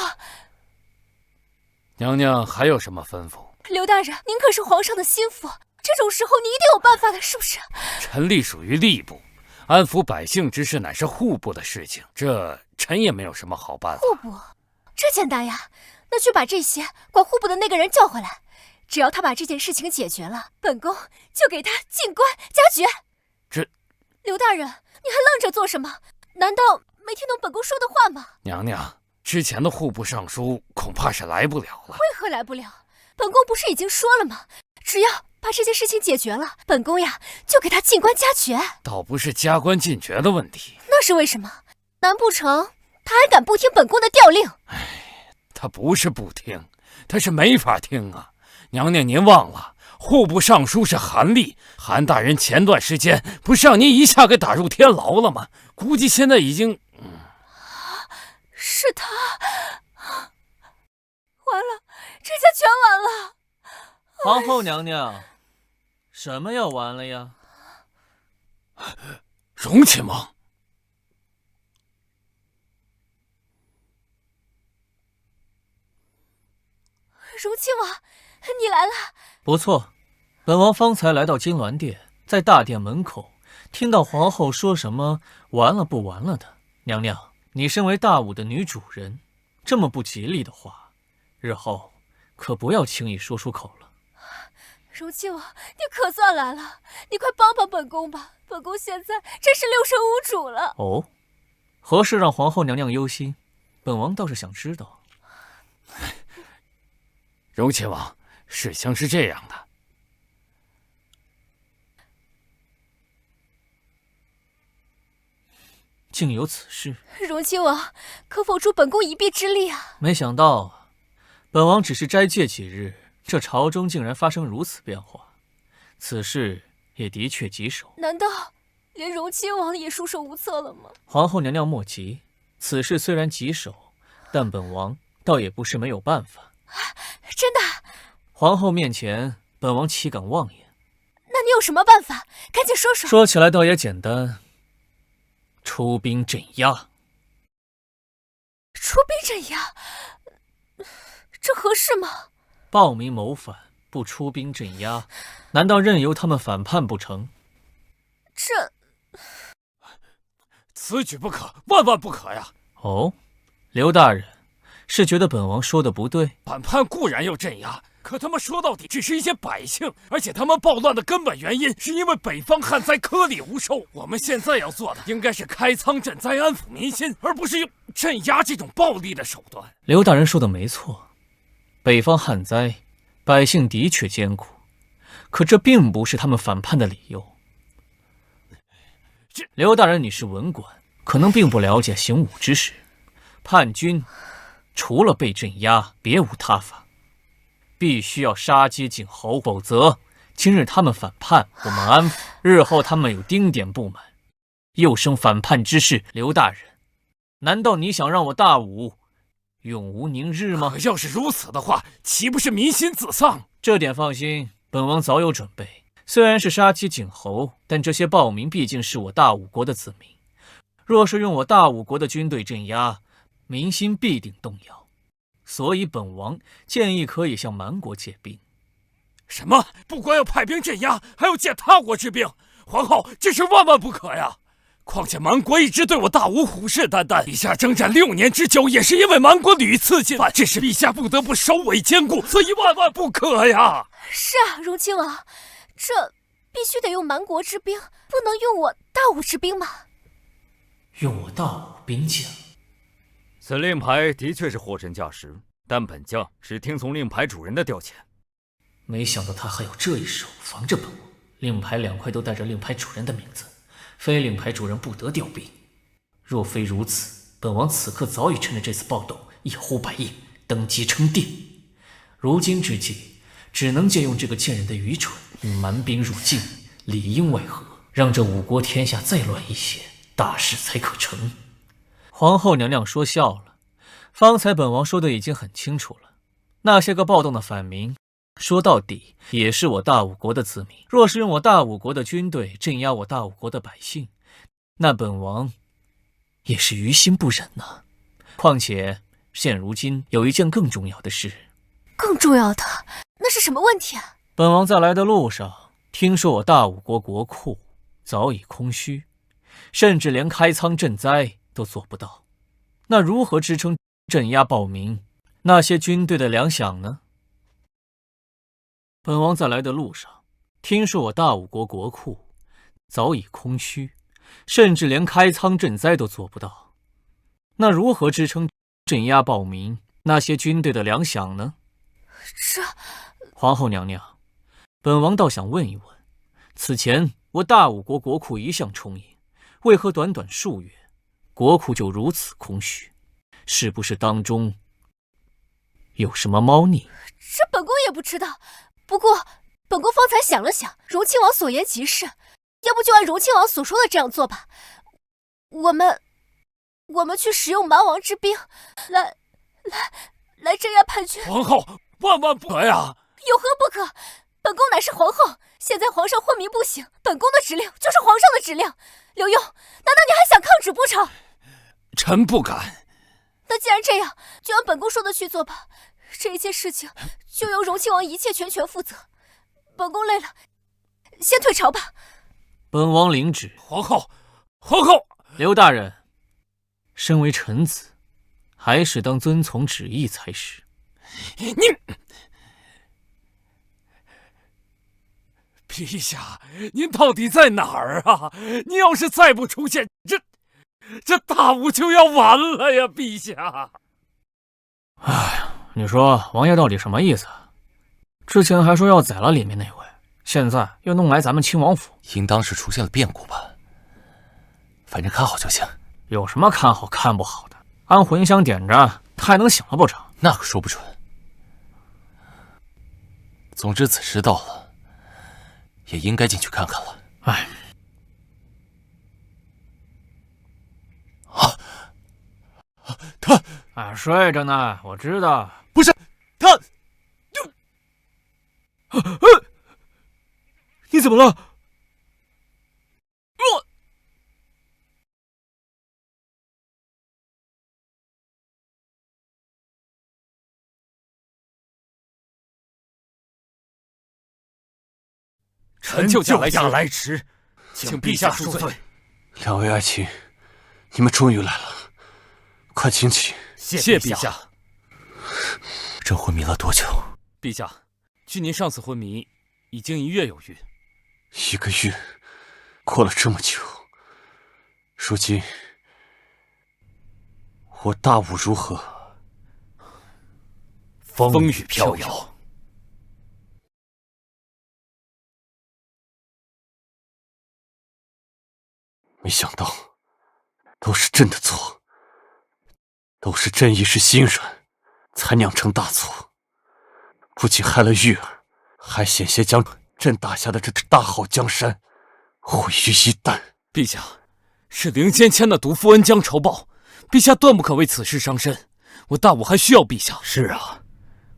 娘娘还有什么吩咐？刘大人，您可是皇上的心腹，这种时候你一定有办法的，是不是？臣隶属于吏部，安抚百姓之事乃是户部的事情，这臣也没有什么好办法。户部，这简单呀，那去把这些管户部的那个人叫回来，只要他把这件事情解决了，本宫就给他进官加爵。这，刘大人，你还愣着做什么？难道没听懂本宫说的话吗？娘娘，之前的户部尚书恐怕是来不了了。为何来不了？本宫不是已经说了吗？只要把这件事情解决了，本宫呀就给他进官加爵。倒不是加官进爵的问题，那是为什么？难不成他还敢不听本宫的调令？他不是不听，他是没法听啊！娘娘您忘了，户部尚书是韩立，韩大人前段时间不是让您一下给打入天牢了吗？估计现在已经……是他，完了，这下全完了。皇后娘娘，什么要完了呀？荣亲王，荣亲王，你来了。不错，本王方才来到金銮殿，在大殿门口听到皇后说什么完了不完了的。娘娘，你身为大武的女主人，这么不吉利的话，日后可不要轻易说出口了。荣亲王，你可算来了，你快帮帮本宫吧，本宫现在真是六神无主了。哦，何事让皇后娘娘忧心？本王倒是想知道。荣亲王，事情是这样的。竟有此事！荣亲王，可否助本宫一臂之力啊？没想到啊，本王只是斋戒几日，这朝中竟然发生如此变化，此事也的确棘手。难道连荣亲王也束手无策了吗？皇后娘娘莫急，此事虽然棘手，但本王倒也不是没有办法。真的？皇后面前，本王岂敢妄言？那你有什么办法？赶紧说说。说起来倒也简单，出兵镇压。出兵镇压，这合适吗？暴民谋反，不出兵镇压，难道任由他们反叛不成？此举不可，万万不可呀！哦，刘大人，是觉得本王说的不对？反叛固然要镇压，可他们说到底只是一些百姓，而且他们暴乱的根本原因是因为北方旱灾颗粒无收。我们现在要做的应该是开仓赈灾，安抚民心，而不是用镇压这种暴力的手段。刘大人说的没错，北方旱灾，百姓的确艰苦，可这并不是他们反叛的理由。刘大人，你是文官，可能并不了解行武之实。叛军除了被镇压，别无他法，必须要杀鸡儆猴，否则今日他们反叛，我们安抚；日后他们有丁点不满，又生反叛之事。刘大人，难道你想让我大武永无宁日吗？要是如此的话，岂不是民心自丧？这点放心，本王早有准备。虽然是杀鸡儆猴，但这些暴民毕竟是我大武国的子民。若是用我大武国的军队镇压，民心必定动摇。所以本王建议可以向蛮国借兵。什么？不光要派兵镇压，还要借他国之兵？皇后，这是万万不可呀！况且蛮国一直对我大武虎视眈眈，陛下征战6年之久，也是因为蛮国屡次进犯，这是陛下不得不首尾兼顾，所以万万不可呀！是啊，荣亲王，这必须得用蛮国之兵，不能用我大武之兵吗？用我大武兵将。此令牌的确是货真价实，但本将只听从令牌主人的调遣。没想到他还有这一手，防着本王。令牌2块都带着令牌主人的名字，非令牌主人不得调兵。若非如此，本王此刻早已趁着这次暴动一呼百应，登基称帝。如今之计，只能借用这个贱人的愚蠢，以蛮兵入境，里应外合，让这5国天下再乱一些，大事才可成。皇后娘娘说笑了，方才本王说的已经很清楚了。那些个暴动的反民，说到底也是我大武国的子民。若是用我大武国的军队镇压我大武国的百姓，那本王也是于心不忍呐。况且现如今有一件更重要的事。更重要的？那是什么问题啊？本王在来的路上，听说我大武国国库早已空虚，甚至连开仓赈灾都做不到，那如何支撑镇压暴民？那些军队的粮饷呢？本王在来的路上，听说我大武国国库早已空虚，甚至连开仓赈灾都做不到，那如何支撑镇压暴民？那些军队的粮饷呢？这……皇后娘娘，本王倒想问一问，此前我大武国国库一向充盈，为何短短数月，国库就如此空虚？是不是当中有什么猫腻？这本宫也不知道。不过，本宫方才想了想，荣亲王所言极是，要不就按荣亲王所说的这样做吧。我们去使用蛮王之兵，来镇压叛军。皇后，万万不可呀！有何不可？本宫乃是皇后，现在皇上昏迷不醒，本宫的指令就是皇上的指令。刘墉，难道你还想抗旨不成？臣不敢。那既然这样，就按本宫说的去做吧。这一切事情就由荣亲王一切全权负责。本宫累了，先退朝吧。本王领旨。皇后，皇后，刘大人，身为臣子，还是当遵从旨意才是。陛下，您到底在哪儿啊？您要是再不出现，这大武就要完了呀，陛下！哎，你说王爷到底什么意思？之前还说要宰了里面那位，现在又弄来咱们亲王府，应当是出现了变故吧。反正看好就行。有什么看好看不好的？按茴香点着，他还能醒了不成？那可说不准。总之此时到了，也应该进去看看了。哎，他睡着呢，我知道。不是他，你怎么了？臣救驾来迟，请陛下恕罪。两位爱卿，你们终于来了，快请起。谢陛下。朕昏迷了多久？陛下，距您上次昏迷已经1月有余。1个月，过了这么久，如今我大武如何？风雨飘摇。没想到，都是朕的错，都是朕一时心软，才酿成大错。不仅害了玉儿，还险些将朕打下的这大好江山毁于一旦。陛下，是凌芊芊的毒妇恩将仇报，陛下断不可为此事伤身。我大武还需要陛下。是啊，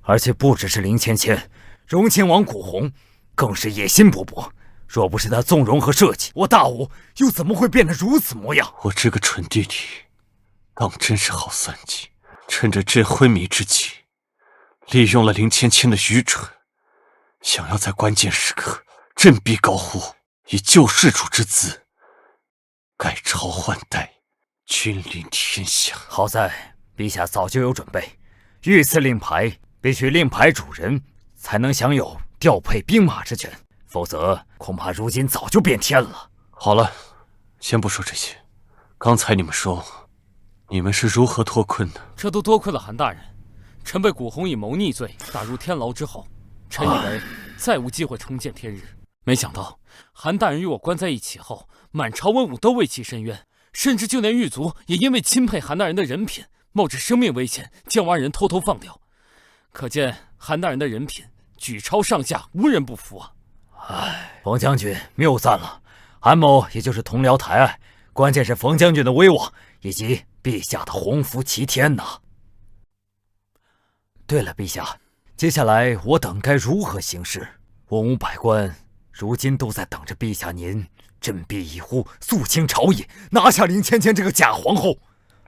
而且不只是凌芊芊，荣亲王古红更是野心勃勃。若不是他纵容和设计，我大武又怎么会变得如此模样？我这个蠢弟弟，当真是好算计，趁着朕昏迷之际，利用了凌芊芊的愚蠢，想要在关键时刻振臂高呼，以救世主之姿，改朝换代，君临天下。好在陛下早就有准备，御赐令牌必须令牌主人才能享有调配兵马之权。否则，恐怕如今早就变天了。好了，先不说这些。刚才你们说，你们是如何脱困的？这都多亏了韩大人。臣被古红以谋逆罪打入天牢之后，臣以为再无机会重见天日。没想到，韩大人与我关在一起后，满朝文武都为其申冤，甚至就连狱卒也因为钦佩韩大人的人品，冒着生命危险将亡人偷偷放掉。可见韩大人的人品，举朝上下无人不服啊！唉，冯将军谬赞了，韩某也就是同僚抬爱，关键是冯将军的威望以及陛下的洪福齐天呐。对了，陛下，接下来我等该如何行事？文武百官如今都在等着陛下您振臂一呼，肃清朝野，拿下凌芊芊这个假皇后。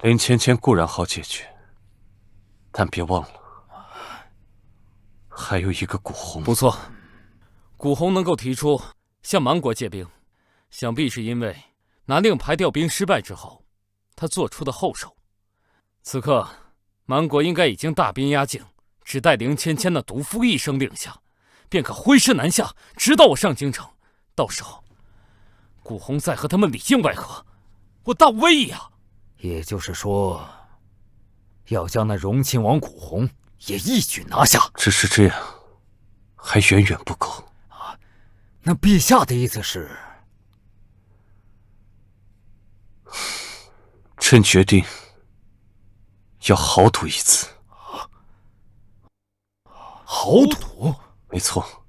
凌芊芊固然好解决，但别忘了，还有一个古红。不错。古红能够提出向蛮国借兵，想必是因为拿令牌调兵失败之后，他做出的后手。此刻，蛮国应该已经大兵压境，只待凌芊芊的毒妇一声令下，便可挥师南下，直到我上京城。到时候，古红再和他们里应外合，我大武威矣啊！也就是说，要将那荣亲王古红也一举拿下。只是这样，还远远不够。那陛下的意思是？朕决定要豪赌一次。豪赌？没错，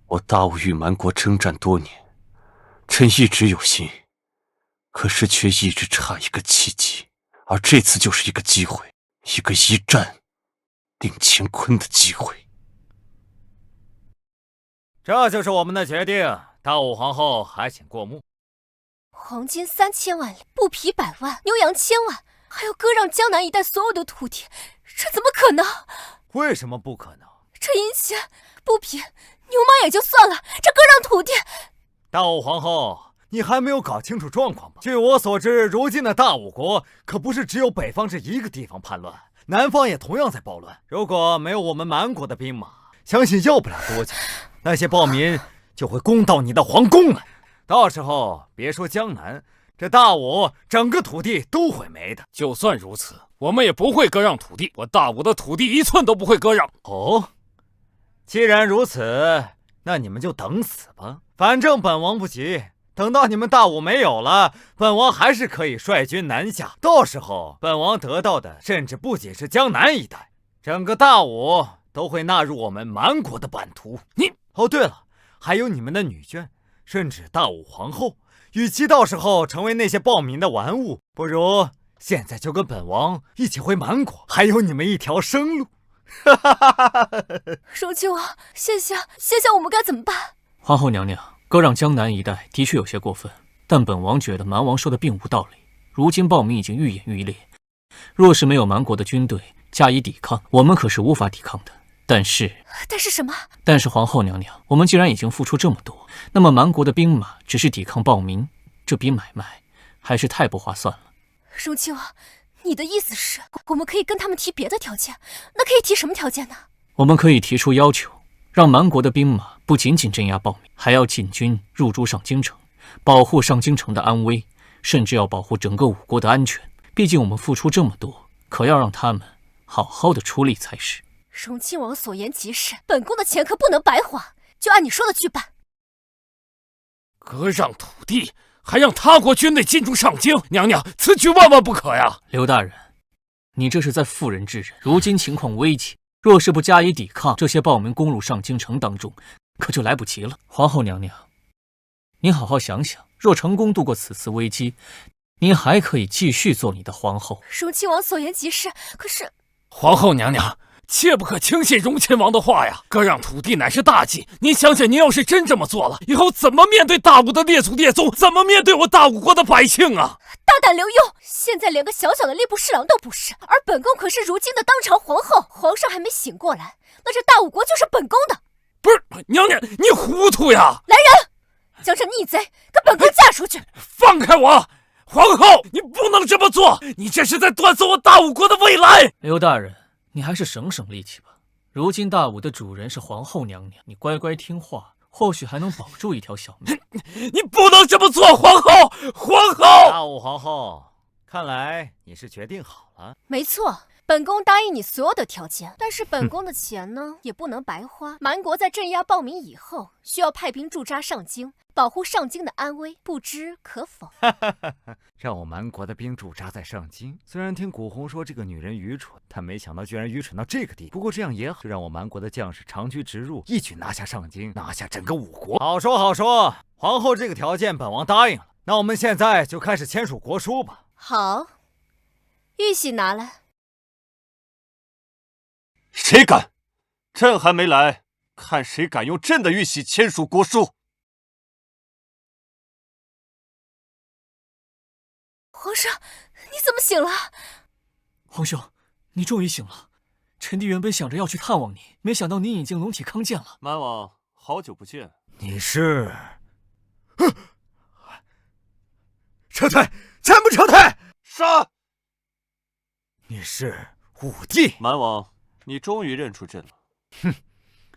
我大武与蛮国征战多年，朕一直有心，可是却一直差一个契机，而这次就是一个机会，一个一战定乾坤的机会。这就是我们的决定，大武皇后还请过目。黄金3000万两，布匹100万，牛羊1000万，还要割让江南一带所有的土地，这怎么可能？为什么不可能？这银钱、布匹、牛马也就算了，这割让土地……大武皇后，你还没有搞清楚状况吧？据我所知，如今的大武国可不是只有北方这一个地方叛乱，南方也同样在暴乱。如果没有我们蛮国的兵马，相信要不了多久，那些暴民就会攻到你的皇宫来。到时候别说江南，这大武整个土地都会没的。就算如此，我们也不会割让土地，我大武的土地1寸都不会割让。哦，既然如此，那你们就等死吧。反正本王不急，等到你们大武没有了，本王还是可以率军南下。到时候本王得到的甚至不仅是江南一带，整个大武都会纳入我们蛮国的版图。哦，对了，还有你们的女眷，甚至大武皇后。与其到时候成为那些暴民的玩物，不如现在就跟本王一起回蛮国，还有你们一条生路。如今王，现下我们该怎么办？皇后娘娘，割让江南一带的确有些过分，但本王觉得蛮王说的并无道理。如今暴民已经愈演愈烈，若是没有蛮国的军队加以抵抗，我们可是无法抵抗的。但是什么？但是皇后娘娘，我们既然已经付出这么多，那么蛮国的兵马只是抵抗暴民，这笔买卖还是太不划算了。如今王，你的意思是，我们可以跟他们提别的条件？那可以提什么条件呢？我们可以提出要求，让蛮国的兵马不仅仅镇压暴民，还要进军入驻上京城，保护上京城的安危，甚至要保护整个武国的安全。毕竟我们付出这么多，可要让他们好好的出力才是。荣亲王所言极是，本宫的钱可不能白花，就按你说的去办。割让土地，还让他国军队进驻上京，娘娘，此举万万不可呀！刘大人，你这是在妇人之仁。如今情况危急，若是不加以抵抗，这些暴民攻入上京城当中，可就来不及了。皇后娘娘，您好好想想，若成功度过此次危机，您还可以继续做你的皇后。荣亲王所言极是，可是皇后娘娘，切不可轻信荣亲王的话呀！割让土地乃是大忌，您想想，您要是真这么做了，以后怎么面对大武的列祖列宗？怎么面对我大武国的百姓啊？大胆刘墉，现在连个小小的吏部侍郎都不是，而本宫可是如今的当朝皇后，皇上还没醒过来，那这大武国就是本宫的。不是，娘娘，你糊涂呀！来人，将这逆贼给本宫嫁出去！放开我！皇后，你不能这么做，你这是在断送我大武国的未来。刘大人，你还是省省力气吧。如今大武的主人是皇后娘娘，你乖乖听话，或许还能保住一条小命。你不能这么做，皇后！皇后！大武皇后，看来你是决定好了。没错，本宫答应你所有的条件，但是本宫的钱呢，也不能白花。蛮国在镇压暴民以后，需要派兵驻扎上京，保护上京的安危，不知可否？让我蛮国的兵驻扎在上京，虽然听古红说这个女人愚蠢，但没想到居然愚蠢到这个地步。不过这样也好，就让我蛮国的将士长驱直入，一举拿下上京，拿下整个武国。好说好说，皇后这个条件本王答应了。那我们现在就开始签署国书吧。好，玉玺拿来。谁敢？朕还没来，看谁敢用朕的玉玺签署国书。皇上，你怎么醒了？皇兄，你终于醒了。臣弟原本想着要去探望你，没想到你已经龙体康健了。蛮王，好久不见。你是？撤退！全部撤退！杀！你是武帝？蛮王，你终于认出朕了。哼，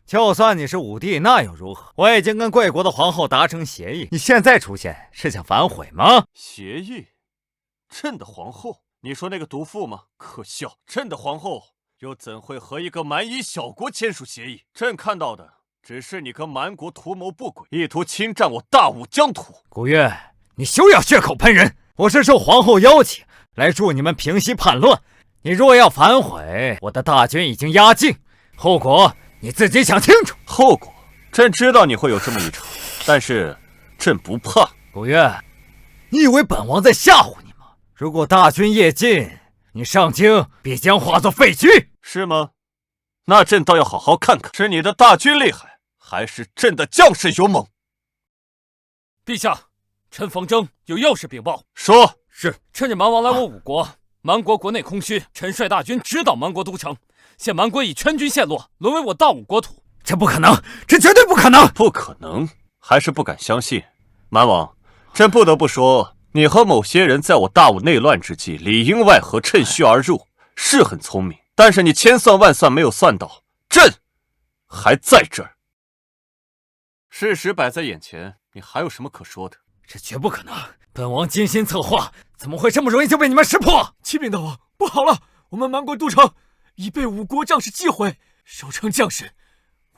就算你是武帝，那又如何？我已经跟贵国的皇后达成协议，你现在出现是想反悔吗？协议？朕的皇后？你说那个毒妇吗？可笑！朕的皇后又怎会和一个蛮夷小国签署协议？朕看到的只是你跟蛮国图谋不轨，意图侵占我大武疆土。古月，你休要血口喷人！我是受皇后邀请来助你们平息叛乱，你若要反悔，我的大军已经压境，后果你自己想清楚。后果，朕知道你会有这么一场，但是朕不怕。古月，你以为本王在吓唬你吗？如果大军夜进，你上京必将化作废墟，是吗？那朕倒要好好看看，是你的大军厉害，还是朕的将士勇猛？陛下，臣冯征有要事禀报。说。是，趁着蛮王来我吴国，蛮国国内空虚，臣率大军直捣蛮国都城，现蛮国已全军陷落，沦为我大吴国土。这不可能，这绝对不可能！不可能，还是不敢相信。蛮王，朕不得不说，你和某些人在我大吴内乱之际里应外合，趁虚而入，是很聪明。但是你千算万算没有算到，朕还在这儿。事实摆在眼前，你还有什么可说的？这绝不可能！本王精心策划，怎么会这么容易就被你们识破？启禀大王，不好了，我们蛮国都城已被吴国将士击毁，守城将士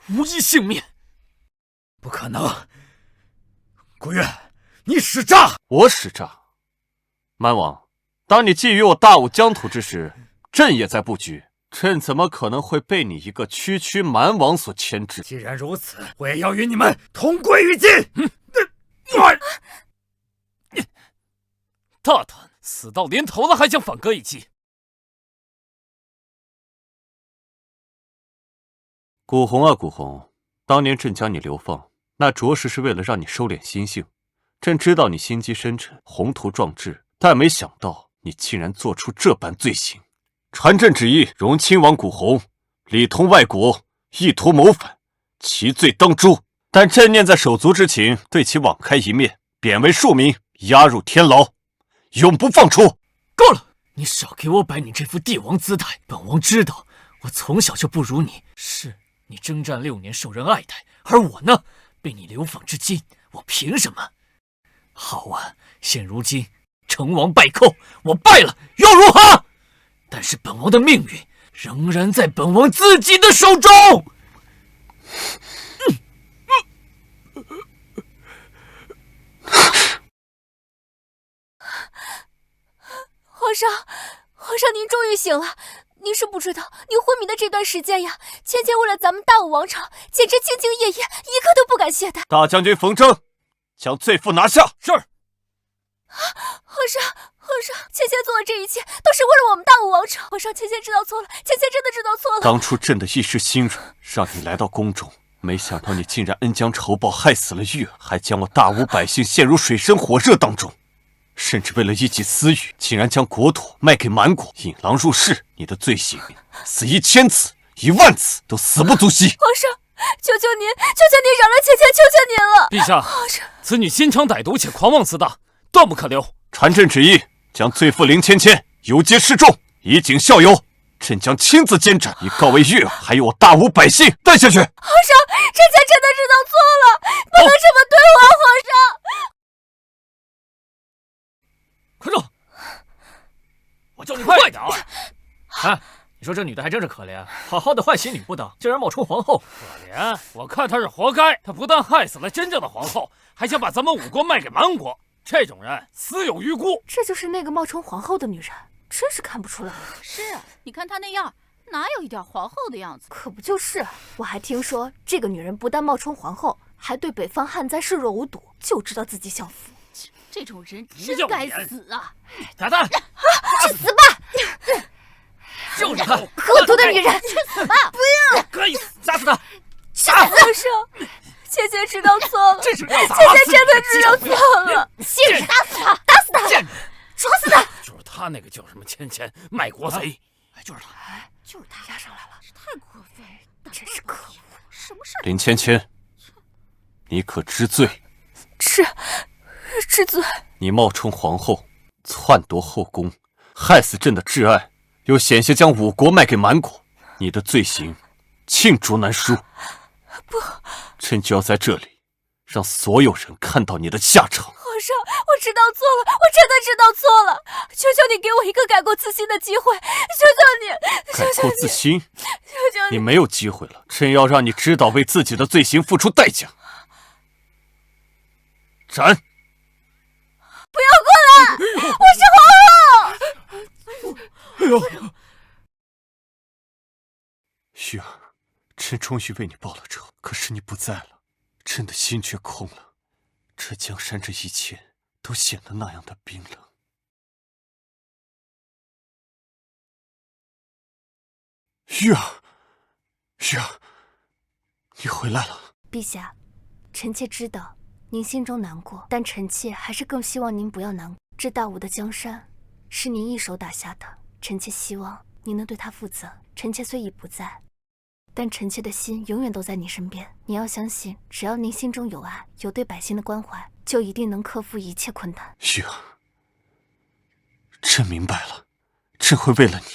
无一幸免。不可能！古月，你使诈！我使诈？蛮王，当你觊觎我大武疆土之时，朕也在布局。朕怎么可能会被你一个区区蛮王所牵制？既然如此，我也要与你们同归于尽！大胆，死到临头了还想反戈一击！古红啊，古红，当年朕将你流放，那着实是为了让你收敛心性。朕知道你心机深沉，宏图壮志，但没想到你竟然做出这般罪行。传朕旨意，容亲王古红里通外国，意图谋反，其罪当诛。但朕念在手足之情，对其网开一面，贬为庶民，押入天牢，永不放出。够了！你少给我摆你这副帝王姿态。本王知道，我从小就不如你。是你征战6年，受人爱戴，而我呢，被你流放至今，我凭什么？好啊，现如今成王败寇，我败了又如何？但是本王的命运仍然在本王自己的手中。皇上，您终于醒了。您是不知道，您昏迷的这段时间呀，芊芊为了咱们大武王朝，简直兢兢业业，一刻都不敢懈怠。大将军冯征，将罪妇拿下。是。皇上，芊芊做的这一切都是为了我们大武王朝。皇上，芊芊知道错了，芊芊真的知道错了。当初朕的一时心软，让你来到宫中，没想到你竟然恩将仇报，害死了玉儿，还将我大吴百姓陷入水深火热当中。甚至为了一己私欲，竟然将国土卖给蛮国，引狼入室。你的罪行，死1000次、10000次都死不足惜。皇上，求求您饶了芊芊，求求您了！陛下，皇上，此女心肠歹毒且狂妄自大，断不可留。传朕旨意，将罪妇林芊芊游街示众，以儆效尤。朕将亲自监斩，以告慰玉儿还有我大吴百姓。带下去。皇上，芊芊真的知道错了，不能这么对我，皇上。快住！我叫你快点！啊，你说这女的还真是可怜，好好的换喜女不当，竟然冒充皇后。可怜？我看她是活该。她不但害死了真正的皇后，还想把咱们吴国卖给蛮国。这种人死有余辜。这就是那个冒充皇后的女人，真是看不出来。是啊，你看她那样，哪有一点皇后的样子？可不就是？我还听说这个女人不但冒充皇后，还对北方旱灾视若无睹，就知道自己享福。这种人真该死啊！打他！去死吧！就是他，恶毒的女人！去死吧！不要！可以杀死他！杀死！皇上，芊芊知道错了，这是芊芊真的知道错了。信使，打死他！打死他！抓死他！就是他那个叫什么芊芊，卖国贼。就是他，就是他压上来了，太过分，真是可恶！什么事？林芊芊，你可知罪？知罪。你冒充皇后，篡夺后宫，害死朕的挚爱，又险些将吴国卖给蛮国，你的罪行罄竹难书。不，朕就要在这里让所有人看到你的下场。皇皇上，我知道错了，我真的知道错了，求求你给我一个改过自新的机会，求求你，改过自新？求求你没有机会了，朕要让你知道为自己的罪行付出代价。斩！不要过来！我是皇后。哎呦，玉儿，朕终于为你报了仇，可是你不在了，朕的心却空了。这江山，这一切都显得那样的冰冷。玉儿，玉儿，你回来了。陛下，臣妾知道您心中难过，但臣妾还是更希望您不要难过。这大武的江山是您一手打下的，臣妾希望您能对他负责。臣妾虽已不在，但臣妾的心永远都在你身边。你要相信，只要您心中有爱，有对百姓的关怀，就一定能克服一切困难。玉儿，朕明白了，朕会为了你，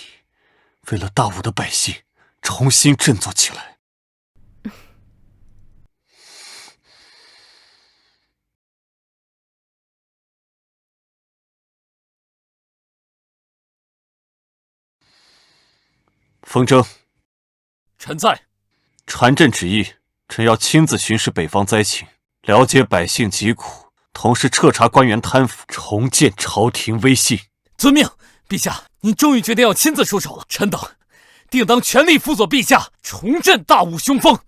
为了大武的百姓，重新振作起来。风筝，臣在。传朕旨意，臣要亲自巡视北方灾情，了解百姓疾苦，同时彻查官员贪腐，重建朝廷威信。遵命。陛下，您终于决定要亲自出手了，臣等定当全力辅佐陛下，重振大武雄风。